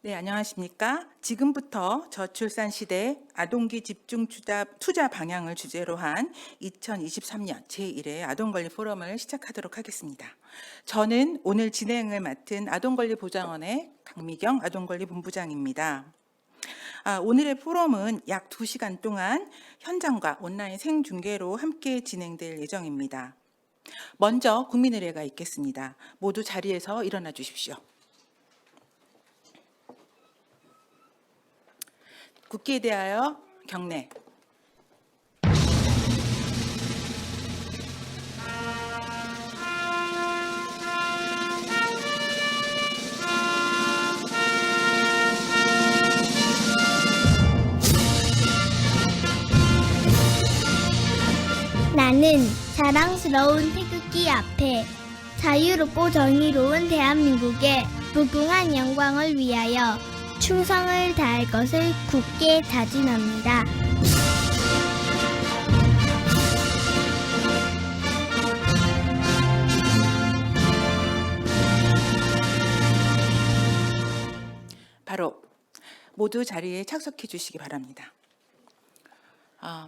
네, 안녕하십니까? 지금부터 저출산 시대 아동기 집중 투자 방향을 주제로 한 2023년 제1회 아동권리 포럼을 시작하도록 하겠습니다. 저는 오늘 진행을 맡은 아동권리보장원의 강미경 아동권리본부장입니다. 오늘의 포럼은 약 2시간 동안 현장과 온라인 생중계로 함께 진행될 예정입니다. 먼저 국민의례가 있겠습니다. 모두 자리에서 일어나 주십시오. 국기에 대하여 경례. 나는 자랑스러운 태극기 앞에 자유롭고 정의로운 대한민국의 무궁한 영광을 위하여 충성을 다할 것을 굳게 다짐합니다. 바로 모두 자리에 착석해 주시기 바랍니다.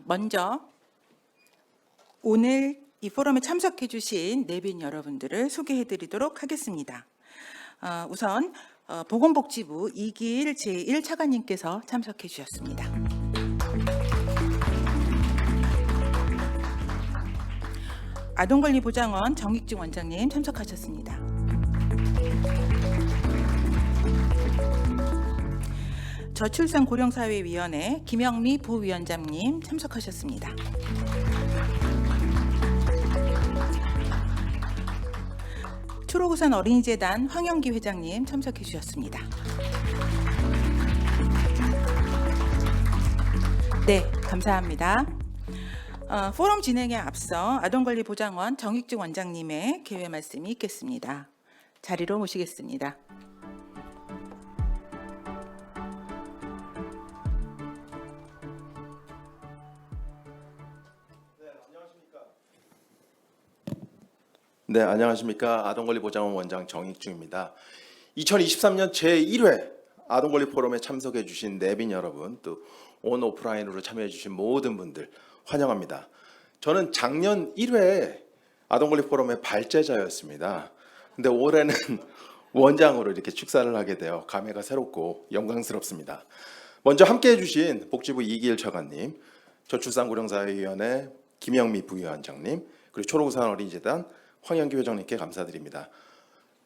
먼저 오늘 이 포럼에 참석해 주신 내빈 여러분들을 소개해 드리도록 하겠습니다. 우선 보건복지부 이기일 제1차관님께서 참석해 주셨습니다. 아동권리보장원 정익중 원장님 참석하셨습니다. 저출산 고령사회위원회 김영미 부위원장님 참석하셨습니다. 초록우산 어린이재단 황영기 회장님 참석해 주셨습니다. 네, 감사합니다. 포럼 진행에 앞서 아동권리보장원 정익중 원장님의 개회 말씀이 있겠습니다. 자리로 모시겠습니다. 네, 안녕하십니까. 아동권리보장원 원장 정익중입니다. 2023년 제1회 아동권리 포럼에 참석해 주신 내빈 여러분, 또 온 오프라인으로 참여해 주신 모든 분들 환영합니다. 저는 작년 1회 아동권리 포럼의 발제자였습니다. 근데 올해는 원장으로 이렇게 축사를 하게 되어 감회가 새롭고 영광스럽습니다. 먼저 함께해 주신 복지부 이기일 차관님, 저출산고령사회위원회 김영미 부위원장님, 그리고 초록우산 어린이재단 황영기 회장님께 감사드립니다.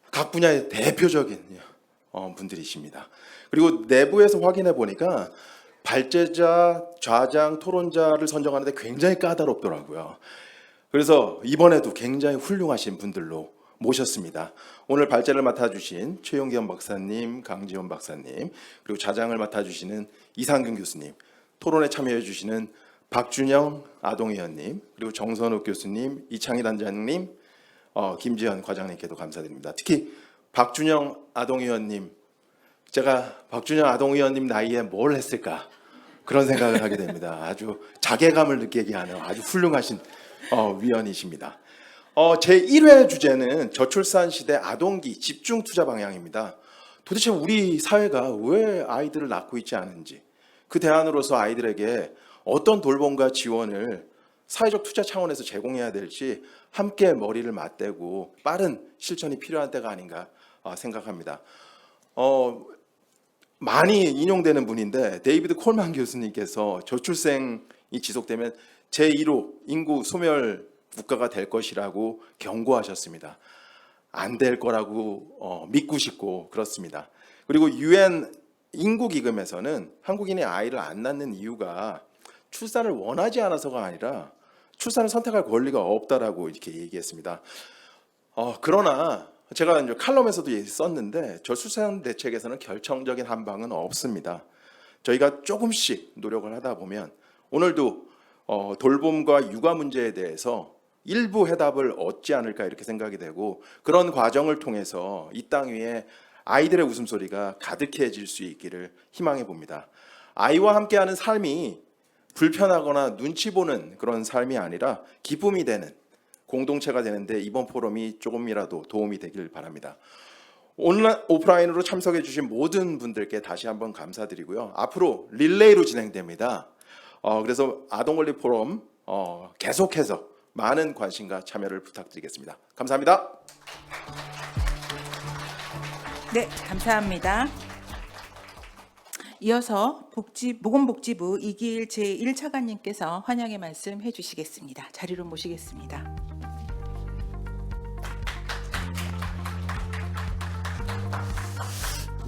각 분야의 대표적인 분들이십니다. 그리고 내부에서 확인해 보니까 발제자, 좌장, 토론자를 선정하는데 굉장히 까다롭더라고요. 그래서 이번에도 굉장히 훌륭하신 분들로 모셨습니다. 오늘 발제를 맡아주신 최용기현 박사님, 강지원 박사님, 그리고 좌장을 맡아주시는 이상균 교수님, 토론에 참여해 주시는 박준영 아동위원님, 그리고 정선욱 교수님, 이창희 단장님, 김지현 과장님께도 감사드립니다. 특히 박준영 아동위원님, 제가 박준영 아동위원님 나이에 뭘 했을까 그런 생각을 하게 됩니다. 아주 자괴감을 느끼게 하는 아주 훌륭하신 위원이십니다. 제1회 주제는 저출산 시대 아동기 집중 투자 방향입니다. 도대체 우리 사회가 왜 아이들을 낳고 있지 않은지, 그 대안으로서 아이들에게 어떤 돌봄과 지원을 사회적 투자 차원에서 제공해야 될지 함께 머리를 맞대고 빠른 실천이 필요한 때가 아닌가 생각합니다. 많이 인용되는 분인데 데이비드 콜만 교수님께서 저출생이 지속되면 제1호 인구 소멸 국가가 될 것이라고 경고하셨습니다. 안 될 거라고 믿고 싶고 그렇습니다. 그리고 UN 인구기금에서는 한국인이 아이를 안 낳는 이유가 출산을 원하지 않아서가 아니라 출산을 선택할 권리가 없다라고 이렇게 얘기했습니다. 그러나 제가 이제 칼럼에서도 썼는데 저출산 대책에서는 결정적인 한방은 없습니다. 저희가 조금씩 노력을 하다 보면 오늘도 돌봄과 육아 문제에 대해서 일부 해답을 얻지 않을까 이렇게 생각이 되고, 그런 과정을 통해서 이 땅 위에 아이들의 웃음소리가 가득해질 수 있기를 희망해 봅니다. 아이와 함께하는 삶이 불편하거나 눈치 보는 그런 삶이 아니라 기쁨이 되는 공동체가 되는데 이번 포럼이 조금이라도 도움이 되길 바랍니다. 온라인 오프라인으로 참석해 주신 모든 분들께 다시 한번 감사드리고요. 앞으로 릴레이로 진행됩니다. 그래서 아동권리 포럼 계속해서 많은 관심과 참여를 부탁드리겠습니다. 감사합니다. 네, 감사합니다. 이어서 보건복지부 이기일 제1차관님께서 환영의 말씀 해주시겠습니다. 자리로 모시겠습니다.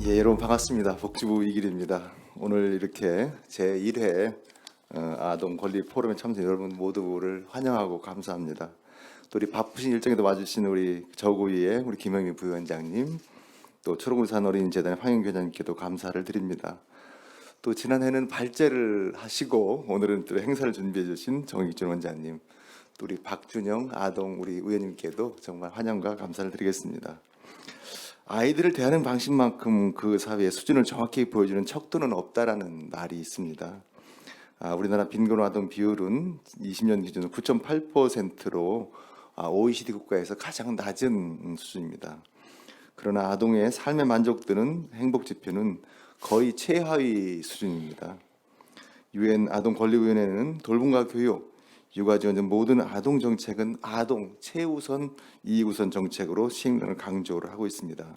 예, 여러분 반갑습니다. 복지부 이길입니다. 오늘 이렇게 제1회 아동 권리 포럼에 참석 여러분 모두를 환영하고 감사합니다. 또 우리 바쁘신 일정에도 와주신 우리 저구위의 우리 김영민 부위원장님, 또 초록울산 어린이재단의 황영교장님께도 감사를 드립니다. 또 지난해는 발제를 하시고 오늘은 또 행사를 준비해 주신 정익준 원장님, 또 우리 박준영 아동 우리 의원님께도 정말 환영과 감사를 드리겠습니다. 아이들을 대하는 방식만큼 그 사회의 수준을 정확히 보여주는 척도는 없다라는 말이 있습니다. 우리나라 빈곤 아동 비율은 20년 기준으로 9.8%로 OECD 국가에서 가장 낮은 수준입니다. 그러나 아동의 삶의 만족도는 행복 지표는 거의 최하위 수준입니다. 유엔 아동 권리위원회는 돌봄과 교육, 육아 지원 등 모든 아동 정책은 아동 최우선, 이우선 정책으로 시행을 강조를 하고 있습니다.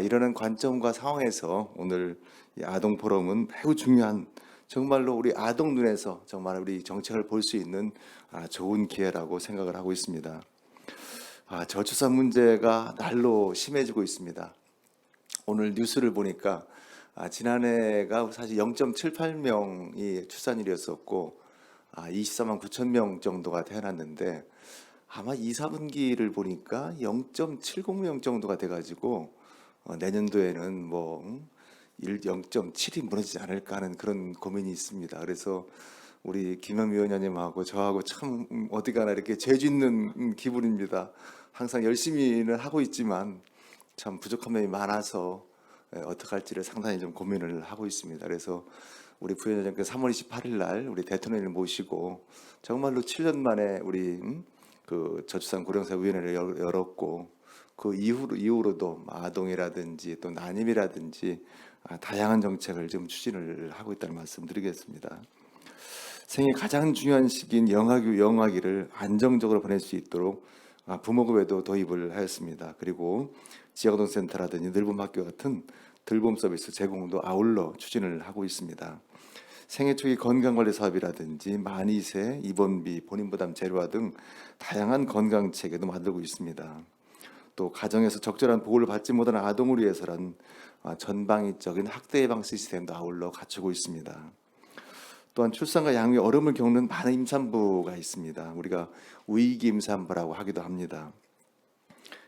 이러한 관점과 상황에서 오늘 이 아동 포럼은 매우 중요한, 정말로 우리 아동 눈에서 정말 우리 정책을 볼 수 있는 좋은 기회라고 생각을 하고 있습니다. 저출산 문제가 날로 심해지고 있습니다. 오늘 뉴스를 보니까 지난해가 사실 0.78명이 출산율이었었고 24만 9천 명 정도가 태어났는데 아마 2, 4분기를 보니까 0.70명 정도가 돼가지고 내년도에는 0.7이 무너지지 않을까 하는 그런 고민이 있습니다. 그래서 우리 김영미 위원장님하고 저하고 참 어디 가나 이렇게 죄 짓는 기분입니다. 항상 열심히는 하고 있지만 참 부족한 면이 많아서 어떻게 할지를 상당히 좀 고민을 하고 있습니다. 그래서 우리 부위원장님께서 3월 28일 날 우리 대통령을 모시고 정말로 7년 만에 우리 그 저출산 고령사 위원회를 열었고 그 이후로도 아동이라든지 또 난임이라든지 다양한 정책을 지금 추진을 하고 있다는 말씀드리겠습니다. 생애 가장 중요한 시기인 영아기를 안정적으로 보낼 수 있도록 부모급여도 도입을 하였습니다. 그리고 지역아동센터라든지 늘봄학교 같은 들봄 서비스 제공도 아울러 추진을 하고 있습니다. 생애 초기 건강관리 사업이라든지 만이세, 입원비, 본인부담 제로화 등 다양한 건강체계도 만들고 있습니다. 또 가정에서 적절한 보호를 받지 못하는 아동을 위해서란 전방위적인 학대 예방 시스템도 아울러 갖추고 있습니다. 또한 출산과 양육에 어려움을 겪는 많은 임산부가 있습니다. 우리가 위기 임산부라고 하기도 합니다.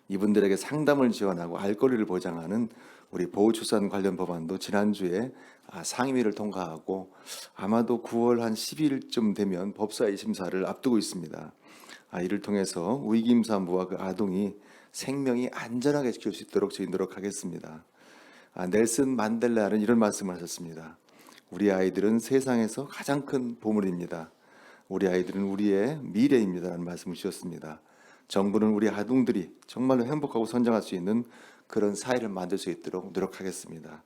이분들에게 상담을 지원하고 알 권리를 보장하는 우리 보호출산 관련 법안도 지난주에 상임위를 통과하고 아마도 9월 한 10일쯤 되면 법사위 심사를 앞두고 있습니다. 이를 통해서 위기 임산부와 그 아동이 생명이 안전하게 지킬 수 있도록 저희 노력하겠습니다. 넬슨 만델라는 이런 말씀을 하셨습니다. 우리 아이들은 세상에서 가장 큰 보물입니다. 우리 아이들은 우리의 미래입니다라는 말씀을 주셨습니다. 정부는 우리 아동들이 정말로 행복하고 성장할 수 있는 그런 사회를 만들 수 있도록 노력하겠습니다.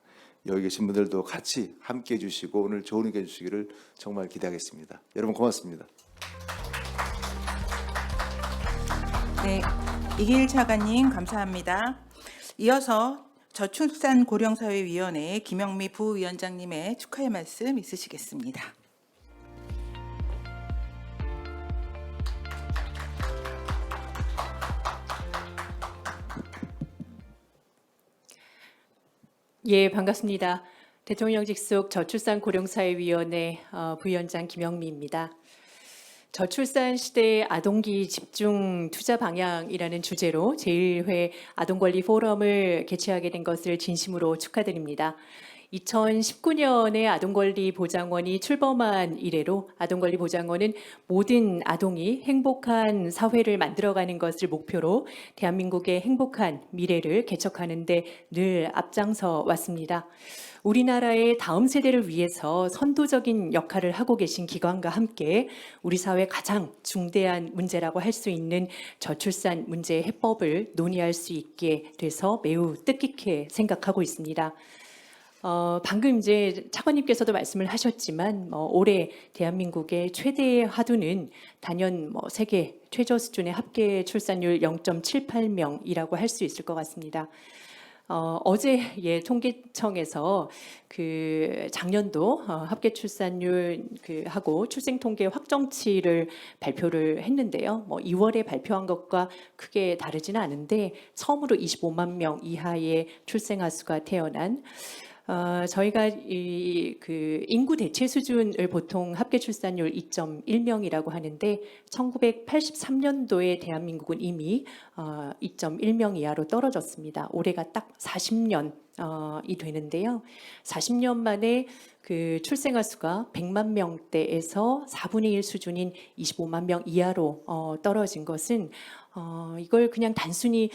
여기 계신 분들도 같이 함께해 주시고 오늘 좋은 의견 주시기를 정말 기대하겠습니다. 여러분 고맙습니다. 네, 이기일 차관님 감사합니다. 이어서 저출산 고령사회위원회 김영미 부위원장님의 축하의 말씀 있으시겠습니다. 예, 반갑습니다. 대통령 직속 저출산 고령사회위원회 부위원장 김영미입니다. 저출산 시대의 아동기 집중 투자 방향이라는 주제로 제1회 아동권리 포럼을 개최하게 된 것을 진심으로 축하드립니다. 2019년에 아동권리보장원이 출범한 이래로 아동권리보장원은 모든 아동이 행복한 사회를 만들어가는 것을 목표로 대한민국의 행복한 미래를 개척하는 데 늘 앞장서 왔습니다. 우리나라의 다음 세대를 위해서 선도적인 역할을 하고 계신 기관과 함께 우리 사회 가장 중대한 문제라고 할 수 있는 저출산 문제 해법을 논의할 수 있게 돼서 매우 뜻깊게 생각하고 있습니다. 방금 이제 차관님께서도 말씀을 하셨지만 올해 대한민국의 최대의 화두는 단연 세계 최저 수준의 합계 출산율 0.78명이라고 할 수 있을 것 같습니다. 어제 통계청에서 그 작년도 합계 출산율 하고 출생 통계 확정치를 발표를 했는데요. 2월에 발표한 것과 크게 다르지는 않은데 처음으로 25만 명 이하의 출생아 수가 태어난 저희가 그 인구 대체 수준을 보통 합계 출산율 2.1명이라고 하는데 1983년도에 대한민국은 이미 2.1명 이하로 떨어졌습니다. 올해가 딱 40년이 되는데요. 40년 만에 그 출생아 수가 100만 명대에서 4분의 1 수준인 25만 명 이하로 떨어진 것은 이걸 그냥 단순히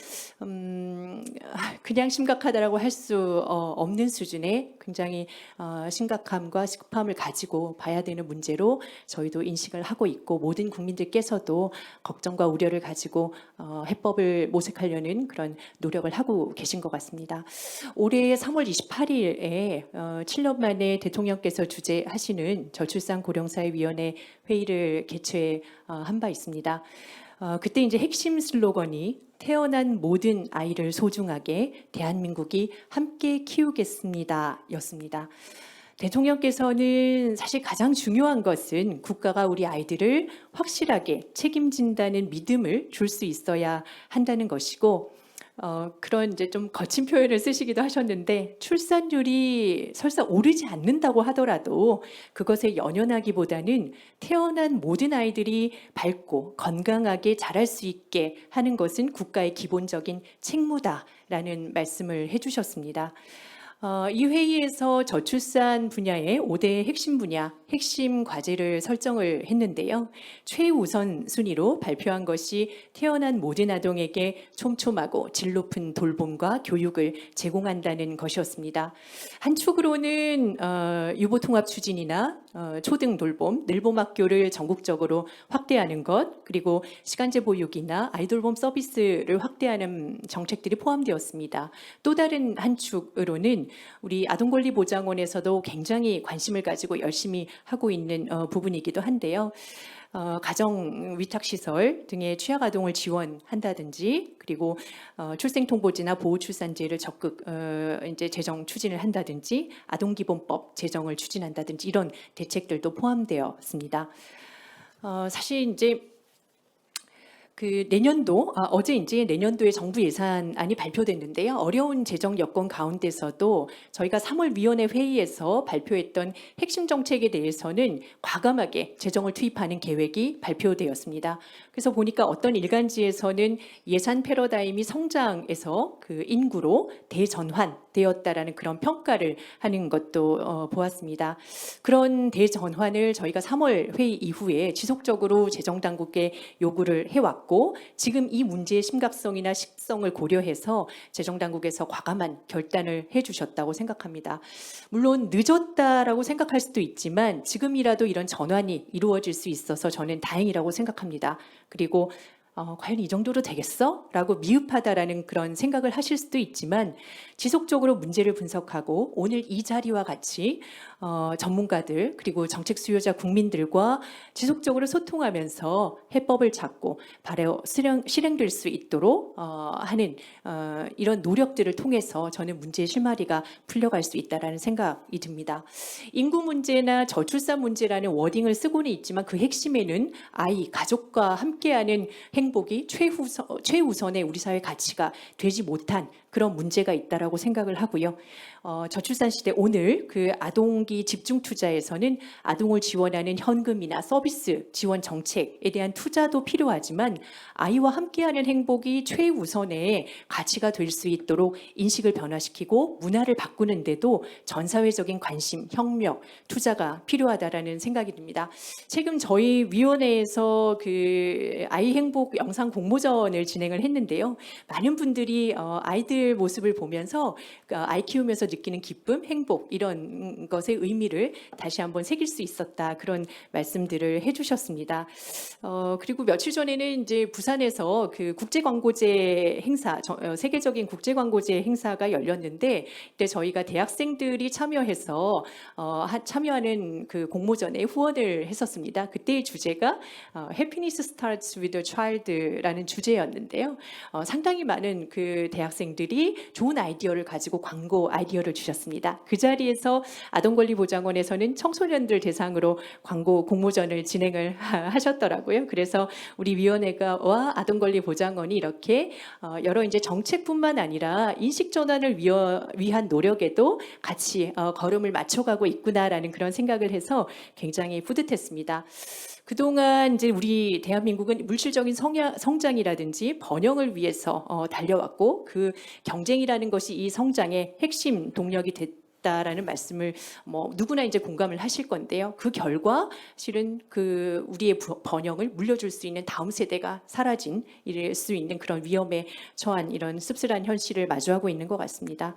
그냥 심각하다라고 할 수 없는 수준의 굉장히 심각함과 시급함을 가지고 봐야 되는 문제로 저희도 인식을 하고 있고 모든 국민들께서도 걱정과 우려를 가지고 해법을 모색하려는 그런 노력을 하고 계신 것 같습니다. 올해 3월 28일에 7년 만에 대통령께서 주재하시는 저출산 고령사회위원회 회의를 개최한 바 있습니다. 그때 이제 핵심 슬로건이 태어난 모든 아이를 소중하게 대한민국이 함께 키우겠습니다 였습니다. 대통령께서는 사실 가장 중요한 것은 국가가 우리 아이들을 확실하게 책임진다는 믿음을 줄 수 있어야 한다는 것이고 그런 이제 좀 거친 표현을 쓰시기도 하셨는데 출산율이 설사 오르지 않는다고 하더라도 그것에 연연하기보다는 태어난 모든 아이들이 밝고 건강하게 자랄 수 있게 하는 것은 국가의 기본적인 책무다라는 말씀을 해주셨습니다. 이 회의에서 저출산 분야의 5대 핵심 분야, 핵심 과제를 설정을 했는데요. 최우선 순위로 발표한 것이 태어난 모든 아동에게 촘촘하고 질 높은 돌봄과 교육을 제공한다는 것이었습니다. 한 축으로는 유보통합 추진이나 초등 돌봄, 늘봄학교를 전국적으로 확대하는 것, 그리고 시간제 보육이나 아이돌봄 서비스를 확대하는 정책들이 포함되었습니다. 또 다른 한 축으로는 우리 아동권리보장원에서도 굉장히 관심을 가지고 열심히 하고 있는 부분이기도 한데요. 가정 위탁시설 등의 취약아동을 지원한다든지 그리고 출생통보제나 보호출산제를 적극 이제 제정 추진을 한다든지 아동기본법 제정을 추진한다든지 이런 대책들도 포함되었습니다. 사실 이제 그 내년도 어제 이제 내년도에 정부 예산안이 발표됐는데요. 어려운 재정 여건 가운데서도 저희가 3월 위원회 회의에서 발표했던 핵심 정책에 대해서는 과감하게 재정을 투입하는 계획이 발표되었습니다. 그래서 보니까 어떤 일간지에서는 예산 패러다임이 성장에서 그 인구로 대전환되었다라는 그런 평가를 하는 것도 보았습니다. 그런 대전환을 저희가 3월 회의 이후에 지속적으로 재정 당국에 요구를 해왔고 지금 이 문제의 심각성이나 식성을 고려해서 재정 당국에서 과감한 결단을 해주셨다고 생각합니다. 물론 늦었다라고 생각할 수도 있지만 지금이라도 이런 전환이 이루어질 수 있어서 저는 다행이라고 생각합니다. 그리고 과연 이 정도로 되겠어? 라고 미흡하다라는 그런 생각을 하실 수도 있지만 지속적으로 문제를 분석하고 오늘 이 자리와 같이 전문가들 그리고 정책 수요자 국민들과 지속적으로 소통하면서 해법을 찾고 바로 실행될 수 있도록 하는 이런 노력들을 통해서 저는 문제의 실마리가 풀려갈 수 있다라는 생각이 듭니다. 인구 문제나 저출산 문제라는 워딩을 쓰고는 있지만 그 핵심에는 아이, 가족과 함께하는 행복이 최우선의 우리 사회 가치가 되지 못한 그런 문제가 있다라고 생각을 하고요. 저출산 시대 오늘 그 아동기 집중 투자에서는 아동을 지원하는 현금이나 서비스 지원 정책에 대한 투자도 필요하지만 아이와 함께하는 행복이 최우선의 가치가 될 수 있도록 인식을 변화시키고 문화를 바꾸는데도 전 사회적인 관심, 혁명, 투자가 필요하다라는 생각이 듭니다. 최근 저희 위원회에서 그 아이 행복 영상 공모전을 진행을 했는데요. 많은 분들이 아이들 모습을 보면서 아이 키우면서 느끼는 기쁨, 행복 이런 것의 의미를 다시 한번 새길 수 있었다 그런 말씀들을 해주셨습니다. 그리고 며칠 전에는 이제 부산에서 그 국제광고제 행사, 세계적인 국제광고제 행사가 열렸는데 이때 저희가 대학생들이 참여해서 참여하는 그 공모전에 후원을 했었습니다. 그때의 주제가 Happiness Starts with a Child라는 주제였는데요. 상당히 많은 그 대학생들이 좋은 아이디어를 가지고 광고 아이디어를 주셨습니다. 그 자리에서 아동권리보장원에서는 청소년들 대상으로 광고 공모전을 진행을 하셨더라고요. 그래서 우리 위원회가 와 아동권리보장원이 이렇게 여러 이제 정책뿐만 아니라 인식 전환을 위한 노력에도 같이 걸음을 맞춰가고 있구나라는 그런 생각을 해서 굉장히 뿌듯했습니다. 그동안 이제 우리 대한민국은 물질적인 성장이라든지 번영을 위해서 달려왔고 그 경쟁이라는 것이 이 성장의 핵심 동력이 됐다라는 말씀을 뭐 누구나 이제 공감을 하실 건데요. 그 결과 실은 그 우리의 번영을 물려줄 수 있는 다음 세대가 사라진 이럴 수 있는 그런 위험에 처한 이런 씁쓸한 현실을 마주하고 있는 것 같습니다.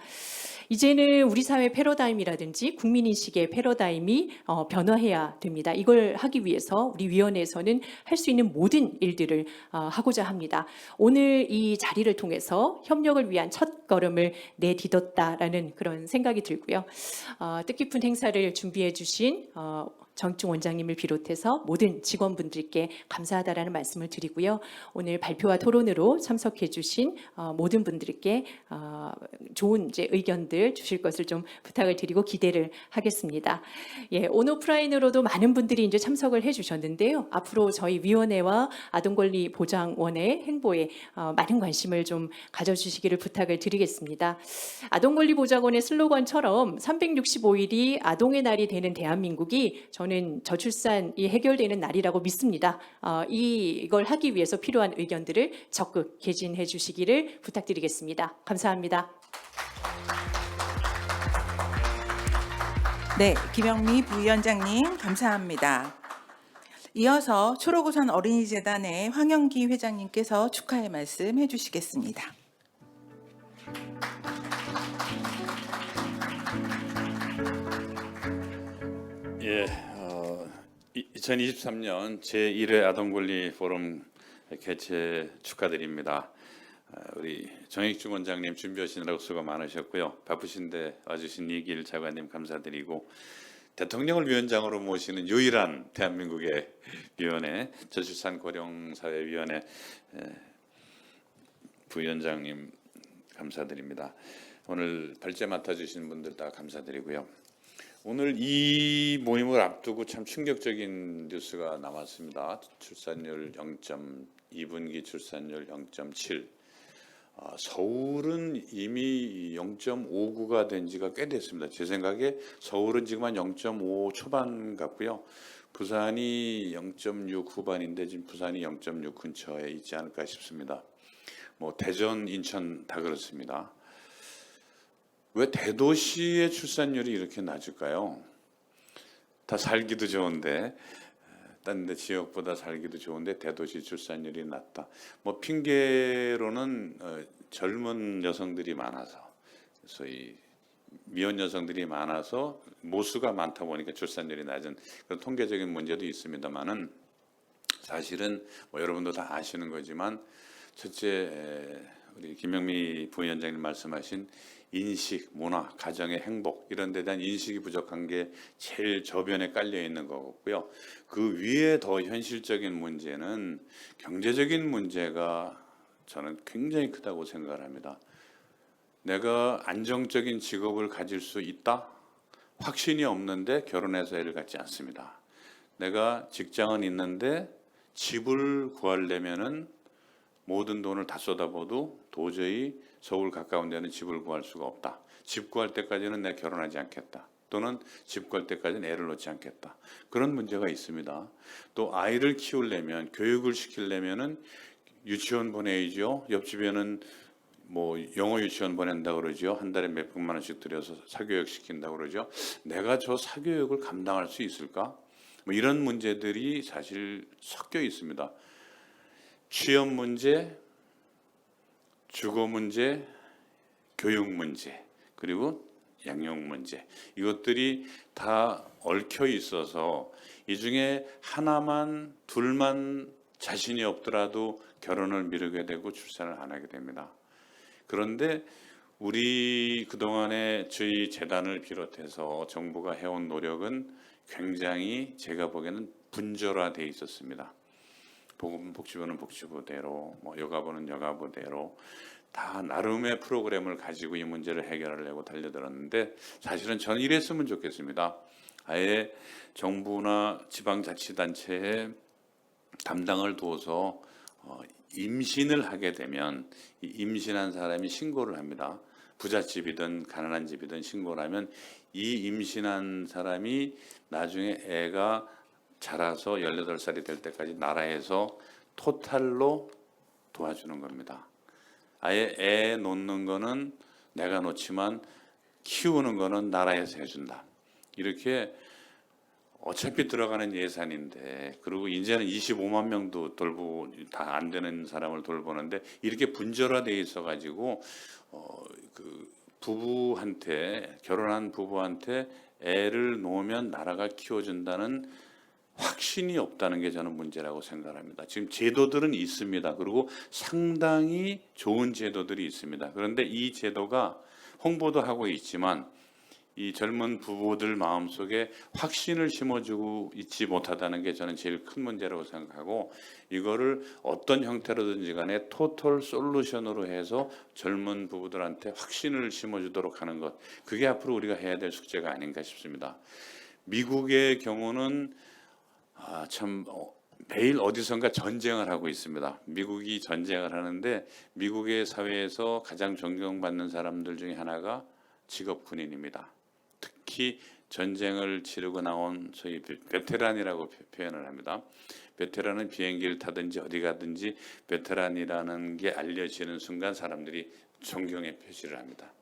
이제는 우리 사회 패러다임이라든지 국민인식의 패러다임이 변화해야 됩니다. 이걸 하기 위해서 우리 위원회에서는 할 수 있는 모든 일들을 하고자 합니다. 오늘 이 자리를 통해서 협력을 위한 첫 걸음을 내딛었다라는 그런 생각이 들고요. 뜻깊은 행사를 준비해 주신 정익중 원장님을 비롯해서 모든 직원분들께 감사하다라는 말씀을 드리고요. 오늘 발표와 토론으로 참석해 주신 모든 분들께 좋은 이제 의견들 주실 것을 좀 부탁을 드리고 기대를 하겠습니다. 예, 온오프라인으로도 많은 분들이 이제 참석을 해 주셨는데요. 앞으로 저희 위원회와 아동권리보장원의 행보에 많은 관심을 좀 가져주시기를 부탁을 드리겠습니다. 아동권리보장원의 슬로건처럼 365일이 아동의 날이 되는 대한민국이 저는 저출산이 해결되는 날이라고 믿습니다. 이걸 하기 위해서 필요한 의견들을 적극 개진해 주시기를 부탁드리겠습니다. 감사합니다. 네, 김영미 부위원장님 감사합니다. 이어서 초록우산 어린이재단의 황영기 회장님께서 축하의 말씀 해주시겠습니다. 예, 2023년 제1회 아동권리 포럼 개최 축하드립니다. 우리 정익중 원장님 준비하시느라고 수고 많으셨고요. 바쁘신데 와주신 이길 차관님 감사드리고 대통령을 위원장으로 모시는 유일한 대한민국의 위원회 저출산 고령사회위원회 부위원장님 감사드립니다. 오늘 발제 맡아주신 분들 다 감사드리고요. 오늘 이 모임을 앞두고 참 충격적인 뉴스가 나왔습니다. 출산율 0.2분기 출산율 0.7. 서울은 이미 0.59가 된 지가 꽤 됐습니다. 제 생각에 서울은 지금 한 0.5 초반 같고요. 부산이 0.6 후반인데 지금 부산이 0.6 근처에 있지 않을까 싶습니다. 뭐 대전, 인천 다 그렇습니다. 왜 대도시의 출산율이 이렇게 낮을까요? 다 살기도 좋은데, 딴 데 지역보다 살기도 좋은데 대도시 출산율이 낮다. 뭐 핑계로는 젊은 여성들이 많아서, 소위 미혼 여성들이 많아서 모수가 많다 보니까 출산율이 낮은 그런 통계적인 문제도 있습니다만은 사실은 뭐 여러분도 다 아시는 거지만 첫째 우리 김영미 부위원장님 말씀하신 인식, 문화, 가정의 행복 이런 데 대한 인식이 부족한 게 제일 저변에 깔려 있는 거고요. 그 위에 더 현실적인 문제는 경제적인 문제가 저는 굉장히 크다고 생각을 합니다. 내가 안정적인 직업을 가질 수 있다? 확신이 없는데 결혼해서 애를 갖지 않습니다. 내가 직장은 있는데 집을 구하려면은 모든 돈을 다 쏟아부어도 도저히 서울 가까운 데는 집을 구할 수가 없다. 집 구할 때까지는 내가 결혼하지 않겠다. 또는 집 구할 때까지는 애를 놓지 않겠다. 그런 문제가 있습니다. 또 아이를 키우려면, 교육을 시키려면은 유치원 보내야죠. 옆집에는 뭐 영어 유치원 보낸다 그러죠. 한 달에 몇백만 원씩 들여서 사교육 시킨다 그러죠. 내가 저 사교육을 감당할 수 있을까? 뭐 이런 문제들이 사실 섞여 있습니다. 취업 문제, 주거 문제, 교육 문제, 그리고 양육 문제, 이것들이 다 얽혀 있어서 이 중에 하나만, 둘만 자신이 없더라도 결혼을 미루게 되고 출산을 안 하게 됩니다. 그런데 우리 그동안에 저희 재단을 비롯해서 정부가 해온 노력은 굉장히 제가 보기에는 분절화되어 있었습니다. 복지부는 복지부대로, 여가부는 여가부대로 다 나름의 프로그램을 가지고 이 문제를 해결하려고 달려들었는데, 사실은 저는 이랬으면 좋겠습니다. 아예 정부나 지방자치단체에 담당을 두어서 임신을 하게 되면 이 임신한 사람이 신고를 합니다. 부잣집이든 가난한 집이든 신고를 하면 이 임신한 사람이 나중에 애가 자라서 18살이 될 때까지 나라에서 토탈로 도와주는 겁니다. 아예 애 놓는 거는 내가 놓지만 키우는 거는 나라에서 해준다. 이렇게 어차피 들어가는 예산인데, 그리고 이제는 25만 명도 돌보 다 안 되는 사람을 돌보는데 이렇게 분절화되어 있어가지고 그 부부한테, 결혼한 부부한테 애를 놓으면 나라가 키워준다는 확신이 없다는 게 저는 문제라고 생각합니다. 지금 제도들은 있습니다. 그리고 상당히 좋은 제도들이 있습니다. 그런데 이 제도가 홍보도 하고 있지만 이 젊은 부부들 마음속에 확신을 심어주고 있지 못하다는 게 저는 제일 큰 문제라고 생각하고, 이거를 어떤 형태로든지 간에 토털 솔루션으로 해서 젊은 부부들한테 확신을 심어주도록 하는 것, 그게 앞으로 우리가 해야 될 숙제가 아닌가 싶습니다. 미국의 경우는 참 매일 어디선가 전쟁을 하고 있습니다. 미국이 전쟁을 하는데 미국의 사회에서 가장 존경받는 사람들 중에 하나가 직업 군인입니다. 특히 전쟁을 치르고 나온 소위 베테랑이라고 표현을 합니다. 베테랑은 비행기를 타든지 어디 가든지 베테랑이라는 게 알려지는 순간 사람들이 존경의 표시를 합니다.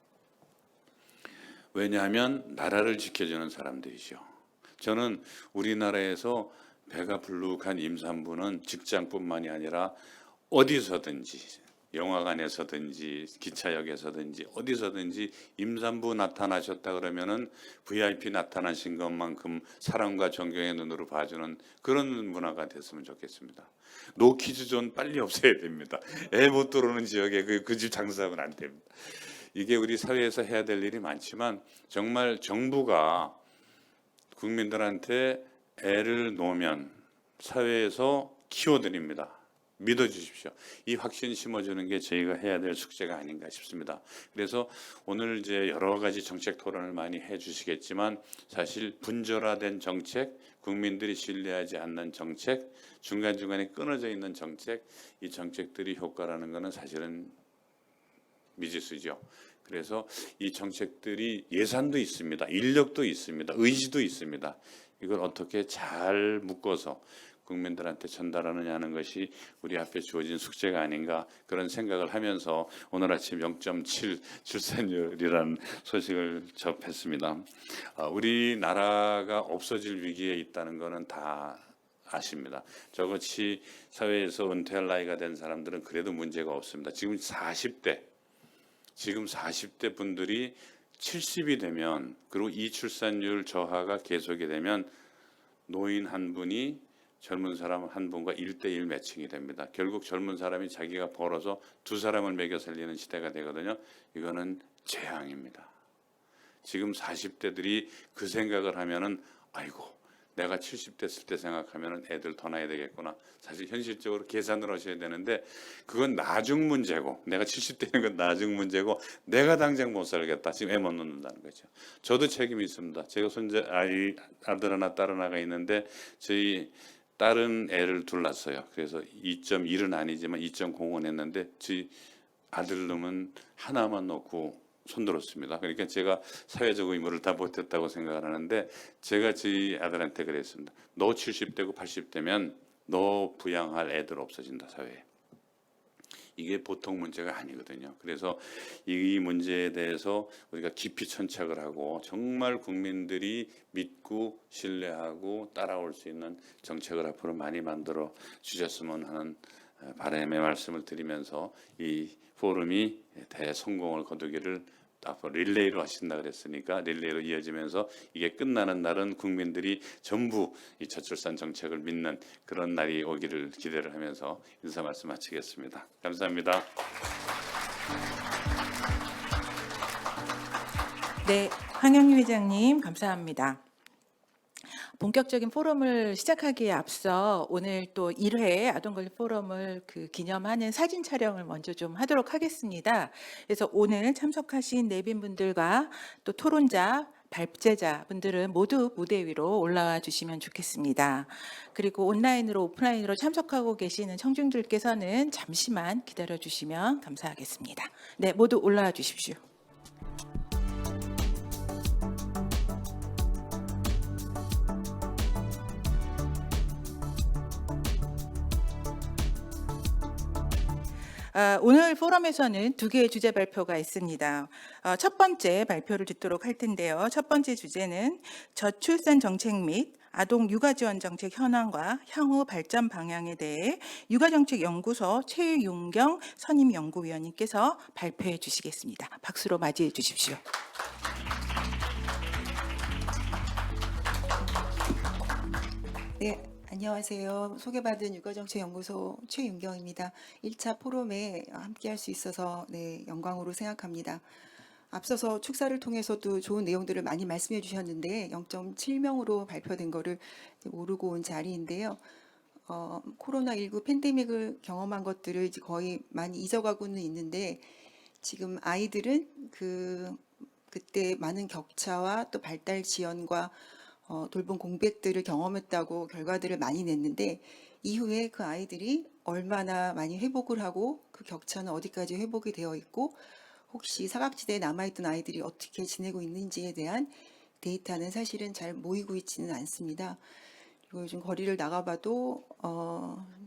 왜냐하면 나라를 지켜주는 사람들이죠. 저는 우리나라에서 배가 불룩한 임산부는 직장뿐만이 아니라 어디서든지, 영화관에서든지 기차역에서든지 어디서든지 임산부 나타나셨다 그러면은 VIP 나타나신 것만큼 사랑과 존경의 눈으로 봐주는 그런 문화가 됐으면 좋겠습니다. 노키즈존 빨리 없애야 됩니다. 애 못 들어오는 지역에 그 집 장사하면 안 됩니다. 이게 우리 사회에서 해야 될 일이 많지만 정말 정부가 국민들한테 애를 놓으면 사회에서 키워드립니다. 믿어주십시오. 이 확신 심어주는 게 저희가 해야 될 숙제가 아닌가 싶습니다. 그래서 오늘 이제 여러 가지 정책 토론을 많이 해주시겠지만 사실 분절화된 정책, 국민들이 신뢰하지 않는 정책, 중간중간에 끊어져 있는 정책, 이 정책들이 효과라는 것은 사실은 미지수죠. 그래서 이 정책들이 예산도 있습니다. 인력도 있습니다. 의지도 있습니다. 이걸 어떻게 잘 묶어서 국민들한테 전달하느냐는 것이 우리 앞에 주어진 숙제가 아닌가, 그런 생각을 하면서 오늘 아침 0.7 출산율이라는 소식을 접했습니다. 우리나라가 없어질 위기에 있다는 것은 다 아십니다. 저같이 사회에서 은퇴할 나이가 된 사람들은 그래도 문제가 없습니다. 지금 40대 분들이 70이 되면, 그리고 이 출산율 저하가 계속이 되면 노인 한 분이 젊은 사람 한 분과 1대1 매칭이 됩니다. 결국 젊은 사람이 자기가 벌어서 두 사람을 먹여 살리는 시대가 되거든요. 이거는 재앙입니다. 지금 40대들이 그 생각을 하면은 아이고, 내가 70대 됐을 때 생각하면은 애들 더 낳아야 되겠구나. 사실 현실적으로 계산을 하셔야 되는데 그건 나중 문제고, 내가 70대인 건 나중 문제고, 내가 당장 못 살겠다. 지금 애 못 낳는다는 거죠. 저도 책임이 있습니다. 제가 아들 하나 딸 하나가 있는데 저희 다른 애를 둘 낳았어요. 그래서 2.1은 아니지만 2.0은 했는데 제 아들놈은 하나만 놓고 손들었습니다. 그러니까 제가 사회적 의무를 다 못했다고 생각을 하는데 제가 제 아들한테 그랬습니다. 너 70대고 80대면 너 부양할 애들 없어진다 사회에. 이게 보통 문제가 아니거든요. 그래서 이 문제에 대해서 우리가 깊이 천착을 하고 정말 국민들이 믿고 신뢰하고 따라올 수 있는 정책을 앞으로 많이 만들어 주셨으면 하는 바람의 말씀을 드리면서 이 포럼이 대성공을 거두기를 앞으로 릴레이로 하신다 그랬으니까 릴레이로 이어지면서 이게 끝나는 날은 국민들이 전부 이 저출산 정책을 믿는 그런 날이 오기를 기대를 하면서 인사 말씀 마치겠습니다. 감사합니다. 네, 황영희 회장님 감사합니다. 본격적인 포럼을 시작하기에 앞서 오늘 또 1회 아동권리 포럼을 기념하는 사진 촬영을 먼저 좀 하도록 하겠습니다. 그래서 오늘 참석하신 내빈분들과 또 토론자, 발제자 분들은 모두 무대 위로 올라와 주시면 좋겠습니다. 그리고 온라인으로 오프라인으로 참석하고 계시는 청중들께서는 잠시만 기다려 주시면 감사하겠습니다. 네, 모두 올라와 주십시오. 오늘 포럼에서는 두 개의 주제 발표가 있습니다. 첫 번째 발표를 듣도록 할 텐데요. 첫 번째 주제는 저출산 정책 및 아동 육아 지원 정책 현황과 향후 발전 방향에 대해 육아정책연구소 최윤경 선임연구위원님께서 발표해 주시겠습니다. 박수로 맞이해 주십시오. 네, 안녕하세요. 소개받은 육아정책연구소 최윤경입니다. 1차 포럼에 함께할 수 있어서 영광으로 생각합니다. 앞서서 축사를 통해서도 좋은 내용들을 많이 말씀해 주셨는데 0.7명으로 발표된 거를 모르고 온 자리인데요. 코로나19 팬데믹을 경험한 것들을 이제 거의 많이 잊어가고는 있는데 지금 아이들은 그때 많은 격차와 또 발달 지연과 돌봄 공백들을 경험했다고 결과들을 많이 냈는데 이후에 그 아이들이 얼마나 많이 회복을 하고 그 격차는 어디까지 회복이 되어 있고 혹시 사각지대에 남아있던 아이들이 어떻게 지내고 있는지에 대한 데이터는 사실은 잘 모이고 있지는 않습니다. 그리고 요즘 거리를 나가봐도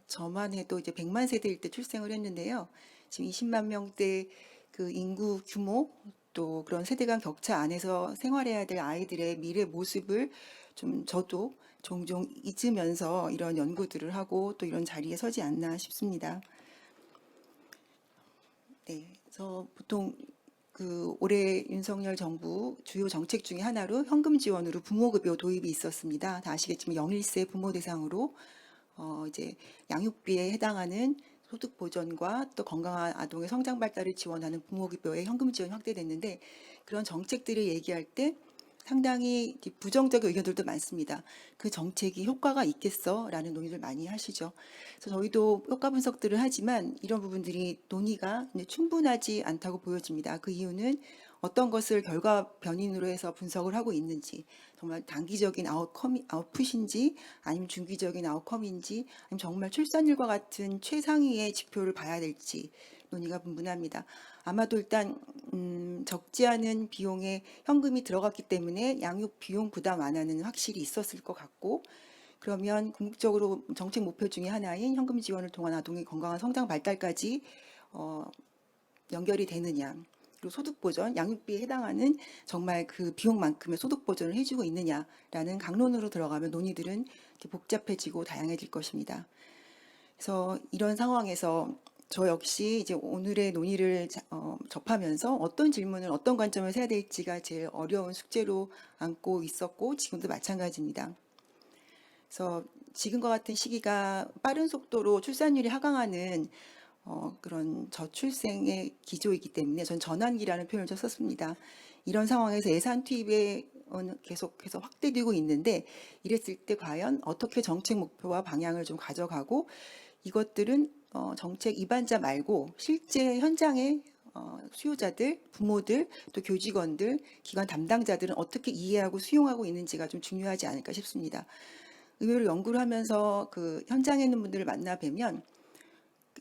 저만 해도 이제 100만 세대일 때 출생을 했는데요. 지금 20만 명대 그 인구 규모 또 그런 세대 간 격차 안에서 생활해야 될 아이들의 미래 모습을 좀 저도 종종 잊으면서 이런 연구들을 하고 또 이런 자리에 서지 않나 싶습니다. 네, 그래서 보통 올해 윤석열 정부 주요 정책 중에 하나로 현금 지원으로 부모급여 도입이 있었습니다. 다 아시겠지만 0-1세 부모 대상으로 이제 양육비에 해당하는 소득 보전과 또 건강한 아동의 성장 발달을 지원하는 부모급여의 현금 지원이 확대됐는데 그런 정책들을 얘기할 때 상당히 부정적인 의견들도 많습니다. 그 정책이 효과가 있겠어라는 논의를 많이 하시죠. 그래서 저희도 효과 분석들을 하지만 이런 부분들이 논의가 충분하지 않다고 보여집니다. 그 이유는 어떤 것을 결과 변인으로 해서 분석을 하고 있는지, 정말 단기적인 아웃풋인지 아니면 중기적인 아웃컴인지 아니면 정말 출산율과 같은 최상위의 지표를 봐야 될지 논의가 분분합니다. 아마도 일단 적지 않은 비용에 현금이 들어갔기 때문에 양육 비용 부담 완화는 확실히 있었을 것 같고 그러면 궁극적으로 정책 목표 중에 하나인 현금 지원을 통한 아동의 건강한 성장 발달까지 연결이 되느냐 그리고 소득 보전, 양육비에 해당하는 정말 그 비용만큼의 소득 보전을 해주고 있느냐라는 강론으로 들어가면 논의들은 복잡해지고 다양해질 것입니다. 그래서 이런 상황에서 저 역시 이제 오늘의 논의를 접하면서 어떤 질문을 어떤 관점에서 해야 될지가 제일 어려운 숙제로 안고 있었고 지금도 마찬가지입니다. 그래서 지금과 같은 시기가 빠른 속도로 출산율이 하강하는 그런 저출생의 기조이기 때문에 전 전환기라는 표현을 좀 썼습니다. 이런 상황에서 예산 투입에 계속해서 확대되고 있는데 이랬을 때 과연 어떻게 정책 목표와 방향을 좀 가져가고 이것들은 정책 입안자 말고 실제 현장의 수요자들, 부모들, 또 교직원들, 기관 담당자들은 어떻게 이해하고 수용하고 있는지가 좀 중요하지 않을까 싶습니다. 의외로 연구를 하면서 그 현장에 있는 분들을 만나 뵈면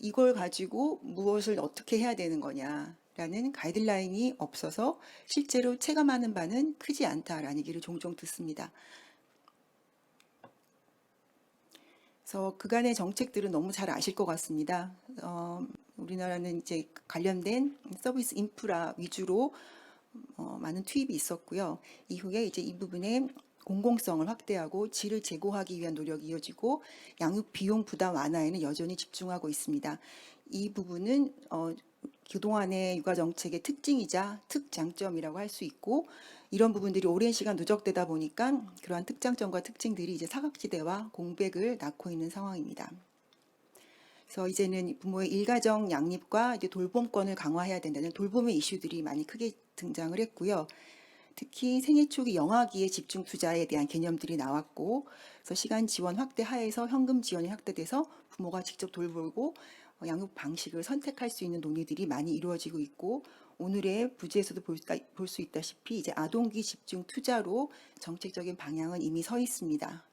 이걸 가지고 무엇을 어떻게 해야 되는 거냐라는 가이드라인이 없어서 실제로 체감하는 바는 크지 않다라는 얘기를 종종 듣습니다. 그래서 그간의 정책들은 너무 잘 아실 것 같습니다. 우리나라는 이제 관련된 서비스 인프라 위주로 많은 투입이 있었고요. 이후에 이제 이 부분에 공공성을 확대하고 질을 제고하기 위한 노력이 이어지고 양육 비용 부담 완화에는 여전히 집중하고 있습니다. 이 부분은 그동안의 육아 정책의 특징이자 특장점이라고 할 수 있고 이런 부분들이 오랜 시간 누적되다 보니까 그러한 특장점과 특징들이 이제 사각지대와 공백을 낳고 있는 상황입니다. 그래서 이제는 부모의 일가정 양립과 이제 돌봄권을 강화해야 된다는 돌봄의 이슈들이 많이 크게 등장을 했고요. 특히 생애 초기 영아기의 집중 투자에 대한 개념들이 나왔고, 그래서 시간 지원 확대 하에서 현금 지원이 확대돼서 부모가 직접 돌보고 양육 방식을 선택할 수 있는 논의들이 많이 이루어지고 있고, 오늘의 부제에서도 볼 수 있다시피 이제 아동기 집중 투자로 정책적인 방향은 이미 서 있습니다.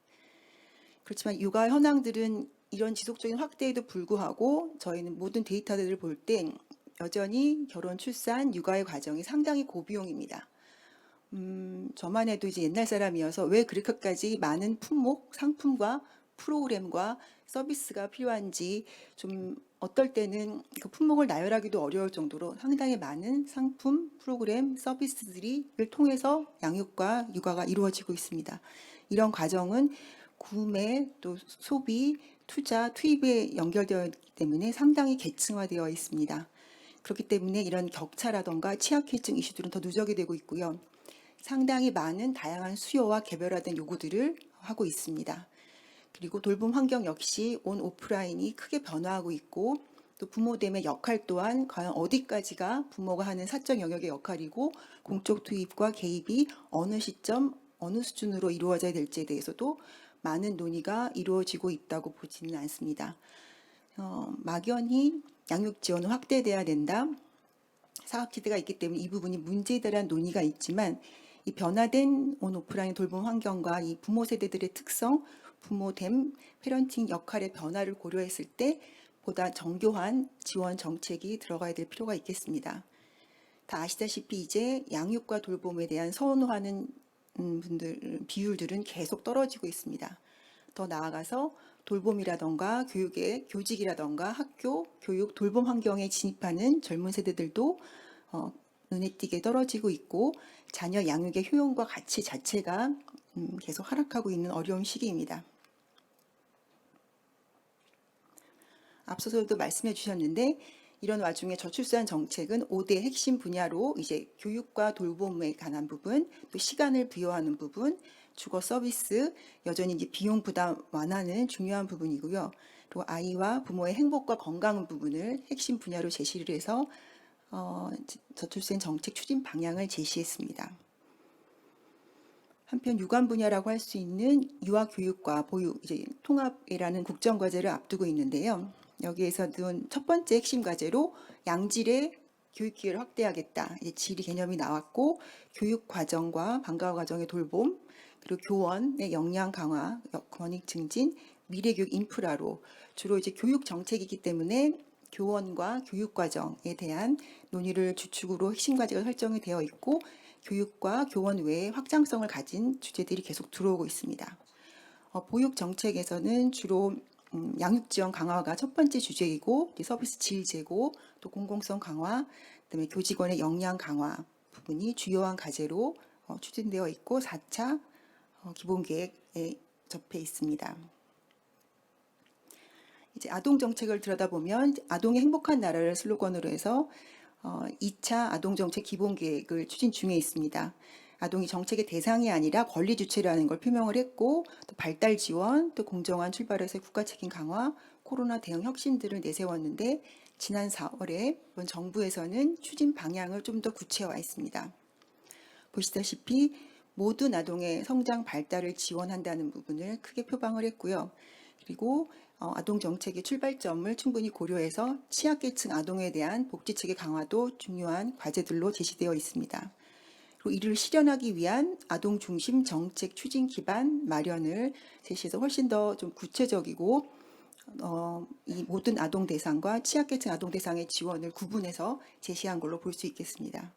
그렇지만 육아 현황들은 이런 지속적인 확대에도 불구하고 저희는 모든 데이터들을 볼 때 여전히 결혼, 출산, 육아의 과정이 상당히 고비용입니다. 저만 해도 이제 옛날 사람이어서 왜 그렇게까지 많은 품목, 상품과 프로그램과 서비스가 필요한지 좀 어떨 때는 그 품목을 나열하기도 어려울 정도로 상당히 많은 상품, 프로그램, 서비스들을 통해서 양육과 육아가 이루어지고 있습니다. 이런 과정은 구매, 또 소비, 투자, 투입에 연결되어 있기 때문에 상당히 계층화되어 있습니다. 그렇기 때문에 이런 격차라던가 취약계층 이슈들은 더 누적이 되고 있고요. 상당히 많은 다양한 수요와 개별화된 요구들을 하고 있습니다. 그리고 돌봄 환경 역시 온 오프라인이 크게 변화하고 있고 또 부모됨의 역할 또한 과연 어디까지가 부모가 하는 사적 영역의 역할이고 공적 투입과 개입이 어느 시점 어느 수준으로 이루어져야 될지에 대해서도 많은 논의가 이루어지고 있다고 보지는 않습니다. 막연히 양육 지원은 확대돼야 된다. 사각지대가 있기 때문에 이 부분이 문제에 대한 논의가 있지만 이 변화된 온 오프라인 돌봄 환경과 이 부모 세대들의 특성, 부모됨, 페런팅 역할의 변화를 고려했을 때 보다 정교한 지원 정책이 들어가야 될 필요가 있겠습니다. 다 아시다시피 이제 양육과 돌봄에 대한 선호하는 비율들은 계속 떨어지고 있습니다. 더 나아가서 돌봄이라던가 교육의 교직이라던가 학교, 교육, 돌봄 환경에 진입하는 젊은 세대들도 눈에 띄게 떨어지고 있고 자녀 양육의 효용과 가치 자체가 계속 하락하고 있는 어려운 시기입니다. 앞서서도 말씀해 주셨는데 이런 와중에 저출산 정책은 5대 핵심 분야로 이제 교육과 돌봄에 관한 부분, 또 시간을 부여하는 부분, 주거 서비스, 여전히 이제 비용 부담 완화는 중요한 부분이고요. 그리고 아이와 부모의 행복과 건강 부분을 핵심 분야로 제시를 해서 저출산 정책 추진 방향을 제시했습니다. 한편 유관 분야라고 할 수 있는 유아교육과 보육, 이제 통합이라는 국정과제를 앞두고 있는데요. 여기에서는 첫 번째 핵심 과제로 양질의 교육 기회를 확대하겠다. 이제 질의 개념이 나왔고 교육 과정과 방과후 과정의 돌봄, 그리고 교원의 역량 강화, 권익 증진, 미래교육 인프라로 주로 이제 교육 정책이기 때문에 교원과 교육 과정에 대한 논의를 주축으로 핵심 과제가 설정이 되어 있고 교육과 교원 외에 확장성을 가진 주제들이 계속 들어오고 있습니다. 보육 정책에서는 주로 양육 지원 강화가 첫 번째 주제이고 서비스 질 제고, 또 공공성 강화, 그다음에 교직원의 역량 강화 부분이 주요한 과제로 추진되어 있고 4차 기본계획에 접해 있습니다. 이제 아동 정책을 들여다보면 아동의 행복한 나라를 슬로건으로 해서 2차 아동정책 기본계획을 추진 중에 있습니다. 아동이 정책의 대상이 아니라 권리 주체라는 걸 표명을 했고 또 발달 지원, 또 공정한 출발에서의 국가 책임 강화, 코로나 대응 혁신들을 내세웠는데 지난 4월에 이번 정부에서는 추진 방향을 좀 더 구체화했습니다. 보시다시피 모든 아동의 성장 발달을 지원한다는 부분을 크게 표방을 했고요. 그리고 아동 정책의 출발점을 충분히 고려해서 취약계층 아동에 대한 복지체계 강화도 중요한 과제들로 제시되어 있습니다. 그리고 이를 실현하기 위한 아동 중심 정책 추진 기반 마련을 제시해서 훨씬 더 좀 구체적이고 이 모든 아동 대상과 취약계층 아동 대상의 지원을 구분해서 제시한 걸로 볼 수 있겠습니다.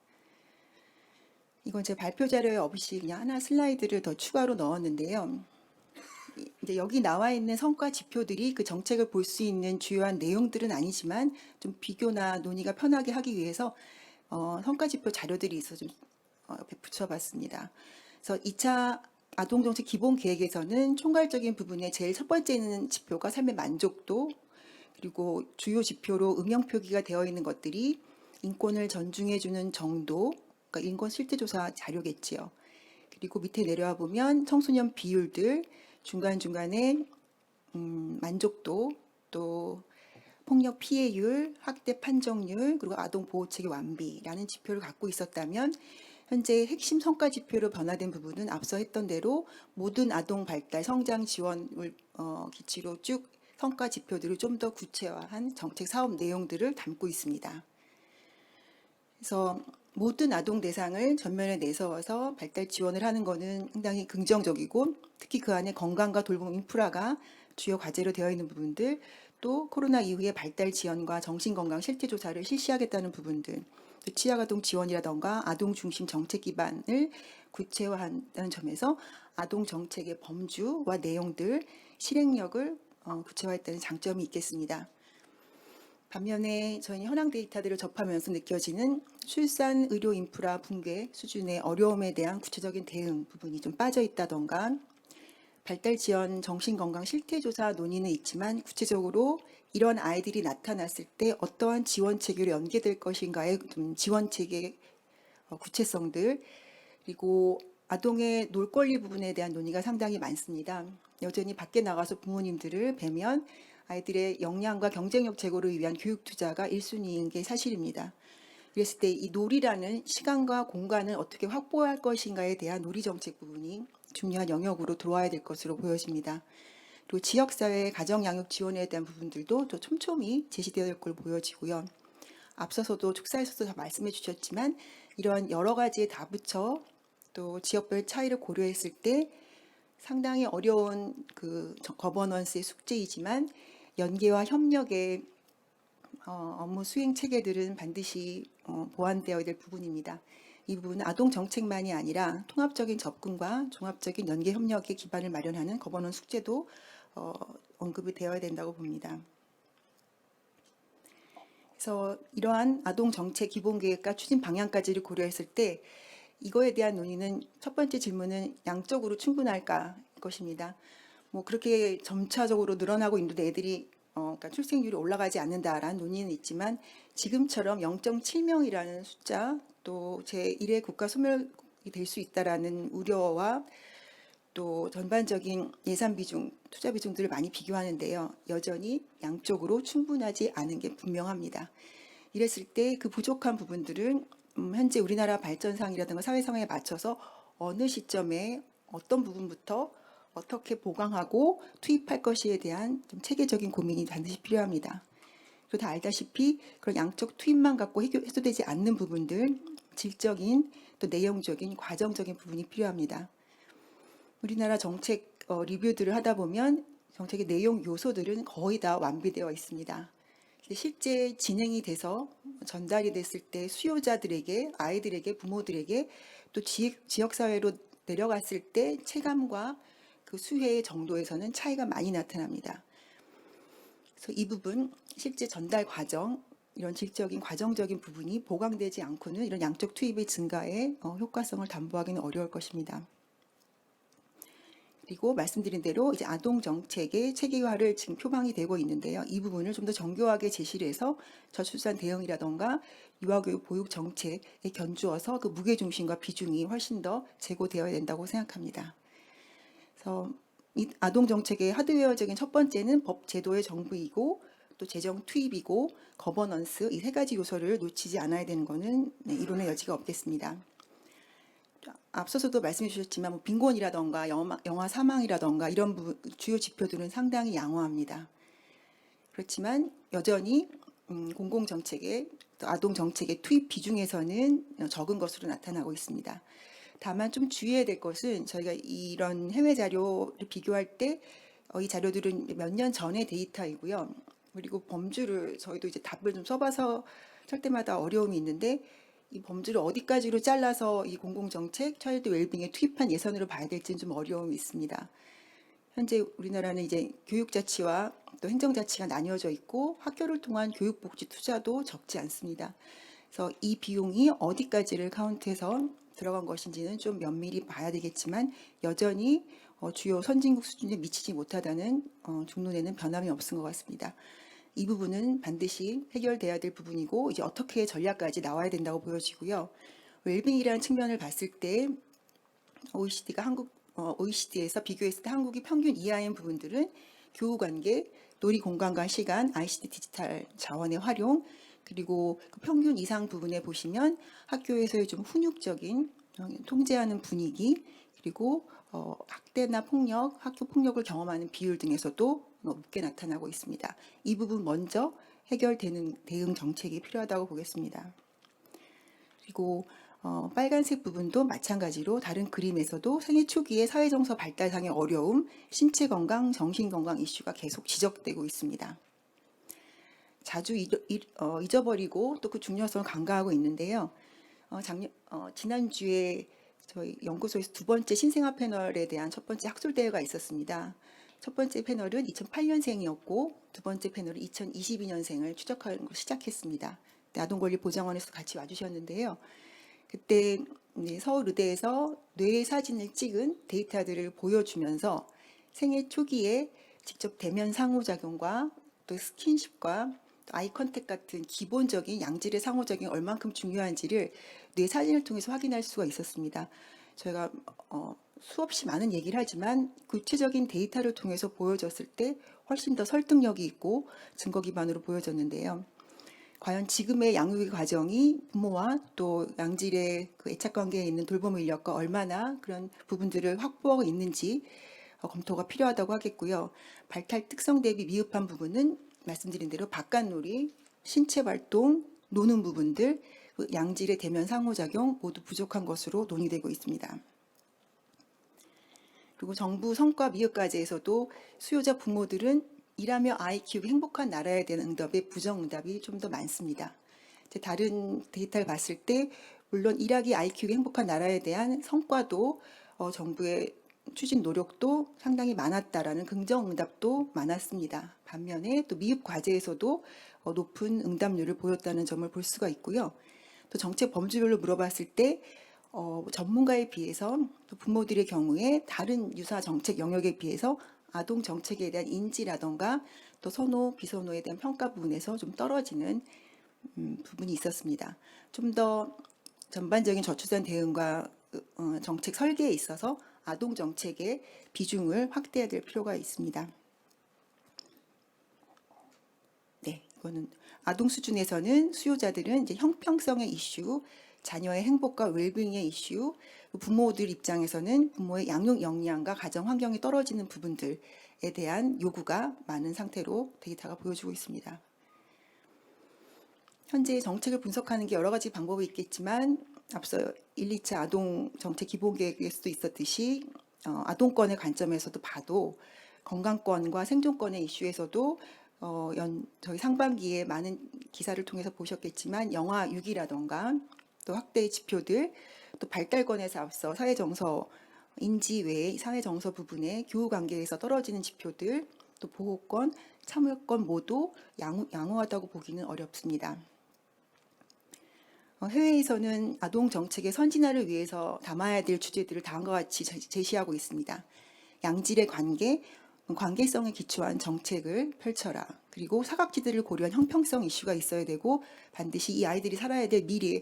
이건 제 발표 자료에 없이 그냥 하나 슬라이드를 더 추가로 넣었는데요. 이제 여기 나와 있는 성과 지표들이 그 정책을 볼 수 있는 주요한 내용들은 아니지만 좀 비교나 논의가 편하게 하기 위해서 성과 지표 자료들이 있어서 좀 옆에 붙여봤습니다. 그래서 2차 아동정책 기본계획에서는 총괄적인 부분에 제일 첫 번째는 지표가 삶의 만족도, 그리고 주요 지표로 음영표기가 되어 있는 것들이 인권을 존중해주는 정도, 그러니까 인권 실태조사 자료겠지요. 그리고 밑에 내려와 보면 청소년 비율들, 중간중간에 만족도, 또 폭력 피해율, 학대 판정률, 그리고 아동 보호체계 완비라는 지표를 갖고 있었다면 현재 핵심 성과 지표로 변화된 부분은 앞서 했던 대로 모든 아동 발달 성장 지원을 기치로 쭉 성과 지표들을 좀 더 구체화한 정책 사업 내용들을 담고 있습니다. 그래서 모든 아동 대상을 전면에 내세워서 발달 지원을 하는 것은 상당히 긍정적이고, 특히 그 안에 건강과 돌봄 인프라가 주요 과제로 되어 있는 부분들, 또 코로나 이후에 발달 지원과 정신건강 실태조사를 실시하겠다는 부분들, 또 취약아동 지원이라던가 아동 중심 정책 기반을 구체화한다는 점에서 아동 정책의 범주와 내용들, 실행력을 구체화했다는 장점이 있겠습니다. 반면에 저희 현황 데이터들을 접하면서 느껴지는 출산 의료 인프라 붕괴 수준의 어려움에 대한 구체적인 대응 부분이 좀 빠져 있다던가, 발달 지원 정신건강 실태조사 논의는 있지만 구체적으로 이런 아이들이 나타났을 때 어떠한 지원 체계로 연계될 것인가의 좀 지원 체계 구체성들, 그리고 아동의 놀 권리 부분에 대한 논의가 상당히 많습니다. 여전히 밖에 나가서 부모님들을 뵈면 아이들의 역량과 경쟁력 제고를 위한 교육 투자가 1순위인 게 사실입니다. 그랬을 때 이 놀이라는 시간과 공간을 어떻게 확보할 것인가에 대한 놀이 정책 부분이 중요한 영역으로 들어와야 될 것으로 보여집니다. 그리고 지역사회 가정양육 지원에 대한 부분들도 또 촘촘히 제시되어 될 걸로 보여지고요. 앞서서도 축사에서도 다 말씀해 주셨지만 이런 여러 가지에 다 붙여 또 지역별 차이를 고려했을 때 상당히 어려운 그 거버넌스의 숙제이지만 연계와 협력의 업무 수행 체계들은 반드시 보완되어야 될 부분입니다. 이 부분은 아동 정책만이 아니라 통합적인 접근과 종합적인 연계 협력의 기반을 마련하는 거버넌스 숙제도 언급이 되어야 된다고 봅니다. 그래서 이러한 아동 정책 기본 계획과 추진 방향까지를 고려했을 때 이거에 대한 논의는 첫 번째 질문은 양적으로 충분할까 것입니다. 뭐 그렇게 점차적으로 늘어나고 있는데 애들이 그러니까 출생률이 올라가지 않는다라는 논의는 있지만 지금처럼 0.7명이라는 숫자, 또 제1의 국가 소멸이 될 수 있다라는 우려와 또 전반적인 예산 비중, 투자 비중들을 많이 비교하는데요. 여전히 양쪽으로 충분하지 않은 게 분명합니다. 이랬을 때 그 부족한 부분들은 현재 우리나라 발전상이라든가 사회 상황에 맞춰서 어느 시점에 어떤 부분부터 어떻게 보강하고 투입할 것에 대한 좀 체계적인 고민이 반드시 필요합니다. 그리고 다 알다시피 그런 양적 투입만 갖고 해소되지 않는 부분들, 질적인 또 내용적인 과정적인 부분이 필요합니다. 우리나라 정책 리뷰들을 하다 보면 정책의 내용 요소들은 거의 다 완비되어 있습니다. 실제 진행이 돼서 전달이 됐을 때 수요자들에게, 아이들에게, 부모들에게 또 지역사회로 내려갔을 때 체감과 그 수혜의 정도에서는 차이가 많이 나타납니다. 그래서 이 부분, 실제 전달 과정, 이런 질적인 과정적인 부분이 보강되지 않고는 이런 양적 투입의 증가에 효과성을 담보하기는 어려울 것입니다. 그리고 말씀드린 대로 이제 아동 정책의 체계화를 지금 표방이 되고 있는데요. 이 부분을 좀 더 정교하게 제시를 해서 저출산 대응이라던가 유아교육 보육 정책에 견주어서 그 무게중심과 비중이 훨씬 더 제고되어야 된다고 생각합니다. 그래서 이 아동 정책의 하드웨어적인 첫 번째는 법 제도의 정부이고 또 재정 투입이고 거버넌스 이 세 가지 요소를 놓치지 않아야 되는 것은 이론의 여지가 없겠습니다. 앞서서도 말씀해 주셨지만 뭐 빈곤이라던가 영아 사망이라던가 이런 주요 지표들은 상당히 양호합니다. 그렇지만 여전히 공공정책의 또 아동 정책의 투입 비중에서는 적은 것으로 나타나고 있습니다. 다만 좀 주의해야 될 것은 저희가 이런 해외 자료를 비교할 때 이 자료들은 몇 년 전의 데이터이고요. 그리고 범주를 저희도 이제 답을 좀 써봐서 할 때마다 어려움이 있는데 이 범주를 어디까지로 잘라서 이 공공정책, 차일드 웰빙에 투입한 예산으로 봐야 될지는 좀 어려움이 있습니다. 현재 우리나라는 이제 교육자치와 또 행정자치가 나뉘어져 있고 학교를 통한 교육복지 투자도 적지 않습니다. 그래서 이 비용이 어디까지를 카운트해서 들어간 것인지는 좀 면밀히 봐야 되겠지만 여전히 주요 선진국 수준에 미치지 못하다는 중론에는 변함이 없은 것 같습니다. 이 부분은 반드시 해결돼야 될 부분이고 이제 어떻게 전략까지 나와야 된다고 보여지고요. 웰빙이라는 측면을 봤을 때 OECD에서 비교했을 때 한국이 평균 이하인 부분들은 교우 관계, 놀이 공간과 시간, ICT 디지털 자원의 활용, 그리고 그 평균 이상 부분에 보시면 학교에서의 좀 훈육적인 통제하는 분위기, 그리고 학대나 폭력, 학교 폭력을 경험하는 비율 등에서도 높게 나타나고 있습니다. 이 부분 먼저 해결되는 대응 정책이 필요하다고 보겠습니다. 그리고 빨간색 부분도 마찬가지로 다른 그림에서도 생애 초기의 사회정서 발달상의 어려움, 신체 건강, 정신 건강 이슈가 계속 지적되고 있습니다. 자주 잊어버리고 또 그 중요성을 간과하고 있는데요. 지난주에 저희 연구소에서 두 번째 신생아 패널에 대한 첫 번째 학술 대회가 있었습니다. 첫 번째 패널은 2008년생이었고 두 번째 패널은 2022년생을 추적하는 걸 시작했습니다. 아동권리보장원에서 같이 와주셨는데요. 그때 서울의대에서 뇌 사진을 찍은 데이터들을 보여주면서 생애 초기에 직접 대면 상호작용과 또 스킨십과 또 아이 컨택 같은 기본적인 양질의 상호작용이 얼만큼 중요한지를 뇌 사진을 통해서 확인할 수가 있었습니다. 저희가 수없이 많은 얘기를 하지만 구체적인 데이터를 통해서 보여졌을 때 훨씬 더 설득력이 있고 증거 기반으로 보여졌는데요. 과연 지금의 양육의 과정이 부모와 또 양질의 그 애착 관계에 있는 돌봄 인력과 얼마나 그런 부분들을 확보하고 있는지 검토가 필요하다고 하겠고요. 발달 특성 대비 미흡한 부분은 말씀드린 대로 바깥놀이, 신체 활동, 노는 부분들, 양질의 대면 상호작용 모두 부족한 것으로 논의되고 있습니다. 그리고 정부 성과 미흡과제에서도 수요자 부모들은 일하며 아이 키우기 행복한 나라에 대한 응답에 부정응답이 좀 더 많습니다. 다른 데이터를 봤을 때 물론 일하기 아이 키우기 행복한 나라에 대한 성과도 정부의 추진 노력도 상당히 많았다라는 긍정응답도 많았습니다. 반면에 또 미흡 과제에서도 높은 응답률을 보였다는 점을 볼 수가 있고요. 또 정책 범주별로 물어봤을 때 전문가에 비해서 또 부모들의 경우에 다른 유사 정책 영역에 비해서 아동 정책에 대한 인지라던가 또 선호, 비선호에 대한 평가 부분에서 좀 떨어지는 부분이 있었습니다. 좀 더 전반적인 저출산 대응과 정책 설계에 있어서 아동 정책의 비중을 확대해야 될 필요가 있습니다. 네, 이거는 아동 수준에서는 수요자들은 이제 형평성의 이슈, 자녀의 행복과 웰빙의 이슈, 부모들 입장에서는 부모의 양육 역량과 가정 환경이 떨어지는 부분들에 대한 요구가 많은 상태로 데이터가 보여주고 있습니다. 현재 정책을 분석하는 게 여러 가지 방법이 있겠지만 앞서 1, 2차 아동 정책 기본계획에서도 있었듯이 아동권의 관점에서도 봐도 건강권과 생존권의 이슈에서도 저희 상반기에 많은 기사를 통해서 보셨겠지만 영아 6이라던가 또 학대의 지표들, 또 발달권에서 앞서 사회정서 인지 외의 사회정서 부분의 교우 관계에서 떨어지는 지표들, 또 보호권, 참여권 모두 양호하다고 보기는 어렵습니다. 해외에서는 아동 정책의 선진화를 위해서 담아야 될 주제들을 다음과 같이 제시하고 있습니다. 양질의 관계성에 기초한 정책을 펼쳐라. 그리고 사각지대를 고려한 형평성 이슈가 있어야 되고 반드시 이 아이들이 살아야 될 미래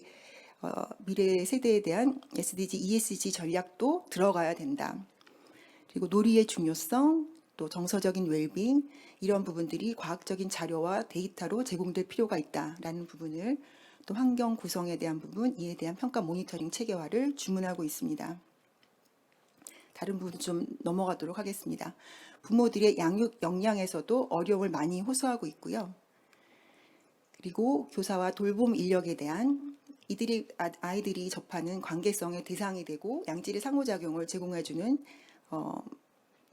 세대에 대한 SDG, ESG 전략도 들어가야 된다. 그리고 놀이의 중요성, 또 정서적인 웰빙 이런 부분들이 과학적인 자료와 데이터로 제공될 필요가 있다라는 부분을 또 환경 구성에 대한 부분, 이에 대한 평가 모니터링 체계화를 주문하고 있습니다. 다른 부분 좀 넘어가도록 하겠습니다. 부모들의 양육 역량에서도 어려움을 많이 호소하고 있고요. 그리고 교사와 돌봄 인력에 대한 아이들이 접하는 관계성의 대상이 되고 양질의 상호작용을 제공해주는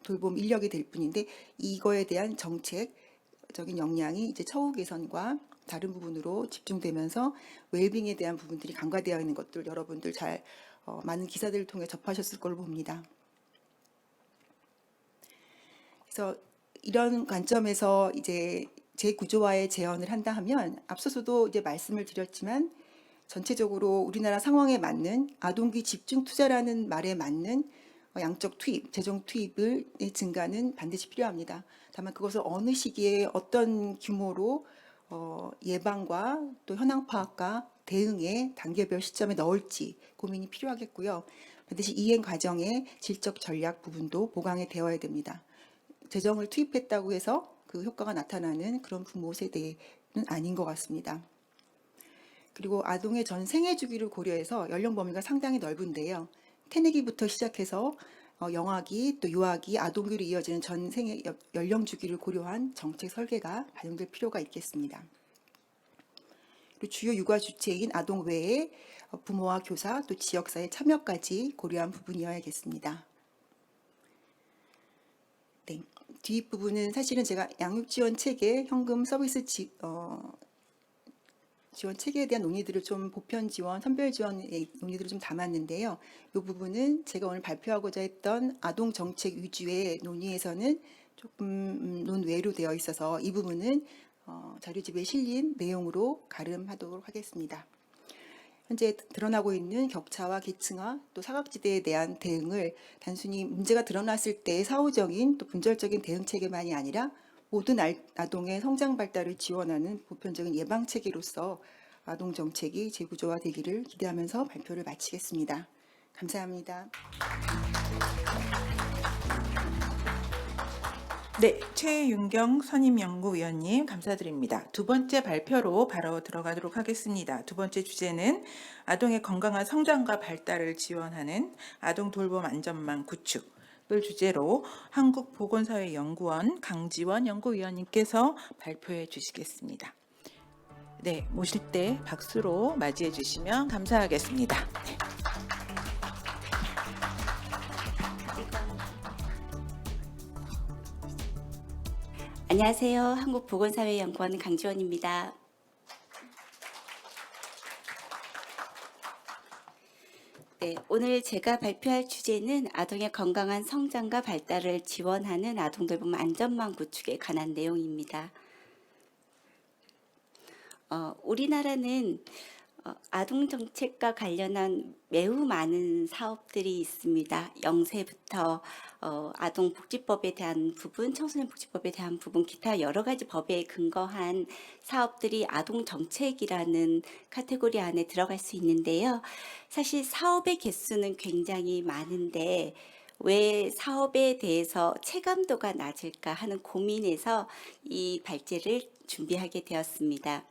돌봄 인력이 될 뿐인데, 이거에 대한 정책적인 역량이 이제 처우 개선과 다른 부분으로 집중되면서 웰빙에 대한 부분들이 간과되어 있는 것들 여러분들 잘 많은 기사들을 통해 접하셨을 걸로 봅니다. 그래서 이런 관점에서 이제 재구조화의 재현을 한다 하면, 앞서서도 이제 말씀을 드렸지만 전체적으로 우리나라 상황에 맞는 아동기 집중 투자라는 말에 맞는 양적 투입, 재정 투입의 증가는 반드시 필요합니다. 다만 그것을 어느 시기에 어떤 규모로 예방과 또 현황 파악과 대응의 단계별 시점에 넣을지 고민이 필요하겠고요. 반드시 이행 과정의 질적 전략 부분도 보강이 되어야 됩니다. 재정을 투입했다고 해서 그 효과가 나타나는 그런 부모 세대는 아닌 것 같습니다. 그리고 아동의 전 생애 주기를 고려해서 연령 범위가 상당히 넓은데요. 태내기부터 시작해서 영아기 또 유아기 아동기로 이어지는 전 생애 연령 주기를 고려한 정책 설계가 반영될 필요가 있겠습니다. 그리고 주요 육아 주체인 아동 외에 부모와 교사 또 지역사회 참여까지 고려한 부분이어야겠습니다. 네, 뒷부분은 사실은 제가 양육지원 체계 현금 서비스 지원 체계에 대한 논의들을 좀 보편 지원, 선별 지원의 논의들을 좀 담았는데요. 이 부분은 제가 오늘 발표하고자 했던 아동 정책 위주의 논의에서는 조금 논외로 되어 있어서 이 부분은 자료집에 실린 내용으로 가름하도록 하겠습니다. 현재 드러나고 있는 격차와 계층화 또 사각지대에 대한 대응을 단순히 문제가 드러났을 때의 사후적인 또 분절적인 대응 체계만이 아니라 모든 아동의 성장 발달을 지원하는 보편적인 예방 체계로서 아동 정책이 재구조화되기를 기대하면서 발표를 마치겠습니다. 감사합니다. 네, 최윤경 선임연구위원님 감사드립니다. 두 번째 발표로 바로 들어가도록 하겠습니다. 두 번째 주제는 아동의 건강한 성장과 발달을 지원하는 아동 돌봄 안전망 구축 을 주제로 한국보건사회연구원 강지원 연구위원님께서 발표해 주시겠습니다. 네, 모실 때 박수로 맞이해 주시면 감사하겠습니다. 네. 안녕하세요. 한국보건사회연구원 강지원입니다. 네, 오늘 제가 발표할 주제는 아동의 건강한 성장과 발달을 지원하는 아동돌봄 안전망 구축에 관한 내용입니다. 우리나라는 아동 정책과 관련한 매우 많은 사업들이 있습니다. 영세부터 아동복지법에 대한 부분, 청소년복지법에 대한 부분, 기타 여러 가지 법에 근거한 사업들이 아동 정책이라는 카테고리 안에 들어갈 수 있는데요. 사실 사업의 개수는 굉장히 많은데 왜 사업에 대해서 체감도가 낮을까 하는 고민에서 이 발제를 준비하게 되었습니다.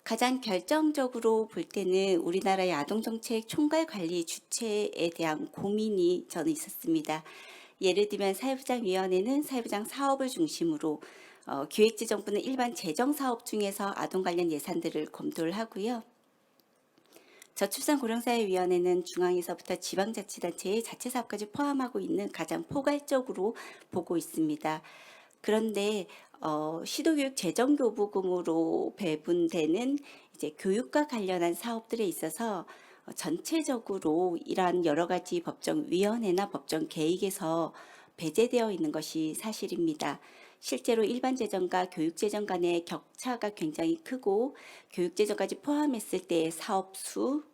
가장 결정적으로 볼 때는 우리나라의 아동정책 총괄관리 주체에 대한 고민이 저는 있었습니다. 예를 들면 사회부장위원회는 사회부장 사업을 중심으로 기획재정부는 일반 재정사업 중에서 아동 관련 예산들을 검토를 하고요. 저출산고령사회위원회는 중앙에서부터 지방자치단체의 자체사업까지 포함하고 있는 가장 포괄적으로 보고 있습니다. 그런데 시도교육 재정교부금으로 배분되는 이제 교육과 관련한 사업들에 있어서 전체적으로 이러한 여러 가지 법정위원회나 법정 계획에서 배제되어 있는 것이 사실입니다. 실제로 일반재정과 교육재정 간의 격차가 굉장히 크고 교육재정까지 포함했을 때의 사업수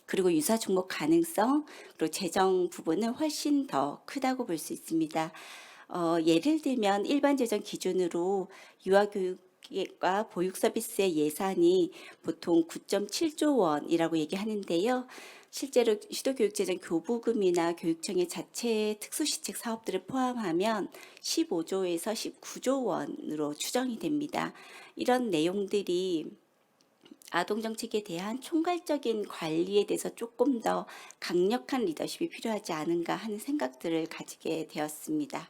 그리고 유사 종목 가능성 그리고 재정 부분은 훨씬 더 크다고 볼 수 있습니다. 예를 들면 일반 재정 기준으로 유아교육과 보육 서비스의 예산이 보통 9.7조 원이라고 얘기하는데요. 실제로 시도교육재정 교부금이나 교육청의 자체 특수시책 사업들을 포함하면 15조에서 19조 원으로 추정이 됩니다. 이런 내용들이 아동정책에 대한 총괄적인 관리에 대해서 조금 더 강력한 리더십이 필요하지 않은가 하는 생각들을 가지게 되었습니다.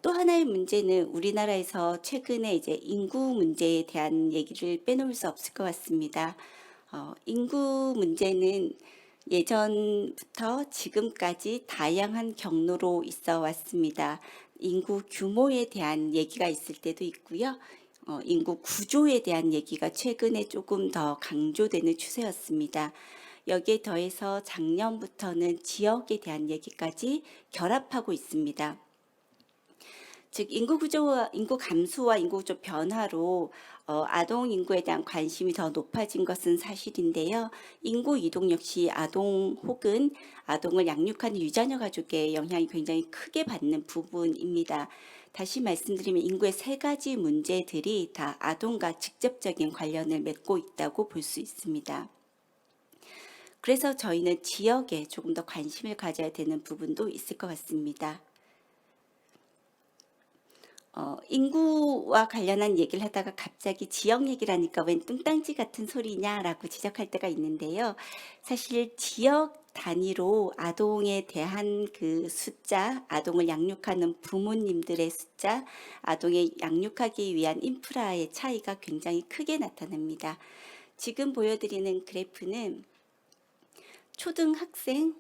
또 하나의 문제는 우리나라에서 최근에 이제 인구 문제에 대한 얘기를 빼놓을 수 없을 것 같습니다. 인구 문제는 예전부터 지금까지 다양한 경로로 있어 왔습니다. 인구 규모에 대한 얘기가 있을 때도 있고요. 인구 구조에 대한 얘기가 최근에 조금 더 강조되는 추세였습니다. 여기에 더해서 작년부터는 지역에 대한 얘기까지 결합하고 있습니다. 즉 인구 구조와 인구 감소와 인구 구조 변화로 아동 인구에 대한 관심이 더 높아진 것은 사실인데요. 인구 이동 역시 아동 혹은 아동을 양육하는 유자녀 가족의 영향이 굉장히 크게 받는 부분입니다. 다시 말씀드리면 인구의 세 가지 문제들이 다 아동과 직접적인 관련을 맺고 있다고 볼 수 있습니다. 그래서 저희는 지역에 조금 더 관심을 가져야 되는 부분도 있을 것 같습니다. 인구와 관련한 얘기를 하다가 갑자기 지역 얘기를 하니까 웬 뚱딴지 같은 소리냐라고 지적할 때가 있는데요. 사실 지역 단위로 아동에 대한 그 숫자, 아동을 양육하는 부모님들의 숫자, 아동을 양육하기 위한 인프라의 차이가 굉장히 크게 나타납니다. 지금 보여드리는 그래프는 초등학생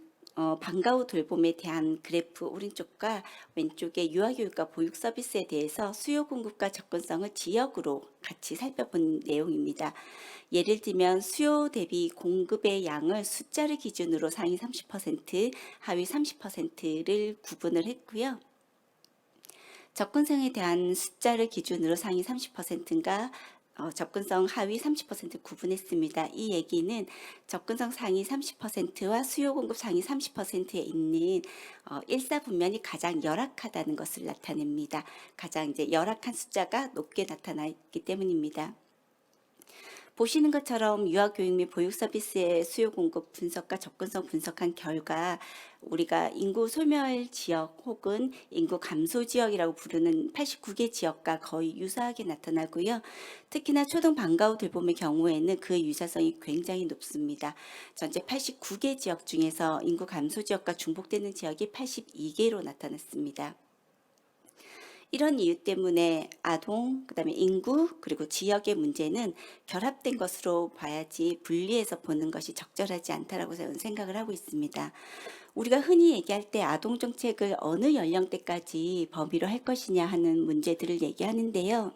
방과 후 돌봄에 대한 그래프 오른쪽과 왼쪽에 유아교육과 보육 서비스에 대해서 수요 공급과 접근성을 지역으로 같이 살펴본 내용입니다. 예를 들면 수요 대비 공급의 양을 숫자를 기준으로 상위 30%, 하위 30%를 구분을 했고요. 접근성에 대한 숫자를 기준으로 상위 30%가 접근성 하위 30% 구분했습니다. 이 얘기는 접근성 상위 30%와 수요 공급 상위 30%에 있는 일사분면이 가장 열악하다는 것을 나타냅니다. 가장 이제 열악한 숫자가 높게 나타나 있기 때문입니다. 보시는 것처럼 유아교육 및 보육 서비스의 수요 공급 분석과 접근성 분석한 결과 우리가 인구 소멸 지역 혹은 인구 감소 지역이라고 부르는 89개 지역과 거의 유사하게 나타나고요. 특히나 초등 방과 후 돌봄의 경우에는 그 유사성이 굉장히 높습니다. 전체 89개 지역 중에서 인구 감소 지역과 중복되는 지역이 82개로 나타났습니다. 이런 이유 때문에 아동, 그다음에 인구, 그리고 지역의 문제는 결합된 것으로 봐야지 분리해서 보는 것이 적절하지 않다라고 저는 생각을 하고 있습니다. 우리가 흔히 얘기할 때 아동 정책을 어느 연령대까지 범위로 할 것이냐 하는 문제들을 얘기하는데요.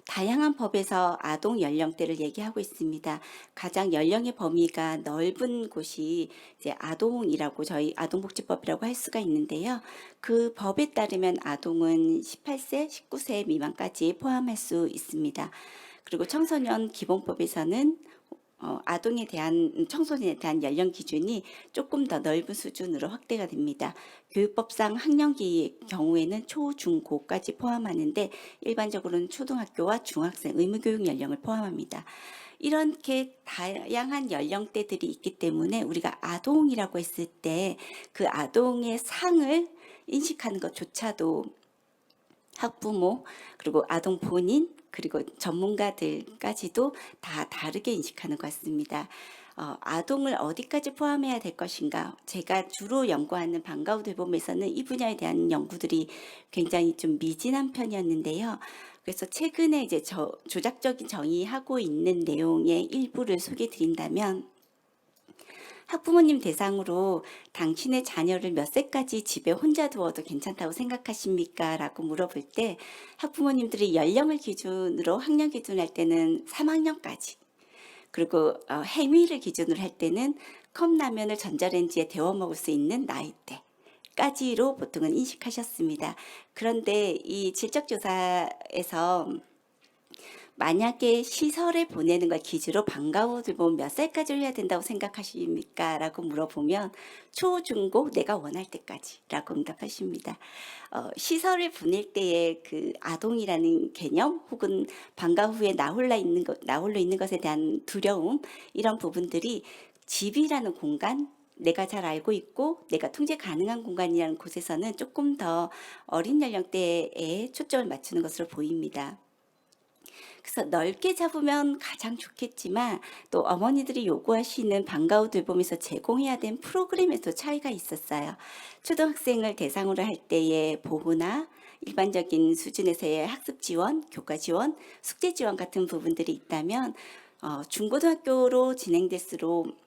다양한 법에서 아동 연령대를 얘기하고 있습니다. 가장 연령의 범위가 넓은 곳이 이제 아동이라고 저희 아동복지법이라고 할 수가 있는데요. 그 법에 따르면 아동은 18세, 19세 미만까지 포함할 수 있습니다. 그리고 청소년 기본법에서는 아동에 대한 청소년에 대한 연령 기준이 조금 더 넓은 수준으로 확대가 됩니다. 교육법상 학령기의 경우에는 초, 중, 고까지 포함하는데 일반적으로는 초등학교와 중학생 의무교육 연령을 포함합니다. 이렇게 다양한 연령대들이 있기 때문에 우리가 아동이라고 했을 때 그 아동의 상을 인식하는 것조차도 학부모 그리고 아동 본인 그리고 전문가들까지도 다 다르게 인식하는 것 같습니다. 아동을 어디까지 포함해야 될 것인가? 제가 주로 연구하는 방과 후 돌봄에서는 이 분야에 대한 연구들이 굉장히 좀 미진한 편이었는데요. 그래서 최근에 이제 조작적인 정의하고 있는 내용의 일부를 소개드린다면 학부모님 대상으로 당신의 자녀를 몇 세까지 집에 혼자 두어도 괜찮다고 생각하십니까? 라고 물어볼 때 학부모님들이 연령을 기준으로 학년 기준으로 할 때는 3학년까지 그리고 행위를 기준으로 할 때는 컵라면을 전자레인지에 데워 먹을 수 있는 나이대까지로 보통은 인식하셨습니다. 그런데 이 질적조사에서 만약에 시설에 보내는 걸 기준으로 방과 후 돌봄 몇 살까지 해야 된다고 생각하십니까? 라고 물어보면 초, 중, 고 내가 원할 때까지 라고 응답하십니다. 시설을 보낼 때의 그 아동이라는 개념 혹은 방과 후에 나 홀로 있는 것에 대한 두려움 이런 부분들이 집이라는 공간 내가 잘 알고 있고 내가 통제 가능한 공간이라는 곳에서는 조금 더 어린 연령대에 초점을 맞추는 것으로 보입니다. 그래서 넓게 잡으면 가장 좋겠지만 또 어머니들이 요구하시는 방과 후 돌봄에서 제공해야 된 프로그램에도 차이가 있었어요. 초등학생을 대상으로 할 때의 보호나 일반적인 수준에서의 학습 지원, 교과 지원, 숙제 지원 같은 부분들이 있다면 중고등학교로 진행될수록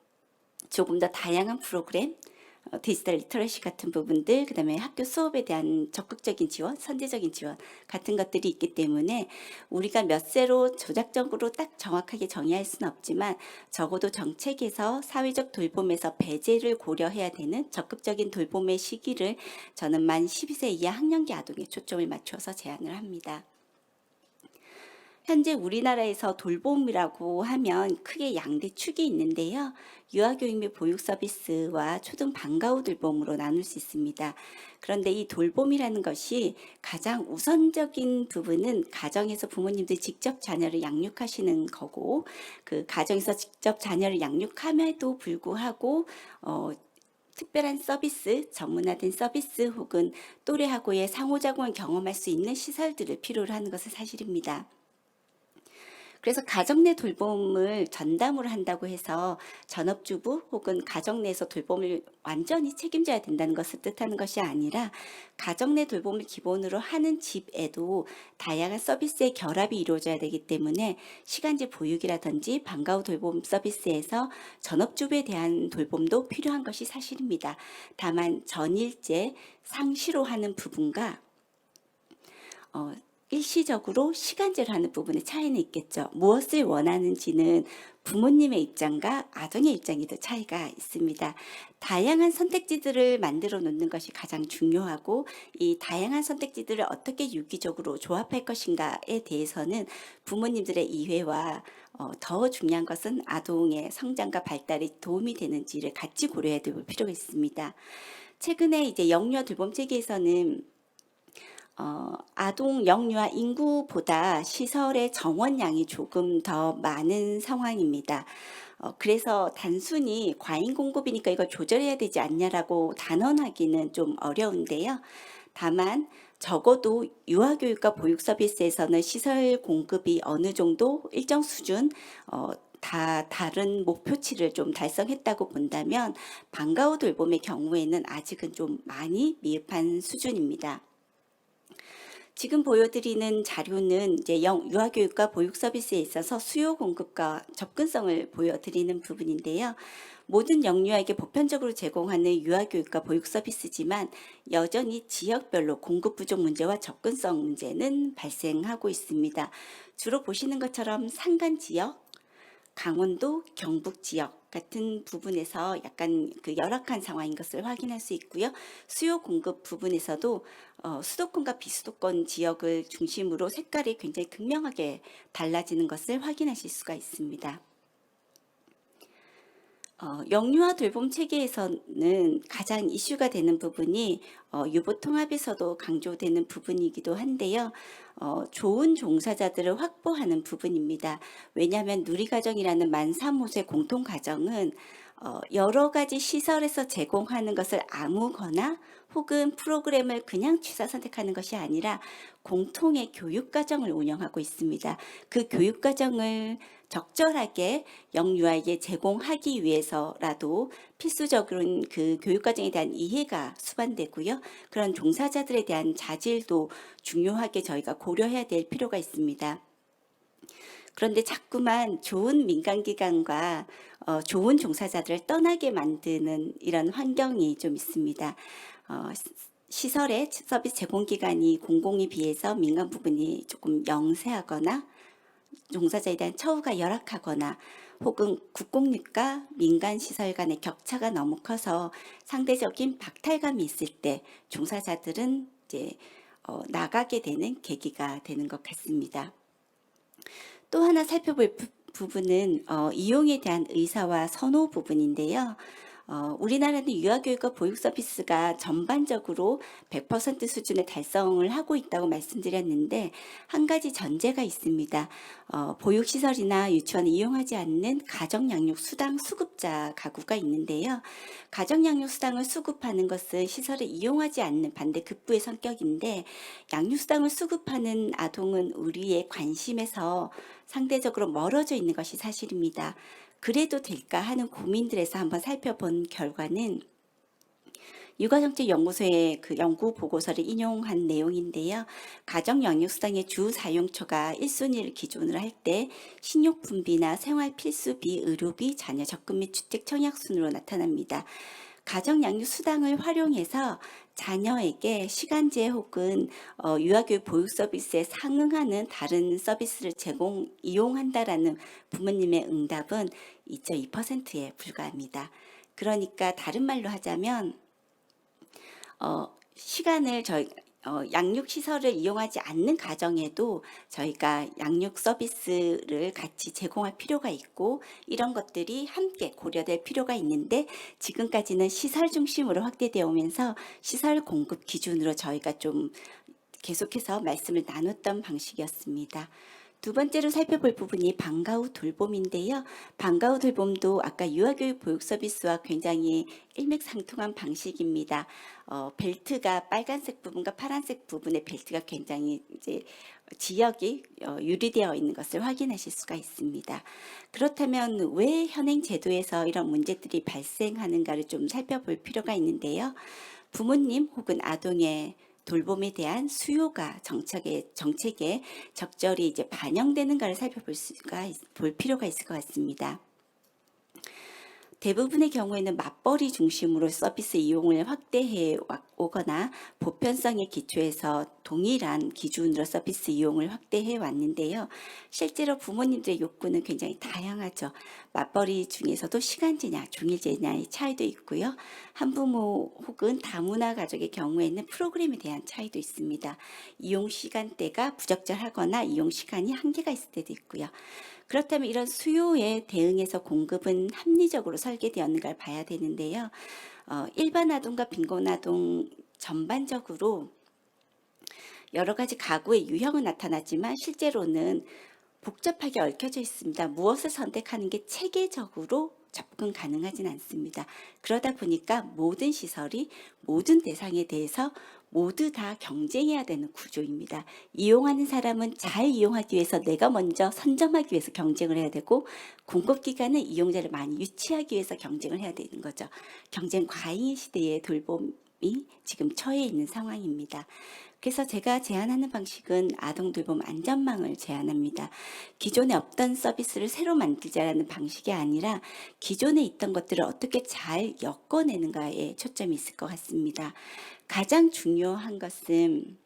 조금 더 다양한 프로그램, 디지털 리터러시 같은 부분들, 그다음에 학교 수업에 대한 적극적인 지원, 선제적인 지원 같은 것들이 있기 때문에 우리가 몇 세로 조작적으로 딱 정확하게 정의할 수는 없지만 적어도 정책에서 사회적 돌봄에서 배제를 고려해야 되는 적극적인 돌봄의 시기를 저는 만 12세 이하 학령기 아동에 초점을 맞춰서 제안을 합니다. 현재 우리나라에서 돌봄이라고 하면 크게 양대 축이 있는데요. 유아교육 및 보육 서비스와 초등 방과 후 돌봄으로 나눌 수 있습니다. 그런데 이 돌봄이라는 것이 가장 우선적인 부분은 가정에서 부모님들이 직접 자녀를 양육하시는 거고, 그 가정에서 직접 자녀를 양육함에도 불구하고 특별한 서비스, 전문화된 서비스 혹은 또래하고의 상호작용을 경험할 수 있는 시설들을 필요로 하는 것은 사실입니다. 그래서 가정 내 돌봄을 전담으로 한다고 해서 전업주부 혹은 가정 내에서 돌봄을 완전히 책임져야 된다는 것을 뜻하는 것이 아니라 가정 내 돌봄을 기본으로 하는 집에도 다양한 서비스의 결합이 이루어져야 되기 때문에 시간제 보육이라든지 방과 후 돌봄 서비스에서 전업주부에 대한 돌봄도 필요한 것이 사실입니다. 다만 전일제 상시로 하는 부분과 일시적으로 시간제로 하는 부분의 차이는 있겠죠. 무엇을 원하는지는 부모님의 입장과 아동의 입장에도 차이가 있습니다. 다양한 선택지들을 만들어 놓는 것이 가장 중요하고 이 다양한 선택지들을 어떻게 유기적으로 조합할 것인가에 대해서는 부모님들의 이해와 더 중요한 것은 아동의 성장과 발달에 도움이 되는지를 같이 고려해야 될 필요가 있습니다. 최근에 이제 영유아 돌봄 체계에서는 아동 영유아 인구보다 시설의 정원량이 조금 더 많은 상황입니다. 그래서 단순히 과잉 공급이니까 이걸 조절해야 되지 않냐라고 단언하기는 좀 어려운데요. 다만 적어도 유아교육과 보육 서비스에서는 시설 공급이 어느 정도 일정 수준 다 다른 목표치를 좀 달성했다고 본다면 방과 후 돌봄의 경우에는 아직은 좀 많이 미흡한 수준입니다. 지금 보여드리는 자료는 이제 유아교육과 보육 서비스에 있어서 수요 공급과 접근성을 보여드리는 부분인데요. 모든 영유아에게 보편적으로 제공하는 유아교육과 보육 서비스지만 여전히 지역별로 공급 부족 문제와 접근성 문제는 발생하고 있습니다. 주로 보시는 것처럼 산간 지역, 강원도, 경북 지역 같은 부분에서 약간 그 열악한 상황인 것을 확인할 수 있고요. 수요 공급 부분에서도 수도권과 비수도권 지역을 중심으로 색깔이 굉장히 극명하게 달라지는 것을 확인하실 수가 있습니다. 영유아 돌봄 체계에서는 가장 이슈가 되는 부분이 유보통합에서도 강조되는 부분이기도 한데요. 좋은 종사자들을 확보하는 부분입니다. 왜냐하면 누리가정이라는 만 3호세 공통가정은 여러 가지 시설에서 제공하는 것을 아무거나 혹은 프로그램을 그냥 취사 선택하는 것이 아니라 공통의 교육과정을 운영하고 있습니다. 그 교육과정을 적절하게 영유아에게 제공하기 위해서라도 필수적으로 그 교육과정에 대한 이해가 수반되고요. 그런 종사자들에 대한 자질도 중요하게 저희가 고려해야 될 필요가 있습니다. 그런데 자꾸만 좋은 민간기관과 좋은 종사자들을 떠나게 만드는 이런 환경이 좀 있습니다. 시설의 서비스 제공기관이 공공에 비해서 민간 부분이 조금 영세하거나 종사자에 대한 처우가 열악하거나 혹은 국공립과 민간 시설 간의 격차가 너무 커서 상대적인 박탈감이 있을 때 종사자들은 이제 나가게 되는 계기가 되는 것 같습니다. 또 하나 살펴볼 부분은 이용에 대한 의사와 선호 부분인데요. 우리나라는 유아교육과 보육 서비스가 전반적으로 100% 수준의 달성을 하고 있다고 말씀드렸는데 한 가지 전제가 있습니다. 보육시설이나 유치원을 이용하지 않는 가정양육수당 수급자 가구가 있는데요. 가정양육수당을 수급하는 것은 시설을 이용하지 않는 반대급부의 성격인데 양육수당을 수급하는 아동은 우리의 관심에서 상대적으로 멀어져 있는 것이 사실입니다. 그래도 될까 하는 고민들에서 한번 살펴본 결과는 육아정책연구소의 그 연구 보고서를 인용한 내용인데요. 가정양육수당의 주 사용처가 1순위를 기준으로 할 때 식료품비나 생활필수비, 의료비, 자녀 접근 및 주택 청약 순으로 나타납니다. 가정양육수당을 활용해서 자녀에게 시간제 혹은 유아교육 보육 서비스에 상응하는 다른 서비스를 이용한다라는 부모님의 응답은 2.2%에 불과합니다. 그러니까 다른 말로 하자면 시간을 양육 시설을 이용하지 않는 가정에도 저희가 양육 서비스를 같이 제공할 필요가 있고 이런 것들이 함께 고려될 필요가 있는데 지금까지는 시설 중심으로 확대되어 오면서 시설 공급 기준으로 저희가 좀 계속해서 말씀을 나눴던 방식이었습니다. 두 번째로 살펴볼 부분이 방과 후 돌봄인데요. 방과 후 돌봄도 아까 유아교육 보육 서비스와 굉장히 일맥상통한 방식입니다. 벨트가 빨간색 부분과 파란색 부분의 벨트가 굉장히 이제 지역이 유리되어 있는 것을 확인하실 수가 있습니다. 그렇다면 왜 현행 제도에서 이런 문제들이 발생하는가를 좀 살펴볼 필요가 있는데요. 부모님 혹은 아동의 돌봄에 대한 수요가 정책에 적절히 이제 반영되는가를 볼 필요가 있을 것 같습니다. 대부분의 경우에는 맞벌이 중심으로 서비스 이용을 확대해 오거나 보편성에 기초해서 동일한 기준으로 서비스 이용을 확대해 왔는데요. 실제로 부모님들의 욕구는 굉장히 다양하죠. 맞벌이 중에서도 시간제냐, 종일제냐의 차이도 있고요. 한부모 혹은 다문화 가족의 경우에는 프로그램에 대한 차이도 있습니다. 이용 시간대가 부적절하거나 이용 시간이 한계가 있을 때도 있고요. 그렇다면 이런 수요에 대응해서 공급은 합리적으로 설계되었는가를 봐야 되는데요. 일반 아동과 빈곤 아동 전반적으로 여러 가지 가구의 유형은 나타나지만 실제로는 복잡하게 얽혀져 있습니다. 무엇을 선택하는 게 체계적으로 접근 가능하진 않습니다. 그러다 보니까 모든 시설이 모든 대상에 대해서 모두 다 경쟁해야 되는 구조입니다. 이용하는 사람은 잘 이용하기 위해서 내가 먼저 선점하기 위해서 경쟁을 해야 되고 공급기관은 이용자를 많이 유치하기 위해서 경쟁을 해야 되는 거죠. 경쟁 과잉 시대의 돌봄이 지금 처해 있는 상황입니다. 그래서 제가 제안하는 방식은 아동 돌봄 안전망을 제안합니다. 기존에 없던 서비스를 새로 만들자라는 방식이 아니라 기존에 있던 것들을 어떻게 잘 엮어내는가에 초점이 있을 것 같습니다. 가장 중요한 것은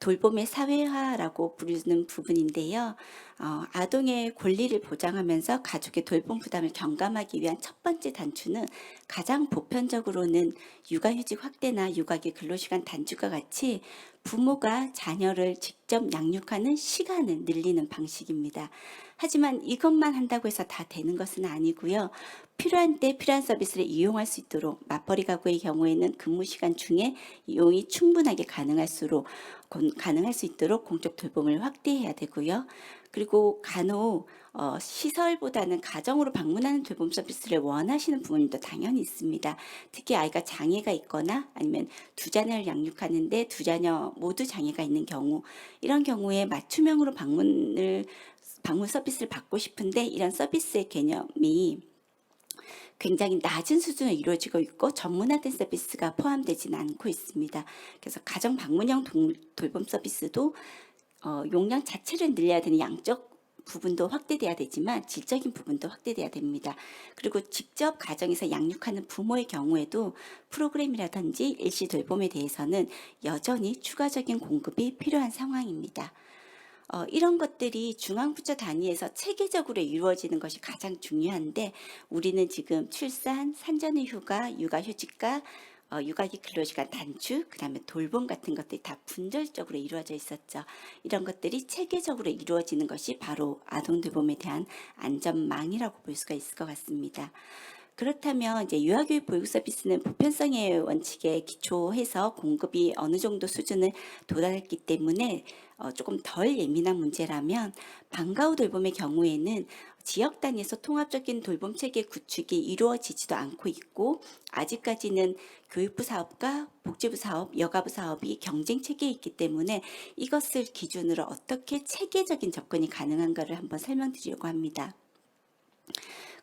돌봄의 사회화라고 부르는 부분인데요. 아동의 권리를 보장하면서 가족의 돌봄 부담을 경감하기 위한 첫 번째 단추는 가장 보편적으로는 육아휴직 확대나 육아기 근로시간 단축과 같이 부모가 자녀를 직접 양육하는 시간을 늘리는 방식입니다. 하지만 이것만 한다고 해서 다 되는 것은 아니고요. 필요한 때 필요한 서비스를 이용할 수 있도록 맞벌이 가구의 경우에는 근무 시간 중에 이용이 충분하게 가능할 수 있도록 공적 돌봄을 확대해야 되고요. 그리고 간혹 시설보다는 가정으로 방문하는 돌봄 서비스를 원하시는 부모님도 당연히 있습니다. 특히 아이가 장애가 있거나 아니면 두 자녀를 양육하는데 두 자녀 모두 장애가 있는 경우, 이런 경우에 맞춤형으로 방문 서비스를 받고 싶은데 이런 서비스의 개념이 굉장히 낮은 수준으로 이루어지고 있고 전문화된 서비스가 포함되지는 않고 있습니다. 그래서 가정 방문형 돌봄 서비스도 용량 자체를 늘려야 되는 양적 부분도 확대돼야 되지만 질적인 부분도 확대돼야 됩니다. 그리고 직접 가정에서 양육하는 부모의 경우에도 프로그램이라든지 일시 돌봄에 대해서는 여전히 추가적인 공급이 필요한 상황입니다. 이런 것들이 중앙부처 단위에서 체계적으로 이루어지는 것이 가장 중요한데 우리는 지금 출산, 산전의 휴가, 육아휴직과 육아기 근로시간 단축, 그다음에 돌봄 같은 것들이 다 분절적으로 이루어져 있었죠. 이런 것들이 체계적으로 이루어지는 것이 바로 아동 돌봄에 대한 안전망이라고 볼 수가 있을 것 같습니다. 그렇다면 이제 유아교육 보육 서비스는 보편성의 원칙에 기초해서 공급이 어느 정도 수준을 도달했기 때문에 조금 덜 예민한 문제라면 방과 후 돌봄의 경우에는 지역 단위에서 통합적인 돌봄 체계 구축이 이루어지지도 않고 있고 아직까지는 교육부 사업과 복지부 사업, 여가부 사업이 경쟁 체계에 있기 때문에 이것을 기준으로 어떻게 체계적인 접근이 가능한가를 한번 설명드리려고 합니다.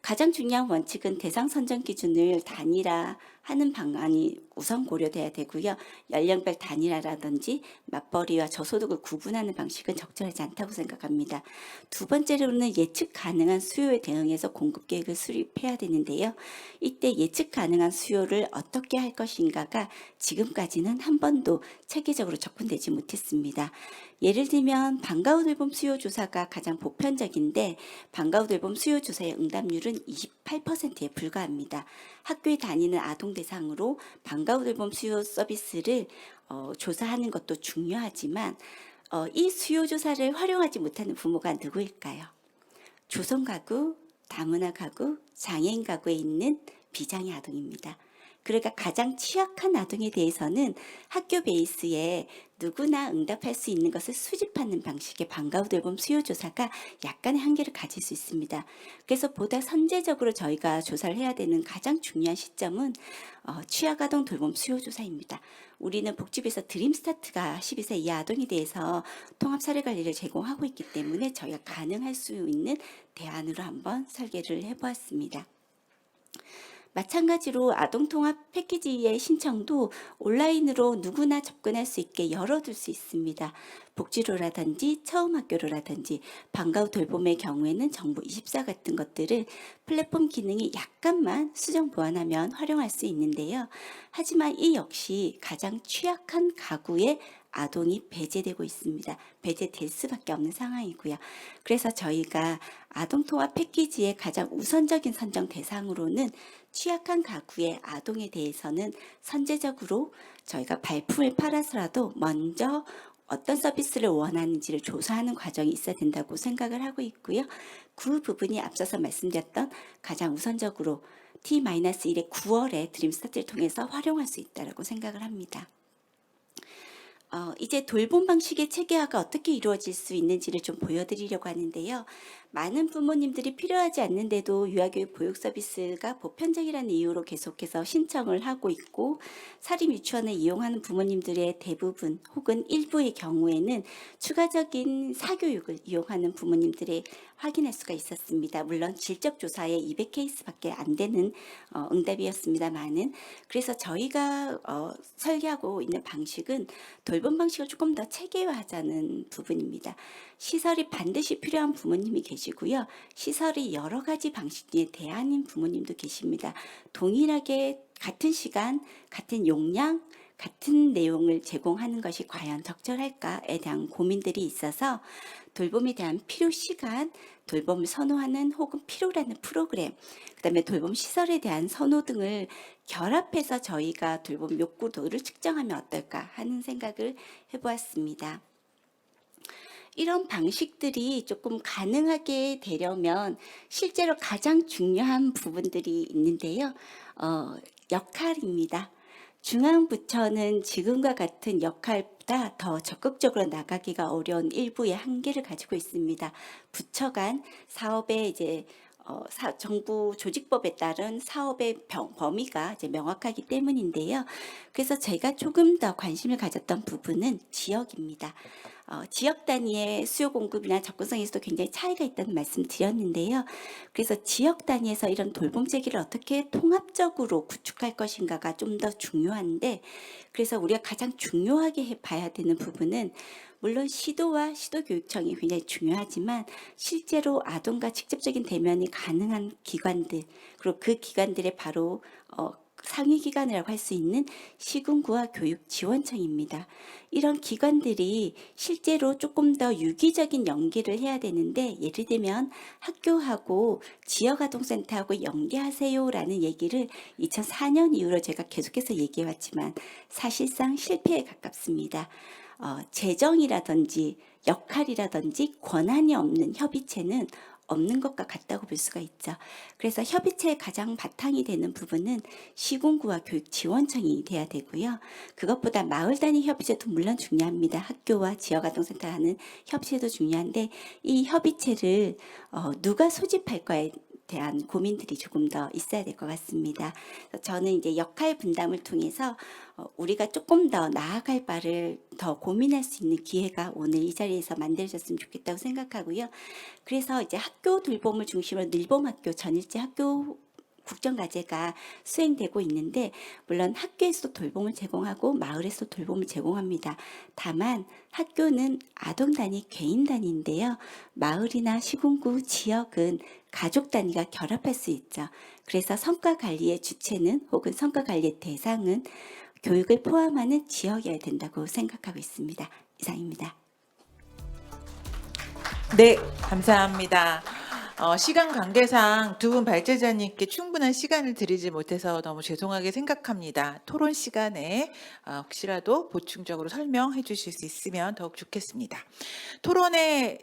가장 중요한 원칙은 대상 선정 기준을 단일화하는 방안이 우선 고려돼야 되고요. 연령별 단일화라든지 맞벌이와 저소득을 구분하는 방식은 적절하지 않다고 생각합니다. 두 번째로는 예측 가능한 수요에 대응해서 공급 계획을 수립해야 되는데요. 이때 예측 가능한 수요를 어떻게 할 것인가가 지금까지는 한 번도 체계적으로 접근되지 못했습니다. 예를 들면 방과 후 돌봄 수요 조사가 가장 보편적인데 방과 후 돌봄 수요 조사의 응답률은 28%에 불과합니다. 학교에 다니는 아동 대상으로 방과 후 돌봄 수요 서비스를 조사하는 것도 중요하지만 이 수요 조사를 활용하지 못하는 부모가 누구일까요? 조성 가구, 다문화 가구, 장애인 가구에 있는 비장애 아동입니다. 그러니까 가장 취약한 아동에 대해서는 학교 베이스에 누구나 응답할 수 있는 것을 수집하는 방식의 방과 후 돌봄 수요 조사가 약간의 한계를 가질 수 있습니다. 그래서 보다 선제적으로 저희가 조사를 해야 되는 가장 중요한 시점은 취약아동 돌봄 수요 조사입니다. 우리는 복지부에서 드림스타트가 12세 이하 아동에 대해서 통합 사례 관리를 제공하고 있기 때문에 저희가 가능할 수 있는 대안으로 한번 설계를 해보았습니다. 마찬가지로 아동통합 패키지의 신청도 온라인으로 누구나 접근할 수 있게 열어둘 수 있습니다. 복지로라든지 처음학교로라든지 방과 후 돌봄의 경우에는 정보24 같은 것들을 플랫폼 기능이 약간만 수정 보완하면 활용할 수 있는데요. 하지만 이 역시 가장 취약한 가구의 아동이 배제되고 있습니다. 배제될 수밖에 없는 상황이고요. 그래서 저희가 아동통합 패키지의 가장 우선적인 선정 대상으로는 취약한 가구의 아동에 대해서는 선제적으로 저희가 발품을 팔아서라도 먼저 어떤 서비스를 원하는지를 조사하는 과정이 있어야 된다고 생각을 하고 있고요. 그 부분이 앞서서 말씀드렸던 가장 우선적으로 T-1의 9월에 드림스타트를 통해서 활용할 수 있다고 생각을 합니다. 이제 돌봄 방식의 체계화가 어떻게 이루어질 수 있는지를 좀 보여드리려고 하는데요. 많은 부모님들이 필요하지 않는데도 유아교육 보육 서비스가 보편적이라는 이유로 계속해서 신청을 하고 있고 사립 유치원을 이용하는 부모님들의 대부분 혹은 일부의 경우에는 추가적인 사교육을 이용하는 부모님들의 확인할 수가 있었습니다. 물론 질적 조사에 200케이스밖에 안 되는 응답이었습니다만은 그래서 저희가 설계하고 있는 방식은 돌봄 방식을 조금 더 체계화하자는 부분입니다. 시설이 반드시 필요한 부모님이 계시고요. 시설이 여러 가지 방식 중에 대안인 부모님도 계십니다. 동일하게 같은 시간, 같은 용량, 같은 내용을 제공하는 것이 과연 적절할까에 대한 고민들이 있어서 돌봄에 대한 필요 시간, 돌봄을 선호하는 혹은 필요라는 프로그램, 그다음에 돌봄 시설에 대한 선호 등을 결합해서 저희가 돌봄 욕구도를 측정하면 어떨까 하는 생각을 해보았습니다. 이런 방식들이 조금 가능하게 되려면 실제로 가장 중요한 부분들이 있는데요. 역할입니다. 중앙부처는 지금과 같은 역할보다 더 적극적으로 나가기가 어려운 일부의 한계를 가지고 있습니다. 부처 간 사업의 이제 정부 조직법에 따른 사업의 범위가 이제 명확하기 때문인데요. 그래서 제가 조금 더 관심을 가졌던 부분은 지역입니다. 지역 단위의 수요 공급이나 접근성에서도 굉장히 차이가 있다는 말씀 드렸는데요. 그래서 지역 단위에서 이런 돌봄 체계를 어떻게 통합적으로 구축할 것인가가 좀 더 중요한데, 그래서 우리가 가장 중요하게 봐야 되는 부분은 물론 시도와 시도교육청이 굉장히 중요하지만 실제로 아동과 직접적인 대면이 가능한 기관들, 그리고 그 기관들의 바로 상위 기관이라고 할 수 있는 시군구와 교육지원청입니다. 이런 기관들이 실제로 조금 더 유기적인 연계를 해야 되는데, 예를 들면 학교하고 지역아동센터하고 연계하세요라는 얘기를 2004년 이후로 제가 계속해서 얘기해왔지만 사실상 실패에 가깝습니다. 재정이라든지 역할이라든지 권한이 없는 협의체는 없는 것과 같다고 볼 수가 있죠. 그래서 협의체의 가장 바탕이 되는 부분은 시군구와 교육지원청이 돼야 되고요. 그것보다 마을 단위 협의체도 물론 중요합니다. 학교와 지역아동센터가 하는 협의체도 중요한데 이 협의체를 누가 소집할까에 대한 고민들이 조금 더 있어야 될 것 같습니다. 그래서 저는 이제 역할 분담을 통해서 우리가 조금 더 나아갈 바를 더 고민할 수 있는 기회가 오늘 이 자리에서 만들어졌으면 좋겠다고 생각하고요. 그래서 이제 학교 돌봄을 중심으로 늘봄학교 전일제 학교 국정과제가 수행되고 있는데 물론 학교에서도 돌봄을 제공하고 마을에서도 돌봄을 제공합니다. 다만 학교는 아동 단위, 개인 단위인데요. 마을이나 시군구, 지역은 가족 단위가 결합할 수 있죠. 그래서 성과 관리의 주체는 혹은 성과 관리의 대상은 교육을 포함하는 지역이어야 된다고 생각하고 있습니다. 이상입니다. 네, 감사합니다. 시간 관계상 두 분 발제자님께 충분한 시간을 드리지 못해서 너무 죄송하게 생각합니다. 토론 시간에 혹시라도 보충적으로 설명해 주실 수 있으면 더욱 좋겠습니다. 토론에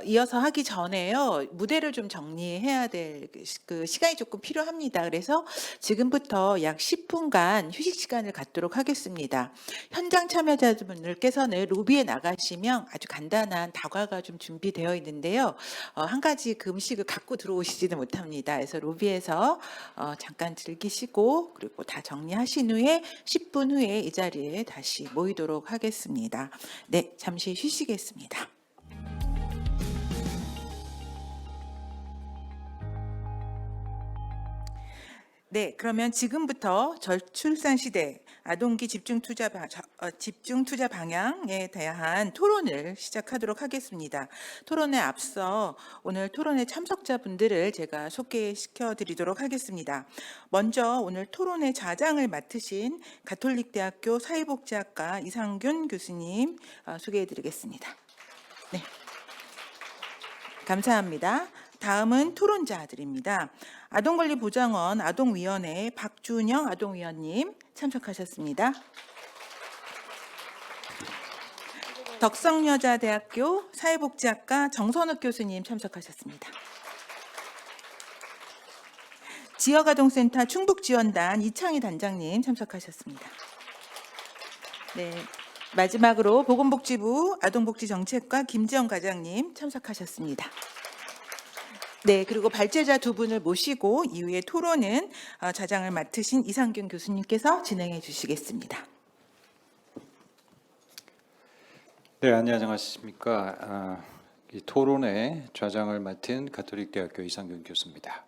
이어서 하기 전에요. 무대를 좀 정리해야 될 그 시간이 조금 필요합니다. 그래서 지금부터 약 10분간 휴식 시간을 갖도록 하겠습니다. 현장 참여자분들께서는 로비에 나가시면 아주 간단한 다과가 좀 준비되어 있는데요. 한 가지 그 음식을 갖고 들어오시지는 못합니다. 그래서 로비에서 잠깐 즐기시고 그리고 다 정리하신 후에 10분 후에 이 자리에 다시 모이도록 하겠습니다. 네, 잠시 쉬시겠습니다. 네, 그러면 지금부터 저출산 시대 아동기 집중 투자 방향에 대한 토론을 시작하도록 하겠습니다. 토론에 앞서 오늘 토론의 참석자분들을 제가 소개시켜 드리도록 하겠습니다. 먼저 오늘 토론의 좌장을 맡으신 가톨릭대학교 사회복지학과 이상균 교수님 소개해 드리겠습니다. 네. 감사합니다. 다음은 토론자들입니다. 아동권리보장원 아동위원회 박준영 아동위원님 참석하셨습니다. 덕성여자대학교 사회복지학과 정선욱 교수님 참석하셨습니다. 지역아동센터 충북지원단 이창희 단장님 참석하셨습니다. 네, 마지막으로 보건복지부 아동복지정책과 김지영 과장님 참석하셨습니다. 네, 그리고 발제자 두 분을 모시고 이후에 토론은 좌장을 맡으신 이상균 교수님께서 진행해 주시겠습니다. 네, 안녕하십니까. 이 토론의 좌장을 맡은 가톨릭대학교 이상균 교수입니다.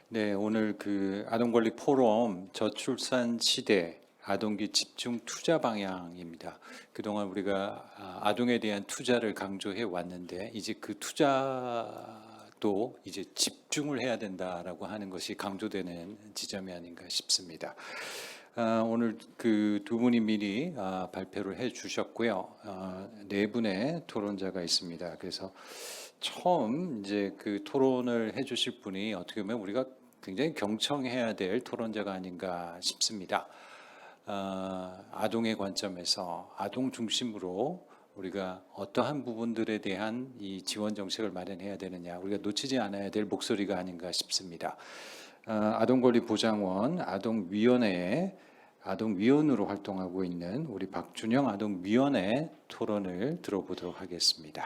네, 오늘 그 아동권리 포럼 저출산 시대 아동기 집중 투자 방향입니다. 그동안 우리가 아동에 대한 투자를 강조해 왔는데 이제 그 투자도 이제 집중을 해야 된다라고 하는 것이 강조되는 지점이 아닌가 싶습니다. 오늘 그 두 분이 미리 발표를 해 주셨고요. 네 분의 토론자가 있습니다. 그래서 처음 이제 그 토론을 해 주실 분이 어떻게 보면 우리가 굉장히 경청해야 될 토론자가 아닌가 싶습니다. 아동의 관점에서 아동 중심으로 우리가 어떠한 부분들에 대한 이 지원 정책을 마련해야 되느냐, 우리가 놓치지 않아야 될 목소리가 아닌가 싶습니다. 아동권리보장원 아동위원회의 아동위원으로 활동하고 있는 우리 박준영 아동위원회 토론을 들어보도록 하겠습니다.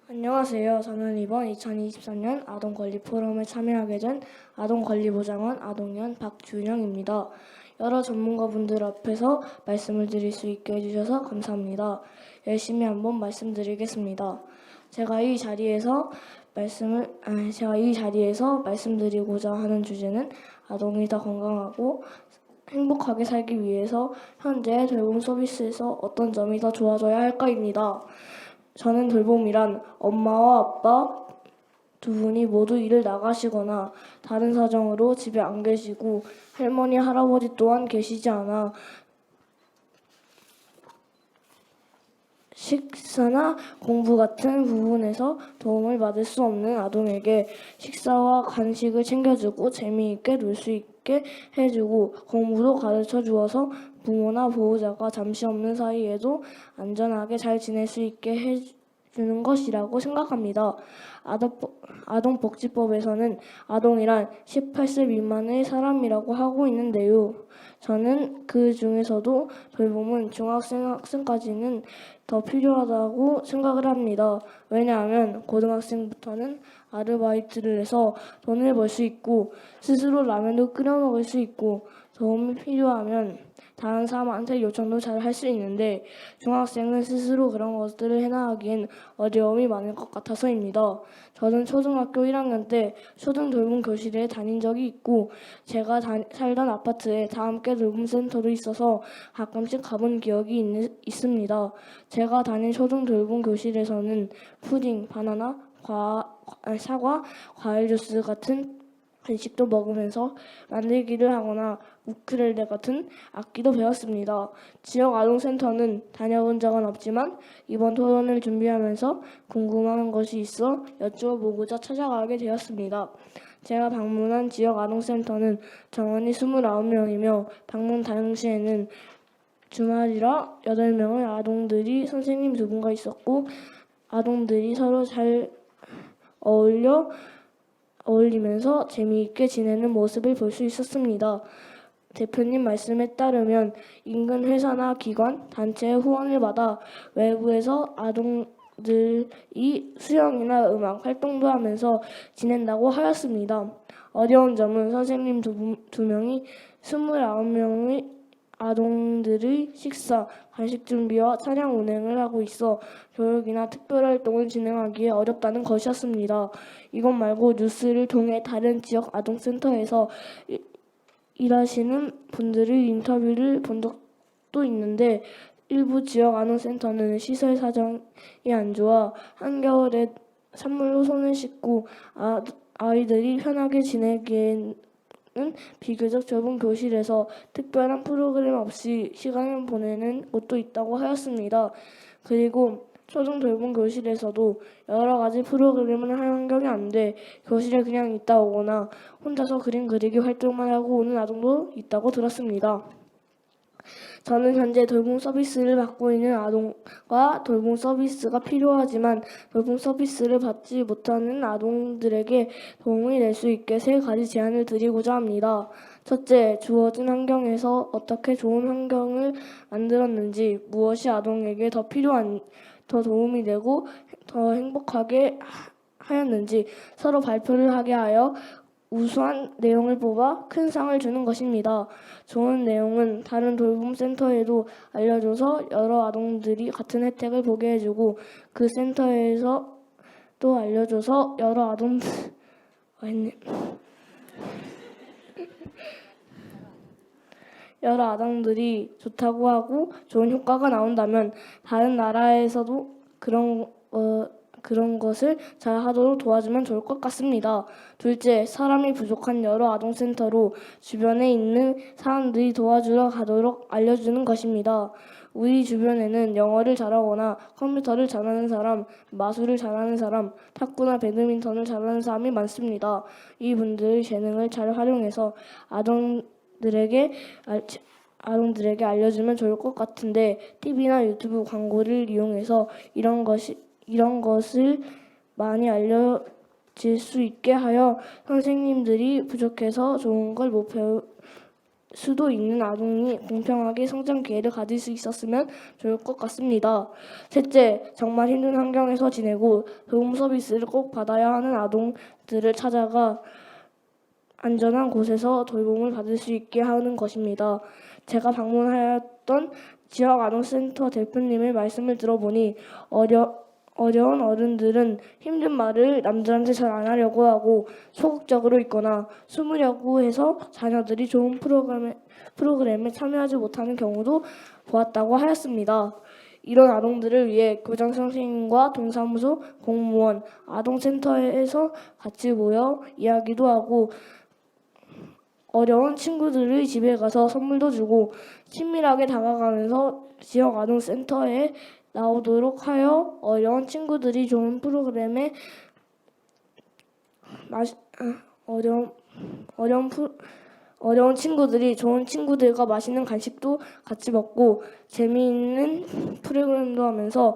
안녕하세요. 저는 이번 2023년 아동권리 포럼에 참여하게 된 아동권리보장원 아동위원 박준영입니다. 여러 전문가분들 앞에서 말씀을 드릴 수 있게 해주셔서 감사합니다. 열심히 한번 말씀드리겠습니다. 제가 이 자리에서 말씀드리고자 하는 주제는 아동이 더 건강하고 행복하게 살기 위해서 현재 돌봄 서비스에서 어떤 점이 더 좋아져야 할까입니다. 저는 돌봄이란 엄마와 아빠 두 분이 모두 일을 나가시거나 다른 사정으로 집에 안 계시고 할머니, 할아버지 또한 계시지 않아 식사나 공부 같은 부분에서 도움을 받을 수 없는 아동에게 식사와 간식을 챙겨주고 재미있게 놀 수 있게 해주고 공부도 가르쳐 주어서 부모나 보호자가 잠시 없는 사이에도 안전하게 잘 지낼 수 있게 해주는 것이라고 생각합니다. 아동복지법에서는 아동이란 18세 미만의 사람이라고 하고 있는데요. 저는 그 중에서도 돌봄은 중학생, 학생까지는 더 필요하다고 생각을 합니다. 왜냐하면 고등학생부터는 아르바이트를 해서 돈을 벌 수 있고 스스로 라면도 끓여 먹을 수 있고 도움이 필요하면 다른 사람한테 요청도 잘 할 수 있는데 중학생은 스스로 그런 것들을 해나가기엔 어려움이 많을 것 같아서입니다. 저는 초등학교 1학년 때 초등 돌봄 교실에 다닌 적이 있고 제가 살던 아파트에 다 함께 돌봄센터도 있어서 가끔씩 가본 기억이 있습니다. 제가 다닌 초등 돌봄 교실에서는 푸딩, 바나나, 사과, 과일 주스 같은 간식도 먹으면서 만들기를 하거나 우쿨렐레 같은 악기도 배웠습니다. 지역 아동센터는 다녀본 적은 없지만 이번 토론을 준비하면서 궁금한 것이 있어 여쭤보고자 찾아가게 되었습니다. 제가 방문한 지역 아동센터는 정원이 29명이며 방문 당시에는 주말이라 8명의 아동들이 선생님 2분과 있었고 아동들이 서로 잘 어울리면서 재미있게 지내는 모습을 볼 수 있었습니다. 대표님 말씀에 따르면 인근 회사나 기관, 단체의 후원을 받아 외부에서 아동들이 수영이나 음악 활동도 하면서 지낸다고 하였습니다. 어려운 점은 선생님 두 명이 29명의 아동들의 식사, 간식 준비와 차량 운행을 하고 있어 교육이나 특별활동을 진행하기에 어렵다는 것이었습니다. 이것 말고 뉴스를 통해 다른 지역 아동센터에서 일하시는 분들의 인터뷰를 본 적도 있는데 일부 지역 아동센터는 시설 사정이 안 좋아 한겨울에 찬물로 손을 씻고 아이들이 편하게 지내기에는 비교적 좁은 교실에서 특별한 프로그램 없이 시간을 보내는 곳도 있다고 하였습니다. 그리고 초등 돌봄 교실에서도 여러 가지 프로그램을 할 환경이 안 돼 교실에 그냥 있다 오거나 혼자서 그림 그리기 활동만 하고 오는 아동도 있다고 들었습니다. 저는 현재 돌봄 서비스를 받고 있는 아동과 돌봄 서비스가 필요하지만 돌봄 서비스를 받지 못하는 아동들에게 도움이 될 수 있게 3가지 제안을 드리고자 합니다. 첫째, 주어진 환경에서 어떻게 좋은 환경을 만들었는지, 무엇이 아동에게 더 도움이 되고 더 행복하게 하였는지 서로 발표를 하게 하여 우수한 내용을 뽑아 큰 상을 주는 것입니다. 좋은 내용은 다른 돌봄센터에도 알려줘서 여러 아동들이 같은 혜택을 보게 해주고 그 센터에서 또 알려줘서 여러 아동들이 좋다고 하고 좋은 효과가 나온다면 다른 나라에서도 그런 것을 잘 하도록 도와주면 좋을 것 같습니다. 둘째, 사람이 부족한 여러 아동센터로 주변에 있는 사람들이 도와주러 가도록 알려주는 것입니다. 우리 주변에는 영어를 잘하거나 컴퓨터를 잘하는 사람, 마술을 잘하는 사람, 탁구나 배드민턴을 잘하는 사람이 많습니다. 이분들의 재능을 잘 활용해서 아동들에게 알려주면 좋을 것 같은데 TV나 유튜브 광고를 이용해서 이런 것을 많이 알려질 수 있게 하여 선생님들이 부족해서 좋은 걸 못 배울 수도 있는 아동이 공평하게 성장 기회를 가질 수 있었으면 좋을 것 같습니다. 셋째, 정말 힘든 환경에서 지내고 도움 서비스를 꼭 받아야 하는 아동들을 찾아가 안전한 곳에서 돌봄을 받을 수 있게 하는 것입니다. 제가 방문하였던 지역 아동센터 대표님의 말씀을 들어보니 어려운 어른들은 힘든 말을 남들한테 잘 안 하려고 하고 소극적으로 있거나 숨으려고 해서 자녀들이 좋은 프로그램에 참여하지 못하는 경우도 보았다고 하였습니다. 이런 아동들을 위해 교장 선생님과 동사무소, 공무원, 아동센터에서 같이 모여 이야기도 하고 어려운 친구들의 집에 가서 선물도 주고 친밀하게 다가가면서 지역 아동센터에 나오도록 하여 어려운 친구들이 좋은 프로그램에 어려운 친구들이 좋은 친구들과 맛있는 간식도 같이 먹고 재미있는 프로그램도 하면서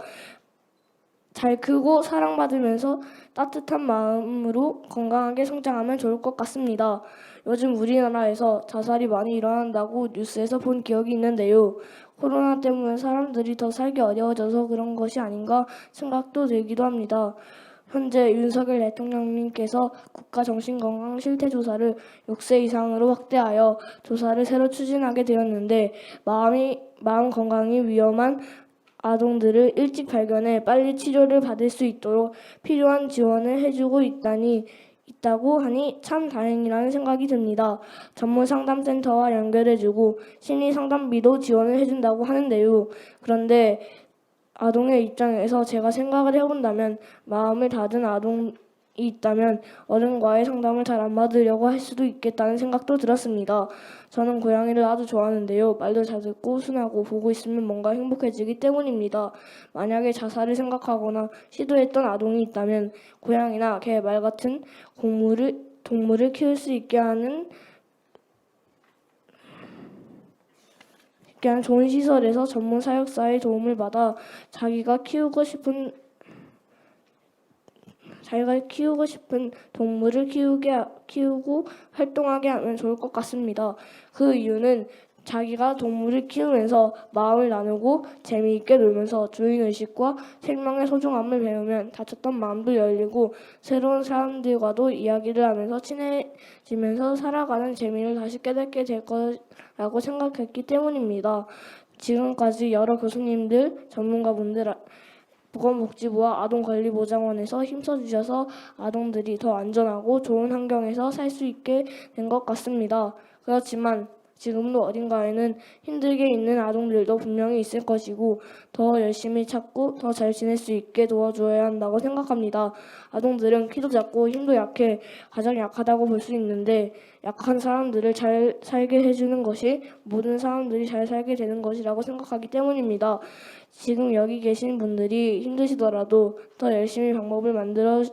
잘 크고 사랑받으면서 따뜻한 마음으로 건강하게 성장하면 좋을 것 같습니다. 요즘 우리나라에서 자살이 많이 일어난다고 뉴스에서 본 기억이 있는데요. 코로나 때문에 사람들이 더 살기 어려워져서 그런 것이 아닌가 생각도 들기도 합니다. 현재 윤석열 대통령님께서 국가정신건강실태조사를 6세 이상으로 확대하여 조사를 새로 추진하게 되었는데 마음 건강이 위험한 아동들을 일찍 발견해 빨리 치료를 받을 수 있도록 필요한 지원을 해주고 있다고 하니 참 다행이라는 생각이 듭니다. 전문 상담센터와 연결해주고 심리 상담비도 지원을 해준다고 하는데요. 그런데 아동의 입장에서 제가 생각을 해본다면 마음을 닫은 아동이 있다면 어른과의 상담을 잘 안 받으려고 할 수도 있겠다는 생각도 들었습니다. 저는 고양이를 아주 좋아하는데요. 말도 잘 듣고 순하고 보고 있으면 뭔가 행복해지기 때문입니다. 만약에 자살을 생각하거나 시도했던 아동이 있다면 고양이나 개, 말 같은 동물을 키울 수 있게 하는 좋은 시설에서 전문 사육사의 도움을 받아 자기가 키우고 싶은 동물을 키우고 활동하게 하면 좋을 것 같습니다. 그 이유는 자기가 동물을 키우면서 마음을 나누고 재미있게 놀면서 주인의식과 생명의 소중함을 배우면 다쳤던 마음도 열리고 새로운 사람들과도 이야기를 하면서 친해지면서 살아가는 재미를 다시 깨닫게 될 거라고 생각했기 때문입니다. 지금까지 여러 교수님들, 전문가분들, 보건복지부와 아동권리보장원에서 힘써주셔서 아동들이 더 안전하고 좋은 환경에서 살 수 있게 된 것 같습니다. 그렇지만 지금도 어딘가에는 힘들게 있는 아동들도 분명히 있을 것이고 더 열심히 찾고 더 잘 지낼 수 있게 도와줘야 한다고 생각합니다. 아동들은 키도 작고 힘도 약해 가장 약하다고 볼 수 있는데 약한 사람들을 잘 살게 해주는 것이 모든 사람들이 잘 살게 되는 것이라고 생각하기 때문입니다. 지금 여기 계신 분들이 힘드시더라도 더 열심히 방법을 만들어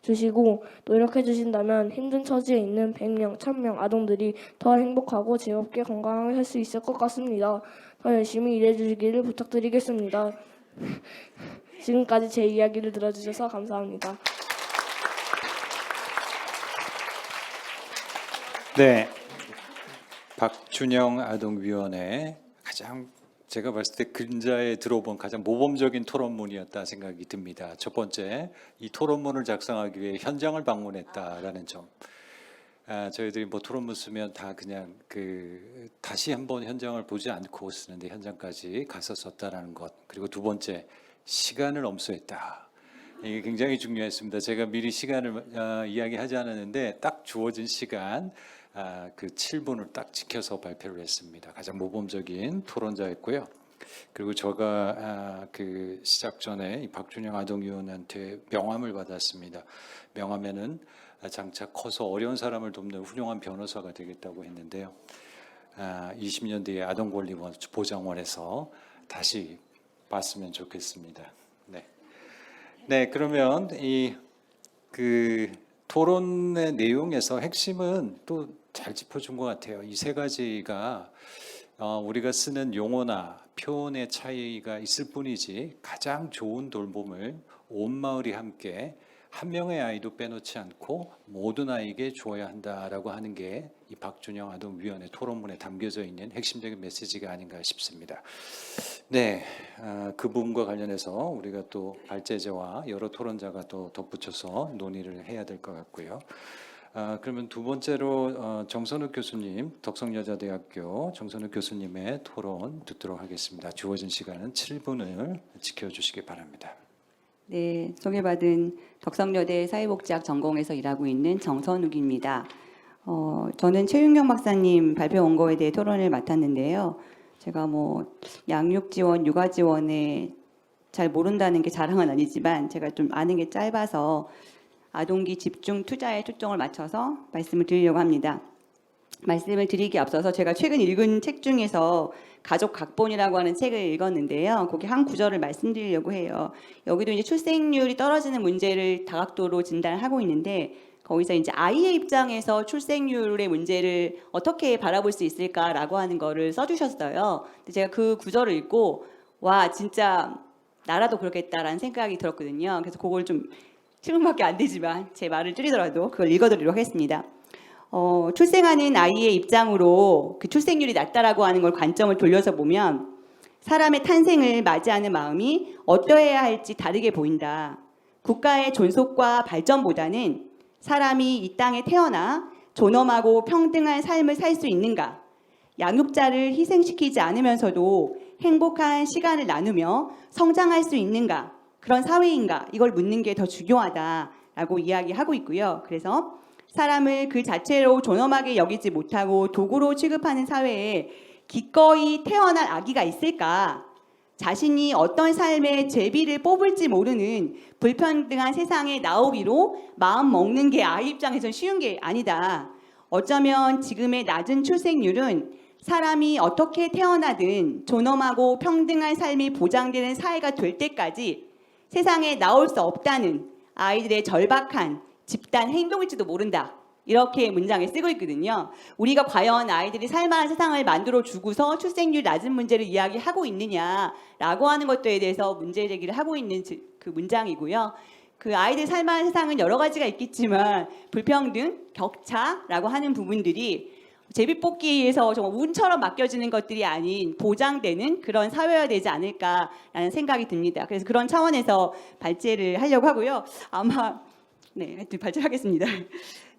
주시고 노력해 주신다면 힘든 처지에 있는 100명, 1000명 아동들이 더 행복하고 즐겁게 건강하게 살 수 있을 것 같습니다. 더 열심히 일해 주시기를 부탁드리겠습니다. 지금까지 제 이야기를 들어주셔서 감사합니다. 네, 박준영 아동위원회 가장 제가 봤을 때 근자에 들어본 가장 모범적인 토론문이었다 생각이 듭니다. 첫 번째, 이 토론문을 작성하기 위해 현장을 방문했다라는 점. 저희들이 뭐 토론문 쓰면 다 그냥 다시 한번 현장을 보지 않고 쓰는데 현장까지 가서 썼다라는 것. 그리고 두 번째, 시간을 엄수했다. 이게 굉장히 중요했습니다. 제가 미리 시간을 이야기하지 않았는데 딱 주어진 시간 그 7분을 딱 지켜서 발표를 했습니다. 가장 모범적인 토론자였고요. 그리고 제가 그 시작 전에 이 박준영 아동위원한테 명함을 받았습니다. 명함에는 장차 커서 어려운 사람을 돕는 훌륭한 변호사가 되겠다고 했는데요. 20년 뒤에 아동권리보장원에서 다시 봤으면 좋겠습니다. 네, 그러면 그 토론의 내용에서 핵심은 또 잘 짚어준 것 같아요. 이 세 가지가 우리가 쓰는 용어나 표현의 차이가 있을 뿐이지 가장 좋은 돌봄을 온 마을이 함께 한 명의 아이도 빼놓지 않고 모든 아이에게 주어야 한다라고 하는 게 이 박준영 아동위원회 토론문에 담겨져 있는 핵심적인 메시지가 아닌가 싶습니다. 네, 그 부분과 관련해서 우리가 또 발제자와 여러 토론자가 또 덧붙여서 논의를 해야 될 것 같고요. 그러면 두 번째로 정선욱 교수님, 덕성여자대학교 정선욱 교수님의 토론 듣도록 하겠습니다. 주어진 시간은 7분을 지켜주시기 바랍니다. 네, 소개받은 덕성여대 사회복지학 전공에서 일하고 있는 정선욱입니다. 저는 최윤경 박사님 발표 원고에 대해 토론을 맡았는데요. 제가 뭐 양육 지원, 육아 지원에 잘 모른다는 게 자랑은 아니지만 제가 좀 아는 게 짧아서 아동기 집중 투자에 초점을 맞춰서 말씀을 드리려고 합니다. 말씀을 드리기 앞서서 제가 최근 읽은 책 중에서 가족 각본이라고 하는 책을 읽었는데요. 거기 한 구절을 말씀드리려고 해요. 여기도 이제 출생률이 떨어지는 문제를 다각도로 진단하고 있는데 거기서 이제 아이의 입장에서 출생률의 문제를 어떻게 바라볼 수 있을까라고 하는 거를 써주셨어요. 근데 제가 그 구절을 읽고 와 진짜 나라도 그렇겠다라는 생각이 들었거든요. 그래서 그걸 좀 7분밖에 안 되지만 제 말을 줄이더라도 그걸 읽어드리도록 하겠습니다. 출생하는 아이의 입장으로 그 출생률이 낮다라고 하는 걸 관점을 돌려서 보면 사람의 탄생을 맞이하는 마음이 어떠해야 할지 다르게 보인다. 국가의 존속과 발전보다는 사람이 이 땅에 태어나 존엄하고 평등한 삶을 살 수 있는가, 양육자를 희생시키지 않으면서도 행복한 시간을 나누며 성장할 수 있는가, 그런 사회인가, 이걸 묻는 게 더 중요하다라고 이야기하고 있고요. 그래서 사람을 그 자체로 존엄하게 여기지 못하고 도구로 취급하는 사회에 기꺼이 태어날 아기가 있을까? 자신이 어떤 삶의 제비를 뽑을지 모르는 불평등한 세상에 나오기로 마음 먹는 게 아이 입장에선 쉬운 게 아니다. 어쩌면 지금의 낮은 출생률은 사람이 어떻게 태어나든 존엄하고 평등한 삶이 보장되는 사회가 될 때까지 세상에 나올 수 없다는 아이들의 절박한 집단 행동일지도 모른다. 이렇게 문장을 쓰고 있거든요. 우리가 과연 아이들이 살만한 세상을 만들어 주고서 출생률 낮은 문제를 이야기하고 있느냐라고 하는 것들에 대해서 문제 제기를 하고 있는 그 문장이고요. 그 아이들 살만한 세상은 여러 가지가 있겠지만 불평등, 격차라고 하는 부분들이 제비뽑기에서 정말 운처럼 맡겨지는 것들이 아닌 보장되는 그런 사회가 되지 않을까라는 생각이 듭니다. 그래서 그런 차원에서 발제를 하려고 하고요. 아마 하여튼 발제하겠습니다.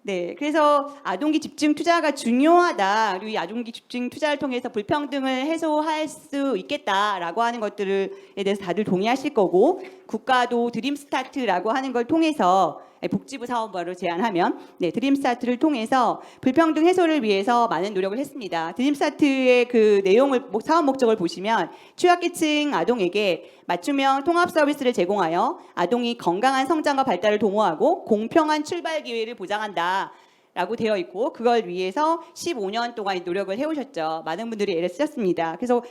네, 그래서 아동기 집중 투자가 중요하다. 그리고 이 아동기 집중 투자를 통해서 불평등을 해소할 수 있겠다라고 하는 것들에 대해서 다들 동의하실 거고, 국가도 드림스타트라고 하는 걸 통해서 복지부 사업으로 제안하면 드림스타트를 통해서 불평등 해소를 위해서 많은 노력을 했습니다. 드림스타트의 그 내용을 사업 목적을 보시면 취약계층 아동에게 맞춤형 통합 서비스를 제공하여 아동이 건강한 성장과 발달을 도모하고 공평한 출발 기회를 보장한다. 라고 되어 있고, 그걸 위해서 15년 동안 노력을 해오셨죠. 많은 분들이 애를 쓰셨습니다. 그래서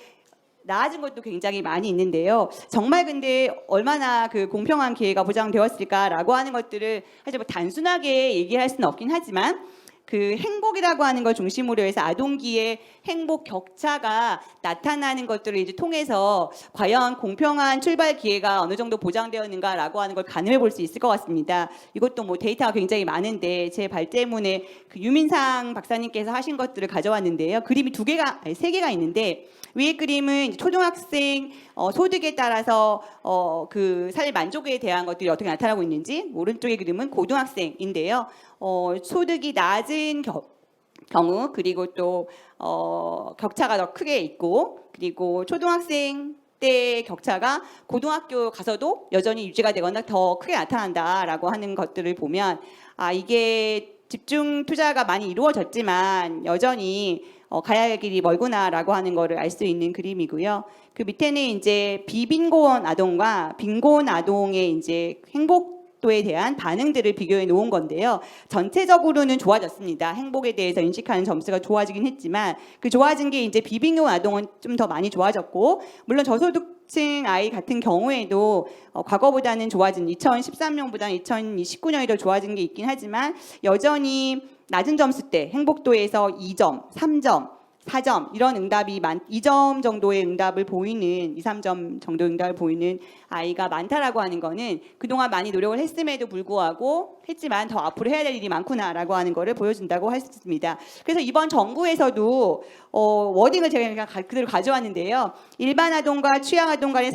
나아진 것도 굉장히 많이 있는데요. 정말 근데 얼마나 그 공평한 기회가 보장되었을까라고 하는 것들을 사실 뭐 단순하게 얘기할 수는 없긴 하지만, 그 행복이라고 하는 걸 중심으로 해서 아동기의 행복 격차가 나타나는 것들을 이제 통해서 과연 공평한 출발 기회가 어느 정도 보장되었는가라고 하는 걸 가늠해 볼 수 있을 것 같습니다. 이것도 뭐 데이터가 굉장히 많은데 제 발제문에 그 유민상 박사님께서 하신 것들을 가져왔는데요. 그림이 세 개가 있는데, 위의 그림은 이제 초등학생 소득에 따라서 그 삶의 만족에 대한 것들이 어떻게 나타나고 있는지, 오른쪽의 그림은 고등학생인데요. 소득이 낮은 경우, 그리고 또 격차가 더 크게 있고, 그리고 초등학생 때 격차가 고등학교 가서도 여전히 유지가 되거나 더 크게 나타난다라고 하는 것들을 보면, 이게 집중 투자가 많이 이루어졌지만 여전히 가야 할 길이 멀구나라고 하는 거를 알 수 있는 그림이고요. 그 밑에는 이제 비빈곤 아동과 빈곤 아동의 이제 행복도에 대한 반응들을 비교해 놓은 건데요. 전체적으로는 좋아졌습니다. 행복에 대해서 인식하는 점수가 좋아지긴 했지만, 그 좋아진 게 이제 비빈곤 아동은 좀 더 많이 좋아졌고, 물론 저소득층 아이 같은 경우에도 과거보다는 좋아진, 2013년보다는 2029년이 더 좋아진 게 있긴 하지만 여전히 낮은 점수 때 행복도에서 2점, 3점, 4점 이런 응답이 2점 정도의 응답을 보이는, 2, 3점 정도 응답을 보이는 아이가 많다라고 하는 거는 그동안 많이 노력을 했음에도 불구하고 했지만 더 앞으로 해야 될 일이 많구나라고 하는 거를 보여준다고 할 수 있습니다. 그래서 이번 정부에서도 워딩을 제가 그냥 그대로 가져왔는데요. 일반 아동과 취약 아동 간의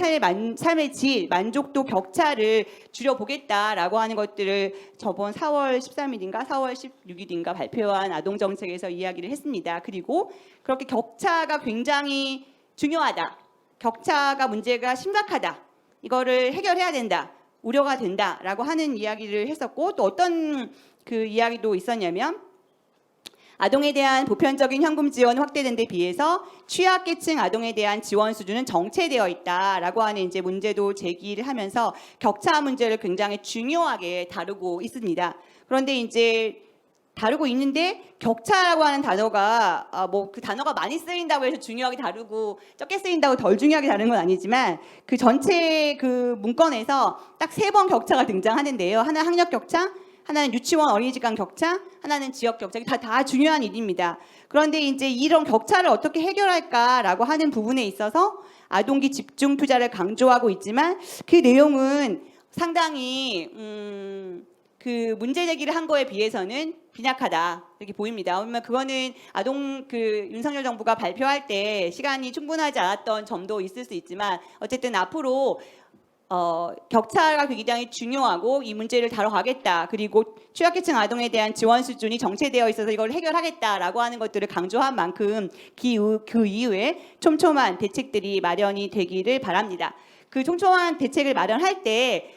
삶의 질, 만족도 격차를 줄여보겠다라고 하는 것들을 저번 4월 13일인가 4월 16일인가 발표한 아동정책에서 이야기를 했습니다. 그리고 그렇게 격차가 굉장히 중요하다, 격차가 문제가 심각하다, 이거를 해결해야 된다, 우려가 된다라고 하는 이야기를 했었고, 또 어떤 그 이야기도 있었냐면, 아동에 대한 보편적인 현금 지원 확대된 데 비해서 취약계층 아동에 대한 지원 수준은 정체되어 있다라고 하는 이제 문제도 제기를 하면서 격차 문제를 굉장히 중요하게 다루고 있습니다. 그런데 이제 다루고 있는데 격차라고 하는 단어가 뭐 그 단어가 많이 쓰인다고 해서 중요하게 다루고 적게 쓰인다고 덜 중요하게 다루는 건 아니지만, 그 전체 그 문건에서 딱 3번 격차가 등장하는데요. 하나 학력 격차, 하나는 유치원 어린이집 간 격차, 하나는 지역 격차. 다 중요한 일입니다. 그런데 이제 이런 격차를 어떻게 해결할까라고 하는 부분에 있어서 아동기 집중 투자를 강조하고 있지만 그 내용은 상당히 그 문제 제기를 한 거에 비해서는 빈약하다 이렇게 보입니다. 왜냐면 그거는 윤석열 정부가 발표할 때 시간이 충분하지 않았던 점도 있을 수 있지만 어쨌든 앞으로 격차가 굉장히 중요하고 이 문제를 다뤄가겠다. 그리고 취약계층 아동에 대한 지원 수준이 정체되어 있어서 이걸 해결하겠다라고 하는 것들을 강조한 만큼 그 이후에 촘촘한 대책들이 마련이 되기를 바랍니다. 그 촘촘한 대책을 마련할 때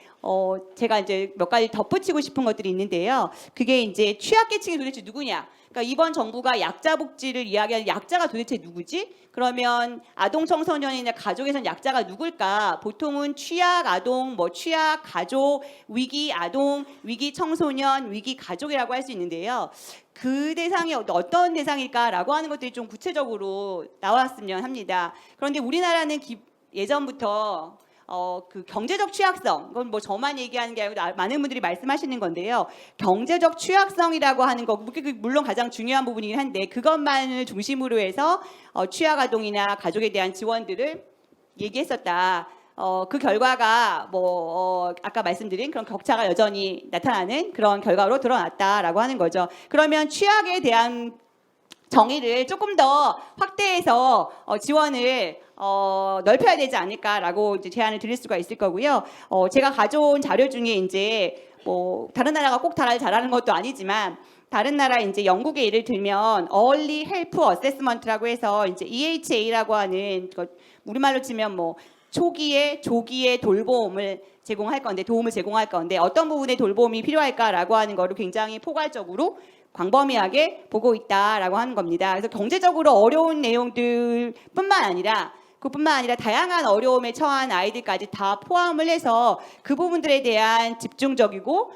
제가 이제 몇 가지 덧붙이고 싶은 것들이 있는데요. 그게 이제 취약계층이 도대체 누구냐? 그러니까 이번 정부가 약자 복지를 이야기하는 약자가 도대체 누구지? 그러면 아동 청소년이나 가족에선 약자가 누굴까? 보통은 취약 아동, 취약 가족, 위기 아동, 위기 청소년, 위기 가족이라고 할 수 있는데요. 그 대상이 어떤 대상일까라고 하는 것들이 좀 구체적으로 나왔으면 합니다. 그런데 우리나라는 예전부터 그 경제적 취약성, 이건 저만 얘기하는 게 아니고 많은 분들이 말씀하시는 건데요. 경제적 취약성이라고 하는 거, 물론 가장 중요한 부분이긴 한데 그것만을 중심으로 해서 취약 아동이나 가족에 대한 지원들을 얘기했었다. 그 결과가 아까 말씀드린 그런 격차가 여전히 나타나는 그런 결과로 드러났다라고 하는 거죠. 그러면 취약에 대한 정의를 조금 더 확대해서 지원을 넓혀야 되지 않을까라고 이제 제안을 드릴 수가 있을 거고요. 제가 가져온 자료 중에 이제 다른 나라가 꼭 잘하는 것도 아니지만 다른 나라 이제 영국의 예를 들면 Early Help Assessment라고 해서 이제 EHA라고 하는 우리말로 치면 조기에 도움을 제공할 건데 어떤 부분에 돌봄이 필요할까라고 하는 거를 굉장히 포괄적으로 광범위하게 보고 있다라고 하는 겁니다. 그래서 경제적으로 어려운 내용들뿐만 아니라 다양한 어려움에 처한 아이들까지 다 포함을 해서 그 부분들에 대한 집중적이고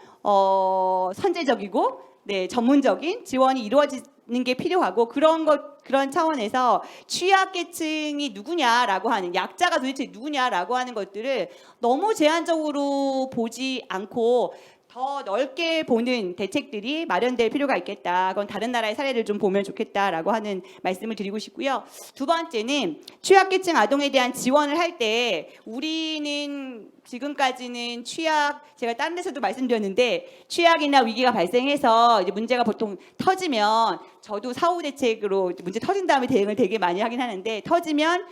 선제적이고 전문적인 지원이 이루어지는 게 필요하고 그런 차원에서 취약계층이 누구냐라고 하는 약자가 도대체 누구냐라고 하는 것들을 너무 제한적으로 보지 않고 더 넓게 보는 대책들이 마련될 필요가 있겠다. 그건 다른 나라의 사례를 좀 보면 좋겠다라고 하는 말씀을 드리고 싶고요. 두 번째는 취약계층 아동에 대한 지원을 할 때 우리는 지금까지는 제가 다른 데서도 말씀드렸는데 취약이나 위기가 발생해서 이제 문제가 보통 터지면 저도 사후 대책으로 문제 터진 다음에 대응을 되게 많이 하긴 하는데 터지면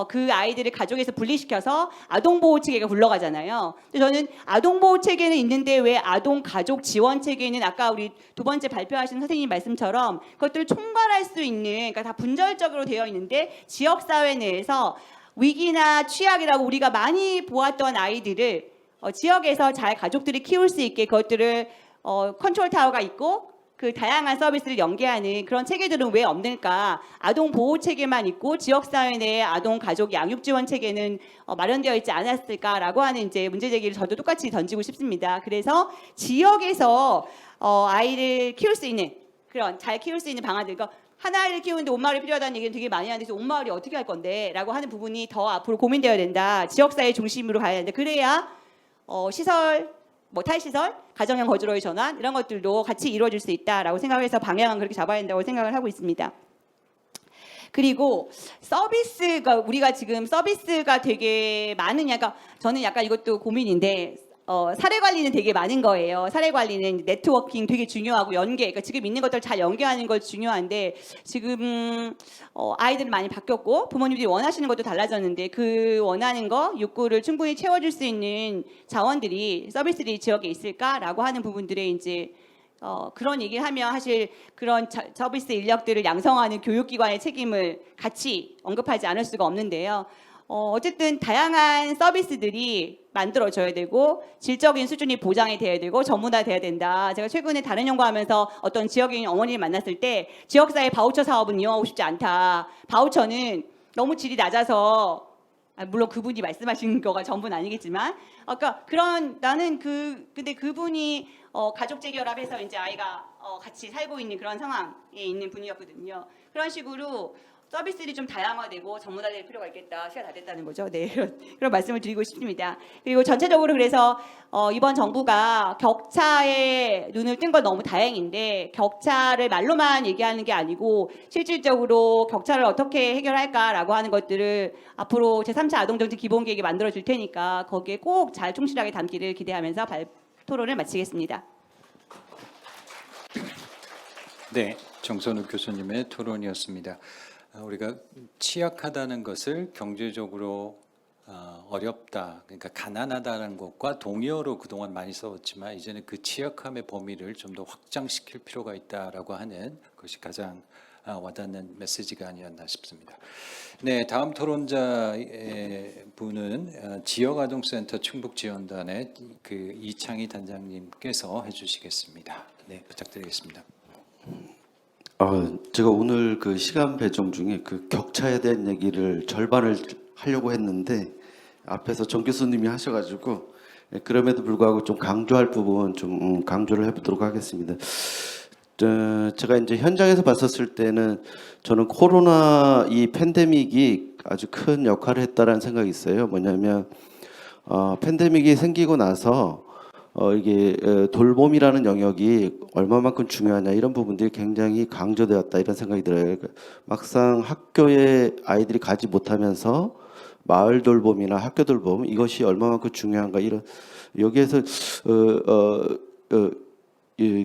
그 아이들을 가족에서 분리시켜서 아동보호체계가 굴러가잖아요. 근데 저는 아동보호체계는 있는데 왜 아동가족 지원체계는 아까 우리 두 번째 발표하신 선생님 말씀처럼 그것들을 총괄할 수 있는 그러니까 다 분절적으로 되어 있는데 지역사회 내에서 위기나 취약이라고 우리가 많이 보았던 아이들을 지역에서 잘 가족들이 키울 수 있게 그것들을 컨트롤 타워가 있고 그 다양한 서비스를 연계하는 그런 체계들은 왜 없는가? 아동 보호 체계만 있고 지역 사회 내에 아동 가족 양육 지원 체계는 마련되어 있지 않았을까라고 하는 이제 문제 제기를 저도 똑같이 던지고 싶습니다. 그래서 지역에서 아이를 키울 수 있는 잘 키울 수 있는 방안들. 하나 아이를 키우는데 온 마을이 필요하다는 얘기는 되게 많이 하는데 온 마을이 어떻게 할 건데? 라고 하는 부분이 더 앞으로 고민되어야 된다. 지역사회 중심으로 가야 된다. 그래야 시설, 탈시설, 가정형 거주로의 전환 이런 것들도 같이 이루어질 수 있다라고 생각해서 방향은 그렇게 잡아야 된다고 생각을 하고 있습니다. 그리고 서비스가 우리가 지금 서비스가 되게 많으냐, 그러니까 저는 약간 이것도 고민인데 사례 관리는 되게 많은 거예요. 사례 관리는 네트워킹 되게 중요하고 연계, 그러니까 지금 있는 것들 잘 연계하는 거 중요한데 지금 아이들은 많이 바뀌었고 부모님들이 원하시는 것도 달라졌는데 그 원하는 거 욕구를 충분히 채워줄 수 있는 자원들이 서비스들이 지역에 있을까라고 하는 부분들에 이제 그런 얘기를 하면 사실 그런 서비스 인력들을 양성하는 교육기관의 책임을 같이 언급하지 않을 수가 없는데요. 어쨌든 다양한 서비스들이 만들어져야 되고 질적인 수준이 보장이 돼야 되고 전문화돼야 된다. 제가 최근에 다른 연구하면서 어떤 지역인 어머니를 만났을 때 지역사회 바우처 사업은 이용하고 싶지 않다. 바우처는 너무 질이 낮아서 물론 그분이 말씀하신 거가 전부는 아니겠지만 아까 근데 그분이 가족 재결합해서 이제 아이가 같이 살고 있는 그런 상황에 있는 분이었거든요. 그런 식으로 서비스들이 좀 다양화되고 전문화될 필요가 있겠다. 시간 다 됐다는 거죠. 네, 그런 말씀을 드리고 싶습니다. 그리고 전체적으로 그래서 이번 정부가 격차에 눈을 뜬 건 너무 다행인데 격차를 말로만 얘기하는 게 아니고 실질적으로 격차를 어떻게 해결할까라고 하는 것들을 앞으로 제3차 아동정책 기본계획에 만들어 줄 테니까 거기에 꼭 잘 충실하게 담기를 기대하면서 토론을 마치겠습니다. 네, 정선욱 교수님의 토론이었습니다. 우리가 취약하다는 것을 경제적으로 어렵다, 그러니까 가난하다는 것과 동의어로 그동안 많이 써왔지만 이제는 그 취약함의 범위를 좀 더 확장시킬 필요가 있다라고 하는 것이 가장 와닿는 메시지가 아니었나 싶습니다. 네, 다음 토론자 분은 지역아동센터 충북지원단의 그 이창희 단장님께서 해주시겠습니다. 네, 부탁드리겠습니다. 제가 오늘 그 시간 배정 중에 그 격차에 대한 얘기를 절반을 하려고 했는데 앞에서 정 교수님이 하셔가지고 그럼에도 불구하고 좀 강조할 부분 좀 강조를 해보도록 하겠습니다. 제가 이제 현장에서 봤었을 때는 저는 코로나 이 팬데믹이 아주 큰 역할을 했다라는 생각이 있어요. 뭐냐면 팬데믹이 생기고 나서 이게 돌봄이라는 영역이 얼마만큼 중요하냐 이런 부분들이 굉장히 강조되었다 이런 생각이 들어요. 막상 학교에 아이들이 가지 못하면서 마을 돌봄이나 학교 돌봄 이것이 얼마만큼 중요한가 이런 여기에서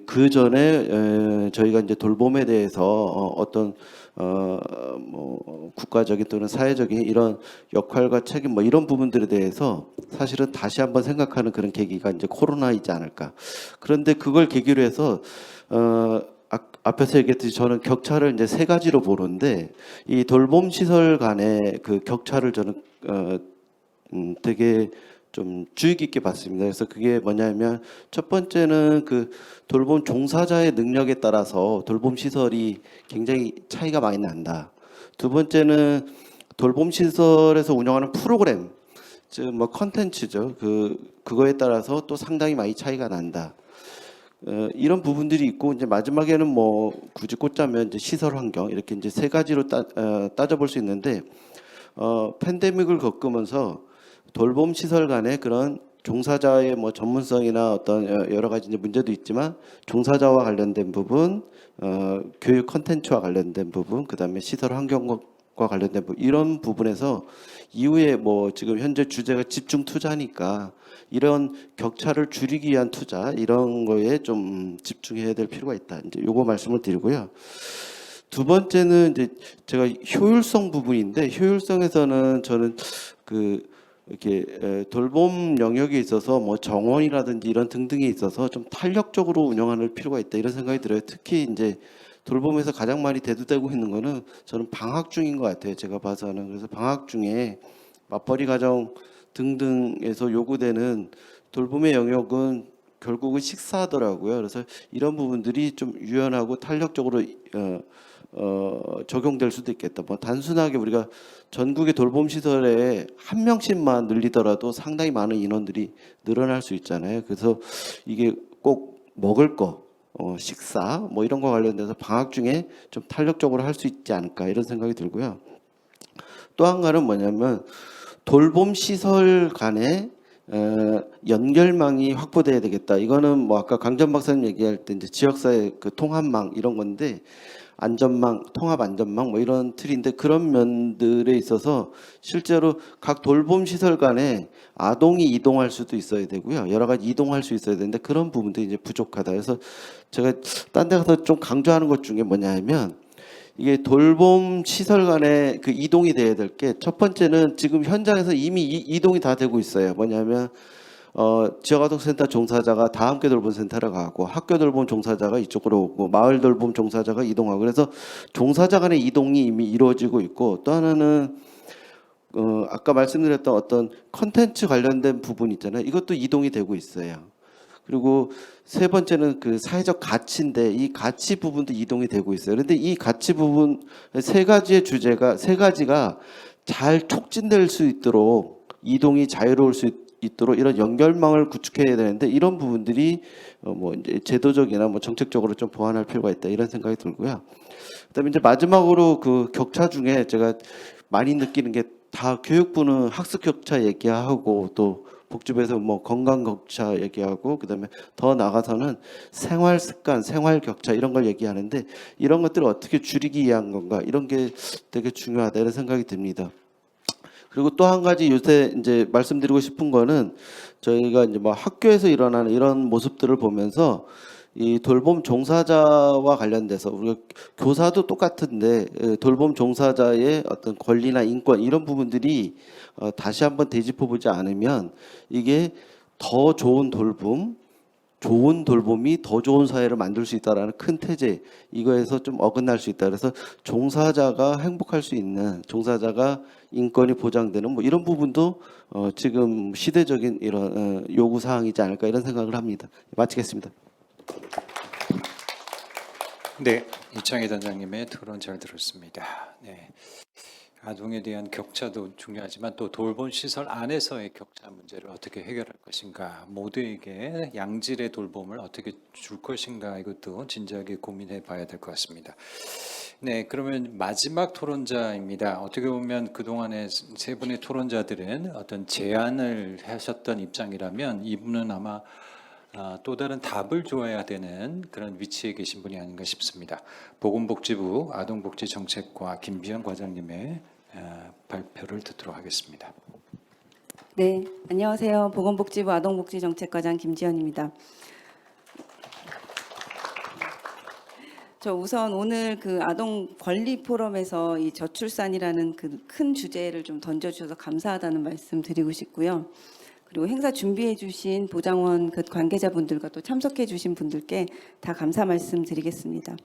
그 전에 저희가 이제 돌봄에 대해서 어떤 뭐 국가적인 또는 사회적인 이런 역할과 책임 뭐 이런 부분들에 대해서 사실은 다시 한번 생각하는 그런 계기가 이제 코로나이지 않을까. 그런데 그걸 계기로 해서 앞에서 얘기했듯이 저는 격차를 이제 세 가지로 보는데 이 돌봄 시설 간의 그 격차를 저는 되게 좀 주의 깊게 봤습니다. 그래서 그게 뭐냐면 첫 번째는 그 돌봄 종사자의 능력에 따라서 돌봄 시설이 굉장히 차이가 많이 난다. 두 번째는 돌봄 시설에서 운영하는 프로그램, 즉 뭐 컨텐츠죠. 그거에 따라서 또 상당히 많이 차이가 난다. 이런 부분들이 있고 이제 마지막에는 뭐 굳이 꽂자면 이제 시설 환경 이렇게 이제 세 가지로 따져볼 수 있는데 팬데믹을 겪으면서 돌봄 시설 간의 그런 종사자의 뭐 전문성이나 어떤 여러 가지 이제 문제도 있지만 종사자와 관련된 부분, 교육 컨텐츠와 관련된 부분, 그다음에 시설 환경과 관련된 부분 이런 부분에서 이후에 뭐 지금 현재 주제가 집중 투자니까 이런 격차를 줄이기 위한 투자 이런 거에 좀 집중해야 될 필요가 있다. 이제 요거 말씀을 드리고요. 두 번째는 이제 제가 효율성 부분인데 효율성에서는 저는 이렇게 돌봄 영역에 있어서 뭐 정원이라든지 이런 등등에 있어서 좀 탄력적으로 운영할 필요가 있다 이런 생각이 들어요. 특히 이제 돌봄에서 가장 많이 대두되고 있는 거는 저는 방학 중인 것 같아요. 제가 봐서는. 그래서 방학 중에 맞벌이 가정 등등에서 요구되는 돌봄의 영역은 결국은 식사하더라고요. 그래서 이런 부분들이 좀 유연하고 탄력적으로 적용될 수도 있겠다. 뭐 단순하게 우리가 전국의 돌봄 시설에 한 명씩만 늘리더라도 상당히 많은 인원들이 늘어날 수 있잖아요. 그래서 이게 꼭 먹을 거, 식사 뭐 이런 거 관련돼서 방학 중에 좀 탄력적으로 할 수 있지 않을까 이런 생각이 들고요. 또 한 가지는 뭐냐면 돌봄 시설 간의 연결망이 확보돼야 되겠다. 이거는 뭐 아까 강전 박사님 얘기할 때 이제 지역사회 그 통합망 이런 건데 안전망, 통합 안전망 뭐 이런 틀인데 그런 면들에 있어서 실제로 각 돌봄 시설 간에 아동이 이동할 수도 있어야 되고요. 여러 가지 이동할 수 있어야 되는데 그런 부분들이 이제 부족하다. 그래서 제가 딴 데 가서 좀 강조하는 것 중에 뭐냐면 이게 돌봄 시설 간에 그 이동이 돼야 될 게 첫 번째는 지금 현장에서 이미 이동이 다 되고 있어요. 뭐냐면 지역아동센터 종사자가 다 함께 돌봄 센터로 가고 학교 돌봄 종사자가 이쪽으로 오고 마을 돌봄 종사자가 이동하고 그래서 종사자 간의 이동이 이미 이루어지고 있고 또 하나는 아까 말씀드렸던 어떤 컨텐츠 관련된 부분 있잖아요. 이것도 이동이 되고 있어요. 그리고 세 번째는 그 사회적 가치인데 이 가치 부분도 이동이 되고 있어요. 그런데 이 가치 부분 세 가지의 주제가 세 가지가 잘 촉진될 수 있도록 이동이 자유로울 수 있도록 이런 연결망을 구축해야 되는데 이런 부분들이 뭐 이제 제도적이나 뭐 정책적으로 좀 보완할 필요가 있다 이런 생각이 들고요. 그다음에 이제 마지막으로 그 격차 중에 제가 많이 느끼는 게 다 교육부는 학습 격차 얘기하고 또 복지부에서 뭐 건강 격차 얘기하고 그다음에 더 나가서는 생활 습관, 생활 격차 이런 걸 얘기하는데 이런 것들을 어떻게 줄이기 위한 건가 이런 게 되게 중요하다 이런 생각이 듭니다. 그리고 또 한 가지 요새 이제 말씀드리고 싶은 거는 저희가 이제 뭐 학교에서 일어나는 이런 모습들을 보면서 이 돌봄 종사자와 관련돼서 우리가 교사도 똑같은데 돌봄 종사자의 어떤 권리나 인권 이런 부분들이 다시 한번 되짚어 보지 않으면 이게 더 좋은 돌봄이 더 좋은 사회를 만들 수 있다라는 큰 태제 이거에서 좀 어긋날 수 있다. 그래서 종사자가 행복할 수 있는 종사자가 인권이 보장되는 뭐 이런 부분도 지금 시대적인 이런 요구 사항이지 않을까 이런 생각을 합니다. 마치겠습니다. 네, 이창희 단장님의 토론 잘 들었습니다. 네, 아동에 대한 격차도 중요하지만 또 돌봄 시설 안에서의 격차 문제를 어떻게 해결할 것인가, 모두에게 양질의 돌봄을 어떻게 줄 것인가 이것도 진지하게 고민해 봐야 될 것 같습니다. 네, 그러면 마지막 토론자입니다. 어떻게 보면 그동안의 세 분의 토론자들은 어떤 제안을 하셨던 입장이라면 이분은 아마 또 다른 답을 줘야 되는 그런 위치에 계신 분이 아닌가 싶습니다. 보건복지부 아동복지정책과 김비연 과장님의 발표를 듣도록 하겠습니다. 네, 안녕하세요. 보건복지부 아동복지정책과장 김지연입니다. 저 우선 오늘 그 아동 권리 포럼에서 이 저출산이라는 그 큰 주제를 좀 던져주셔서 감사하다는 말씀 드리고 싶고요. 그리고 행사 준비해 주신 보장원 그 관계자분들과 또 참석해 주신 분들께 다 감사 말씀 드리겠습니다.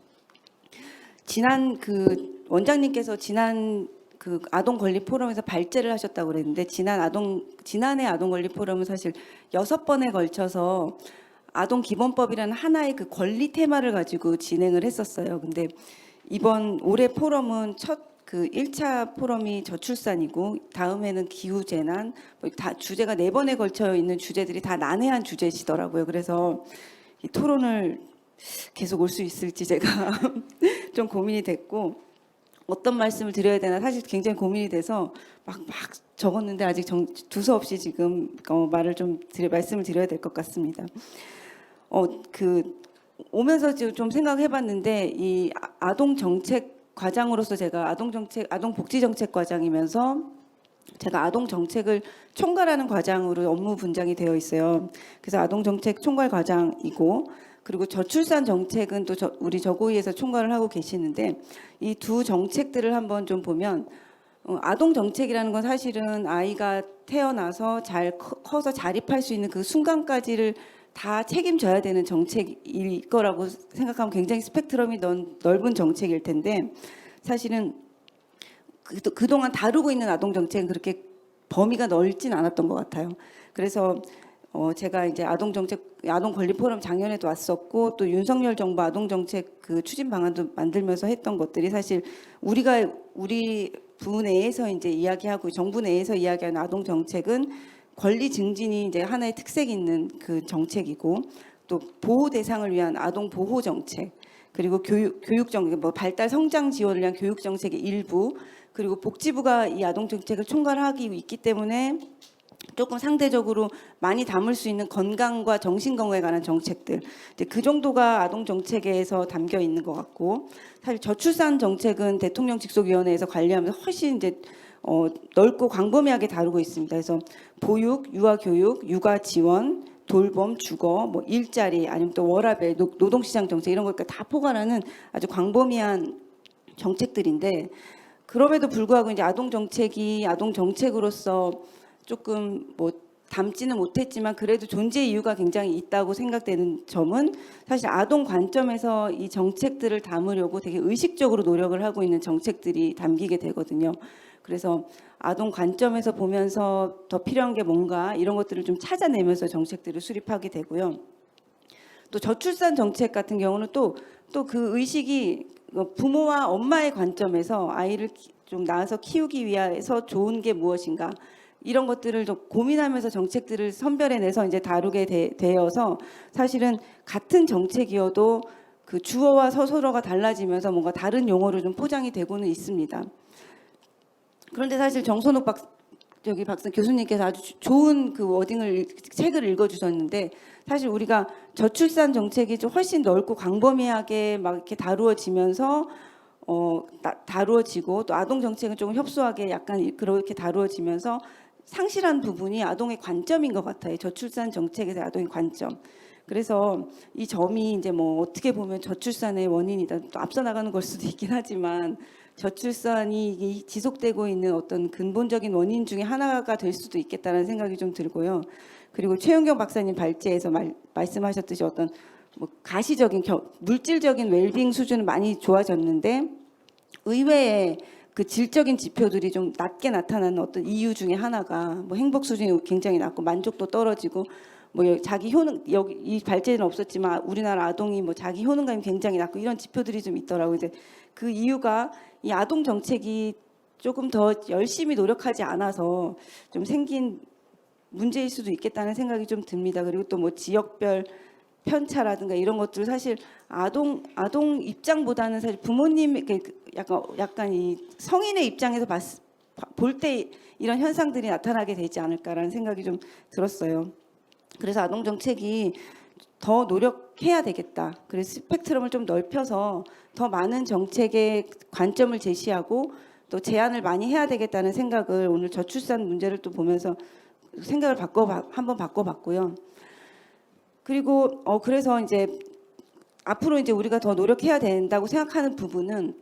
지난 그 원장님께서 지난 그 아동 권리 포럼에서 발제를 하셨다고 그랬는데 지난해 아동 권리 포럼은 사실 6번에 걸쳐서 아동 기본법이라는 하나의 그 권리 테마를 가지고 진행을 했었어요. 근데 이번 올해 포럼은 첫 그 1차 포럼이 저출산이고 다음에는 기후재난, 다 주제가 4번에 걸쳐 있는 주제들이 다 난해한 주제시더라고요. 그래서 이 토론을 계속 올 수 있을지 제가 좀 고민이 됐고 어떤 말씀을 드려야 되나 사실 굉장히 고민이 돼서 막 적었는데 아직 두서없이 지금 말씀을 드려야 될 것 같습니다. 오면서 지금 좀 생각해봤는데 이 아동 정책 과장으로서 제가 아동복지정책 과장이면서 제가 아동정책을 총괄하는 과장으로 업무 분장이 되어 있어요. 그래서 아동정책 총괄 과장이고 그리고 저출산 정책은 또 우리 저고위에서 총괄을 하고 계시는데 이 두 정책들을 한번 좀 보면 아동정책이라는 건 사실은 아이가 태어나서 잘 커서 자립할 수 있는 그 순간까지를 다 책임져야 되는 정책일 거라고 생각하면 굉장히 스펙트럼이 넓은 정책일 텐데 사실은 그동안 다루고 있는 아동정책은 그렇게 범위가 넓진 않았던 것 같아요. 그래서 제가 이제 아동권리포럼 작년에도 왔었고 또 윤석열 정부 아동정책 그 추진 방안도 만들면서 했던 것들이 사실 우리 부 내에서 이제 이야기하고 정부 내에서 이야기하는 아동정책은 권리 증진이 이제 하나의 특색이 있는 그 정책이고 또 보호 대상을 위한 아동 보호 정책 그리고 교육 정책, 뭐 발달 성장 지원을 위한 교육 정책의 일부 그리고 복지부가 이 아동 정책을 총괄하기 있기 때문에 조금 상대적으로 많이 담을 수 있는 건강과 정신 건강에 관한 정책들 이제 그 정도가 아동 정책에서 담겨 있는 것 같고 사실 저출산 정책은 대통령 직속위원회에서 관리하면서 훨씬 이제 넓고 광범위하게 다루고 있습니다. 그래서 보육, 유아교육, 육아 지원, 돌봄, 주거, 뭐 일자리 아니면 또 워라밸, 노동시장 정책 이런 것까지 다 포괄하는 아주 광범위한 정책들인데 그럼에도 불구하고 이제 아동 정책으로서 조금 뭐 담지는 못했지만 그래도 존재 이유가 굉장히 있다고 생각되는 점은 사실 아동 관점에서 이 정책들을 담으려고 되게 의식적으로 노력을 하고 있는 정책들이 담기게 되거든요. 그래서 아동 관점에서 보면서 더 필요한 게 뭔가 이런 것들을 좀 찾아내면서 정책들을 수립하게 되고요. 또 저출산 정책 같은 경우는 또 그 의식이 부모와 엄마의 관점에서 아이를 좀 낳아서 키우기 위해서 좋은 게 무엇인가 이런 것들을 좀 고민하면서 정책들을 선별해내서 이제 다루게 되어서 사실은 같은 정책이어도 그 주어와 서술어가 달라지면서 뭔가 다른 용어로 좀 포장이 되고는 있습니다. 그런데 사실 정선욱 박사 교수님께서 아주 좋은 그 워딩을 책을 읽어주셨는데, 사실 우리가 저출산 정책이 좀 훨씬 넓고 광범위하게 막 이렇게 다루어지면서 다루어지고, 또 아동 정책은 조금 협소하게 약간 그렇게 다루어지면서 상실한 부분이 아동의 관점인 것 같아요. 저출산 정책에서 아동의 관점. 그래서 이 점이 이제 뭐 어떻게 보면 저출산의 원인이다, 또 앞서 나가는 걸 수도 있긴 하지만, 저출산이 지속되고 있는 어떤 근본적인 원인 중에 하나가 될 수도 있겠다는 생각이 좀 들고요. 그리고 최윤경 박사님 발제에서 말씀하셨듯이 어떤 뭐 가시적인 물질적인 웰빙 수준은 많이 좋아졌는데, 의외의 그 질적인 지표들이 좀 낮게 나타나는 어떤 이유 중에 하나가, 뭐 행복 수준이 굉장히 낮고 만족도 떨어지고, 뭐 자기 효능, 여기 이 발제는 없었지만 우리나라 아동이 뭐 자기 효능감이 굉장히 낮고 이런 지표들이 좀 있더라고요. 이제 그 이유가 이 아동 정책이 조금 더 열심히 노력하지 않아서 좀 생긴 문제일 수도 있겠다는 생각이 좀 듭니다. 그리고 또 뭐 지역별 편차라든가 이런 것들, 사실 아동 입장보다는 사실 부모님 약간 이 성인의 입장에서 볼 때 이런 현상들이 나타나게 되지 않을까라는 생각이 좀 들었어요. 그래서 아동 정책이 더 노력해야 되겠다. 그래서 스펙트럼을 좀 넓혀서 더 많은 정책의 관점을 제시하고 또 제안을 많이 해야 되겠다는 생각을 오늘 저출산 문제를 또 보면서 생각을 한번 바꿔봤고요. 그리고 그래서 이제 앞으로 이제 우리가 더 노력해야 된다고 생각하는 부분은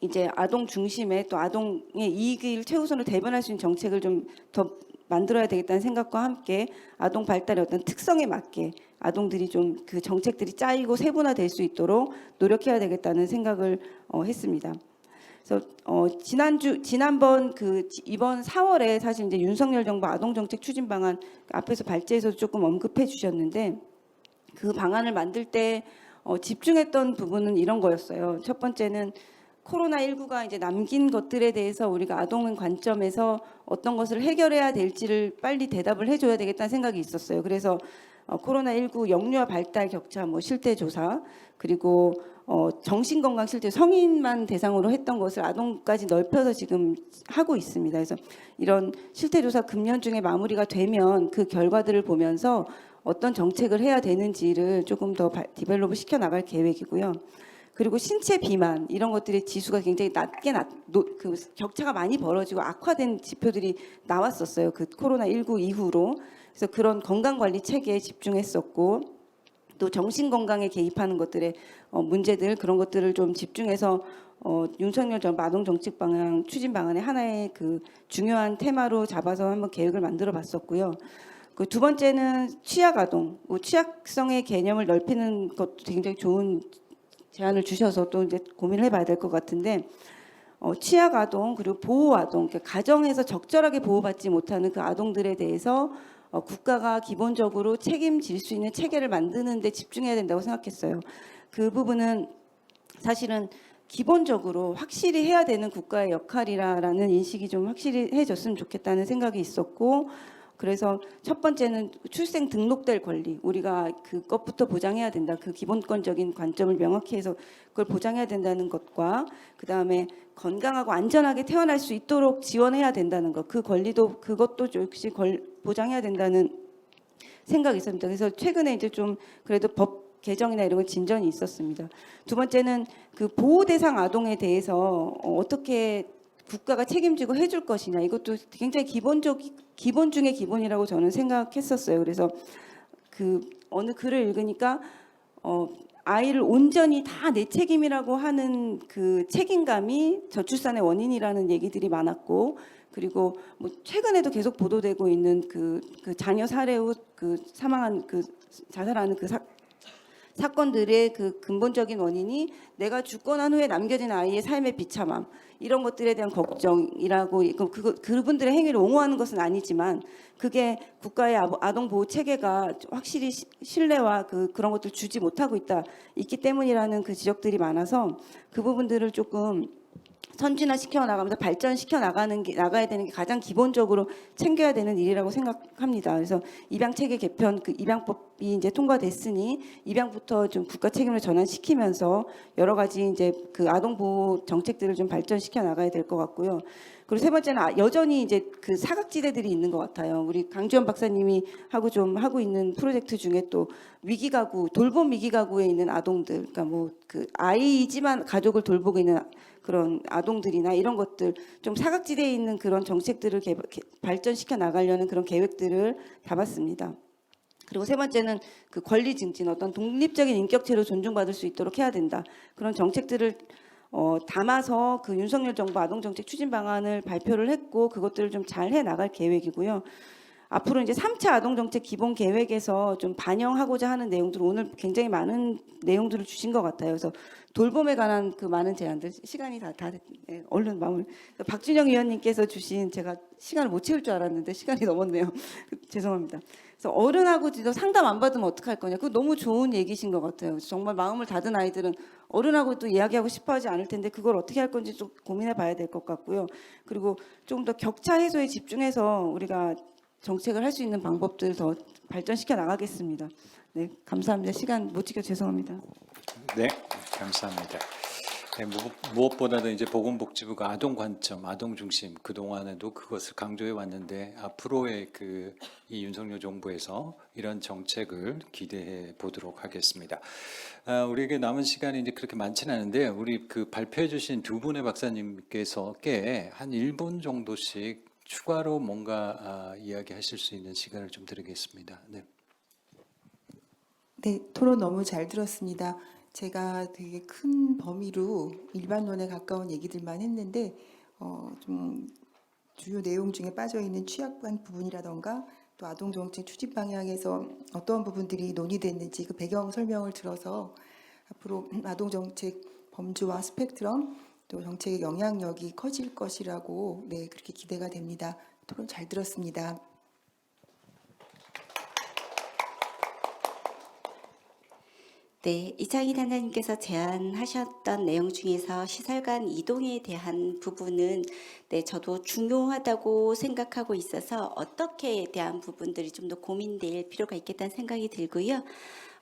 이제 아동 중심의, 또 아동의 이익을 최우선으로 대변할 수 있는 정책을 좀 더 만들어야 되겠다는 생각과 함께 아동 발달의 어떤 특성에 맞게 아동들이 좀 그 정책들이 짜이고 세분화될 수 있도록 노력해야 되겠다는 생각을 했습니다. 그래서 지난번 이번 4월에 사실 이제 윤석열 정부 아동 정책 추진 방안 앞에서 발제에서도 조금 언급해 주셨는데, 그 방안을 만들 때 집중했던 부분은 이런 거였어요. 첫 번째는 코로나19가 이제 남긴 것들에 대해서 우리가 아동의 관점에서 어떤 것을 해결해야 될지를 빨리 대답을 해줘야 되겠다는 생각이 있었어요. 그래서 코로나19 영유아 발달 격차 뭐 실태 조사, 그리고 정신건강 실태, 성인만 대상으로 했던 것을 아동까지 넓혀서 지금 하고 있습니다. 그래서 이런 실태 조사 금년 중에 마무리가 되면 그 결과들을 보면서 어떤 정책을 해야 되는지를 조금 더 디벨롭을 시켜 나갈 계획이고요. 그리고 신체 비만 이런 것들의 지수가 굉장히 낮게 그 격차가 많이 벌어지고 악화된 지표들이 나왔었어요. 그 코로나19 이후로. 그래서 그런 건강관리 체계에 집중했었고, 또 정신건강에 개입하는 것들의 문제들, 그런 것들을 좀 집중해서 윤석열 정부 아동 정책 방향 추진 방안의 하나의 그 중요한 테마로 잡아서 한번 계획을 만들어 봤었고요. 그 두 번째는 취약 아동, 취약성의 개념을 넓히는 것도 굉장히 좋은 제안을 주셔서 또 이제 고민을 해봐야 될 것 같은데, 취약 아동 그리고 보호 아동, 그러니까 가정에서 적절하게 보호받지 못하는 그 아동들에 대해서 국가가 기본적으로 책임질 수 있는 체계를 만드는 데 집중해야 된다고 생각했어요. 그 부분은 사실은 기본적으로 확실히 해야 되는 국가의 역할이라는 인식이 좀 확실히 해졌으면 좋겠다는 생각이 있었고, 그래서 첫 번째는 출생 등록될 권리, 우리가 그것부터 보장해야 된다. 그 기본권적인 관점을 명확히 해서 그걸 보장해야 된다는 것과, 그다음에 건강하고 안전하게 태어날 수 있도록 지원해야 된다는 것, 그 권리도 그것도 역시 보장해야 된다는 생각이 있습니다. 그래서 최근에 이제 좀 그래도 법 개정이나 이런 건 진전이 있었습니다. 두 번째는 그 보호 대상 아동에 대해서 어떻게 국가가 책임지고 해줄 것이냐, 이것도 굉장히 기본 중의 기본이라고 저는 생각했었어요. 그래서 그 어느 글을 읽으니까 아이를 온전히 다 내 책임이라고 하는 그 책임감이 저출산의 원인이라는 얘기들이 많았고, 그리고 뭐 최근에도 계속 보도되고 있는 그 자녀 살해 후 그 사망한 그 자살하는 그 사건들의 그 근본적인 원인이 내가 죽고 난 후에 남겨진 아이의 삶의 비참함, 이런 것들에 대한 걱정이라고, 그분들의 행위를 옹호하는 것은 아니지만 그게 국가의 아동 보호 체계가 확실히 신뢰와 그런 것들 주지 못하고 있기 때문이라는 그 지적들이 많아서 그 부분들을 조금 선진화시켜 나가면서 발전시켜 나가야 되는 게 가장 기본적으로 챙겨야 되는 일이라고 생각합니다. 그래서 입양 체계 개편 그 입양법이 이제 통과됐으니 입양부터 좀 국가 책임을 전환시키면서 여러 가지 이제 그 아동 보호 정책들을 좀 발전시켜 나가야 될 것 같고요. 그리고 세 번째는 여전히 이제 그 사각지대들이 있는 것 같아요. 우리 강주현 박사님이 하고 있는 프로젝트 중에 또 위기가구, 돌봄 위기가구에 있는 아동들, 그러니까 뭐 그 아이이지만 가족을 돌보고 있는 그런 아동들이나 이런 것들 좀 사각지대에 있는 그런 정책들을 발전시켜 나가려는 그런 계획들을 담았습니다. 그리고 세 번째는 그 권리 증진, 어떤 독립적인 인격체로 존중받을 수 있도록 해야 된다. 그런 정책들을 담아서 그 윤석열 정부 아동정책 추진 방안을 발표를 했고 그것들을 좀 잘 해 나갈 계획이고요. 앞으로 이제 3차 아동정책 기본 계획에서 좀 반영하고자 하는 내용들 오늘 굉장히 많은 내용들을 주신 것 같아요. 그래서 돌봄에 관한 그 많은 제안들 시간이 다 얼른 마무리. 박준영 위원님께서 주신 제가 시간을 못 채울 줄 알았는데 시간이 넘었네요. 죄송합니다. 그래서 어른하고도 상담 안 받으면 어떡할 거냐. 그거 너무 좋은 얘기신 것 같아요. 정말 마음을 닫은 아이들은 어른하고도 이야기하고 싶어하지 않을 텐데 그걸 어떻게 할 건지 좀 고민해 봐야 될 것 같고요. 그리고 좀 더 격차 해소에 집중해서 우리가 정책을 할 수 있는 방법들 더 발전시켜 나가겠습니다. 네, 감사합니다. 시간 못 지켜 죄송합니다. 네, 감사합니다. 네, 무엇보다도 이제 보건복지부가 아동 관점, 아동 중심 그 동안에도 그것을 강조해 왔는데 앞으로의 이 윤석열 정부에서 이런 정책을 기대해 보도록 하겠습니다. 우리에게 남은 시간이 이제 그렇게 많지는 않은데 우리 그 발표해 주신 두 분의 박사님께서 한 1분 정도씩 추가로 뭔가 이야기하실 수 있는 시간을 좀 드리겠습니다. 네. 네, 토론 너무 잘 들었습니다. 제가 되게 큰 범위로 일반론에 가까운 얘기들만 했는데 좀 주요 내용 중에 빠져 있는 취약반 부분이라던가 또 아동정책 추진 방향에서 어떤 부분들이 논의됐는지 그 배경 설명을 들어서 앞으로 아동정책 범주와 스펙트럼 또 정책의 영향력이 커질 것이라고 그렇게 기대가 됩니다. 토론 잘 들었습니다. 네, 이창희 단장님께서 제안하셨던 내용 중에서 시설간 이동에 대한 부분은 저도 중요하다고 생각하고 있어서 어떻게에 대한 부분들이 좀 더 고민될 필요가 있겠다는 생각이 들고요.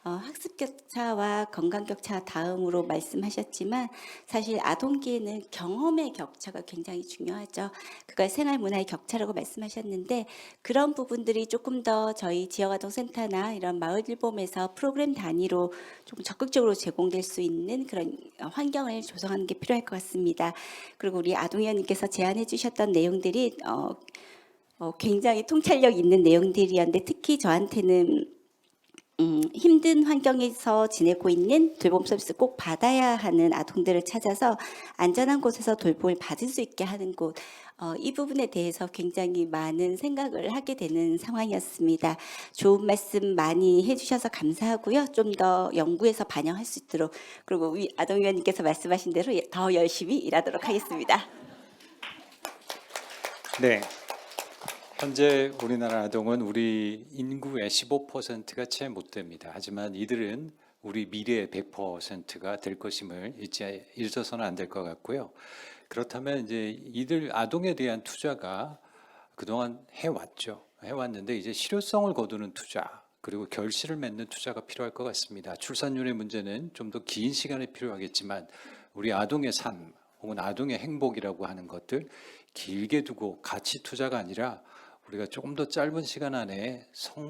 학습 격차와 건강 격차 다음으로 말씀하셨지만 사실 아동기에는 경험의 격차가 굉장히 중요하죠. 그걸 생활 문화의 격차라고 말씀하셨는데 그런 부분들이 조금 더 저희 지역아동센터나 이런 마을일봄에서 프로그램 단위로 좀 적극적으로 제공될 수 있는 그런 환경을 조성하는 게 필요할 것 같습니다. 그리고 우리 아동위원님께서 제안해 주셨던 내용들이 굉장히 통찰력 있는 내용들이었는데 특히 저한테는 힘든 환경에서 지내고 있는 돌봄 서비스 꼭 받아야 하는 아동들을 찾아서 안전한 곳에서 돌봄을 받을 수 있게 하는 곳, 이 부분에 대해서 굉장히 많은 생각을 하게 되는 상황이었습니다. 좋은 말씀 많이 해주셔서 감사하고요. 좀 더 연구해서 반영할 수 있도록 그리고 우리 아동위원님께서 말씀하신 대로 더 열심히 일하도록 하겠습니다. 네. 현재 우리나라 아동은 우리 인구의 15%가 채 못 됩니다. 하지만 이들은 우리 미래의 100%가 될 것임을 잊어서는 안 될 것 같고요. 그렇다면 이제 이들 아동에 대한 투자가 그동안 해왔는데 이제 실효성을 거두는 투자 그리고 결실을 맺는 투자가 필요할 것 같습니다. 출산율의 문제는 좀 더 긴 시간이 필요하겠지만 우리 아동의 삶 혹은 아동의 행복이라고 하는 것들 길게 두고 가치 투자가 아니라 우리가 조금 더 짧은 시간 안에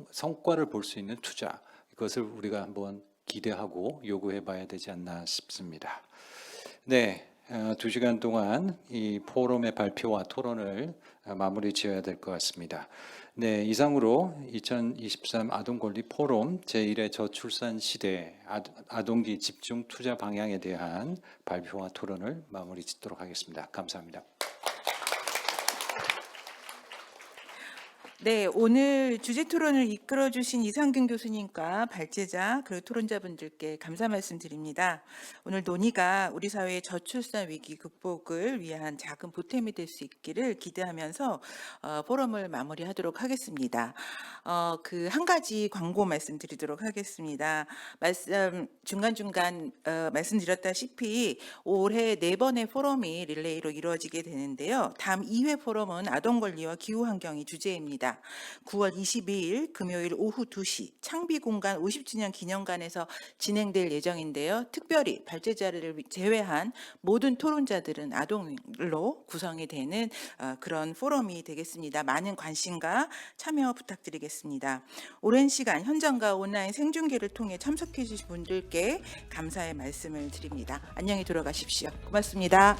성과를 볼 수 있는 투자 이것을 우리가 한번 기대하고 요구해 봐야 되지 않나 싶습니다. 네, 2시간 동안 이 포럼의 발표와 토론을 마무리 지어야 될 것 같습니다. 네, 이상으로 2023 아동권리 포럼 제1회 저출산 시대 아동기 집중 투자 방향에 대한 발표와 토론을 마무리 짓도록 하겠습니다. 감사합니다. 네, 오늘 주제 토론을 이끌어 주신 이상균 교수님과 발제자 그리고 토론자분들께 감사 말씀드립니다. 오늘 논의가 우리 사회의 저출산 위기 극복을 위한 작은 보탬이 될 수 있기를 기대하면서 포럼을 마무리하도록 하겠습니다. 그 한 가지 광고 말씀드리도록 하겠습니다. 중간중간 말씀드렸다시피 올해 4번의 포럼이 릴레이로 이루어지게 되는데요. 다음 2회 포럼은 아동권리와 기후환경이 주제입니다. 9월 22일 금요일 오후 2시 창비공간 50주년 기념관에서 진행될 예정인데요. 특별히 발제자를 제외한 모든 토론자들은 아동으로 구성이 되는 그런 포럼이 되겠습니다. 많은 관심과 참여 부탁드리겠습니다. 오랜 시간 현장과 온라인 생중계를 통해 참석해 주신 분들께 감사의 말씀을 드립니다. 안녕히 돌아가십시오. 고맙습니다.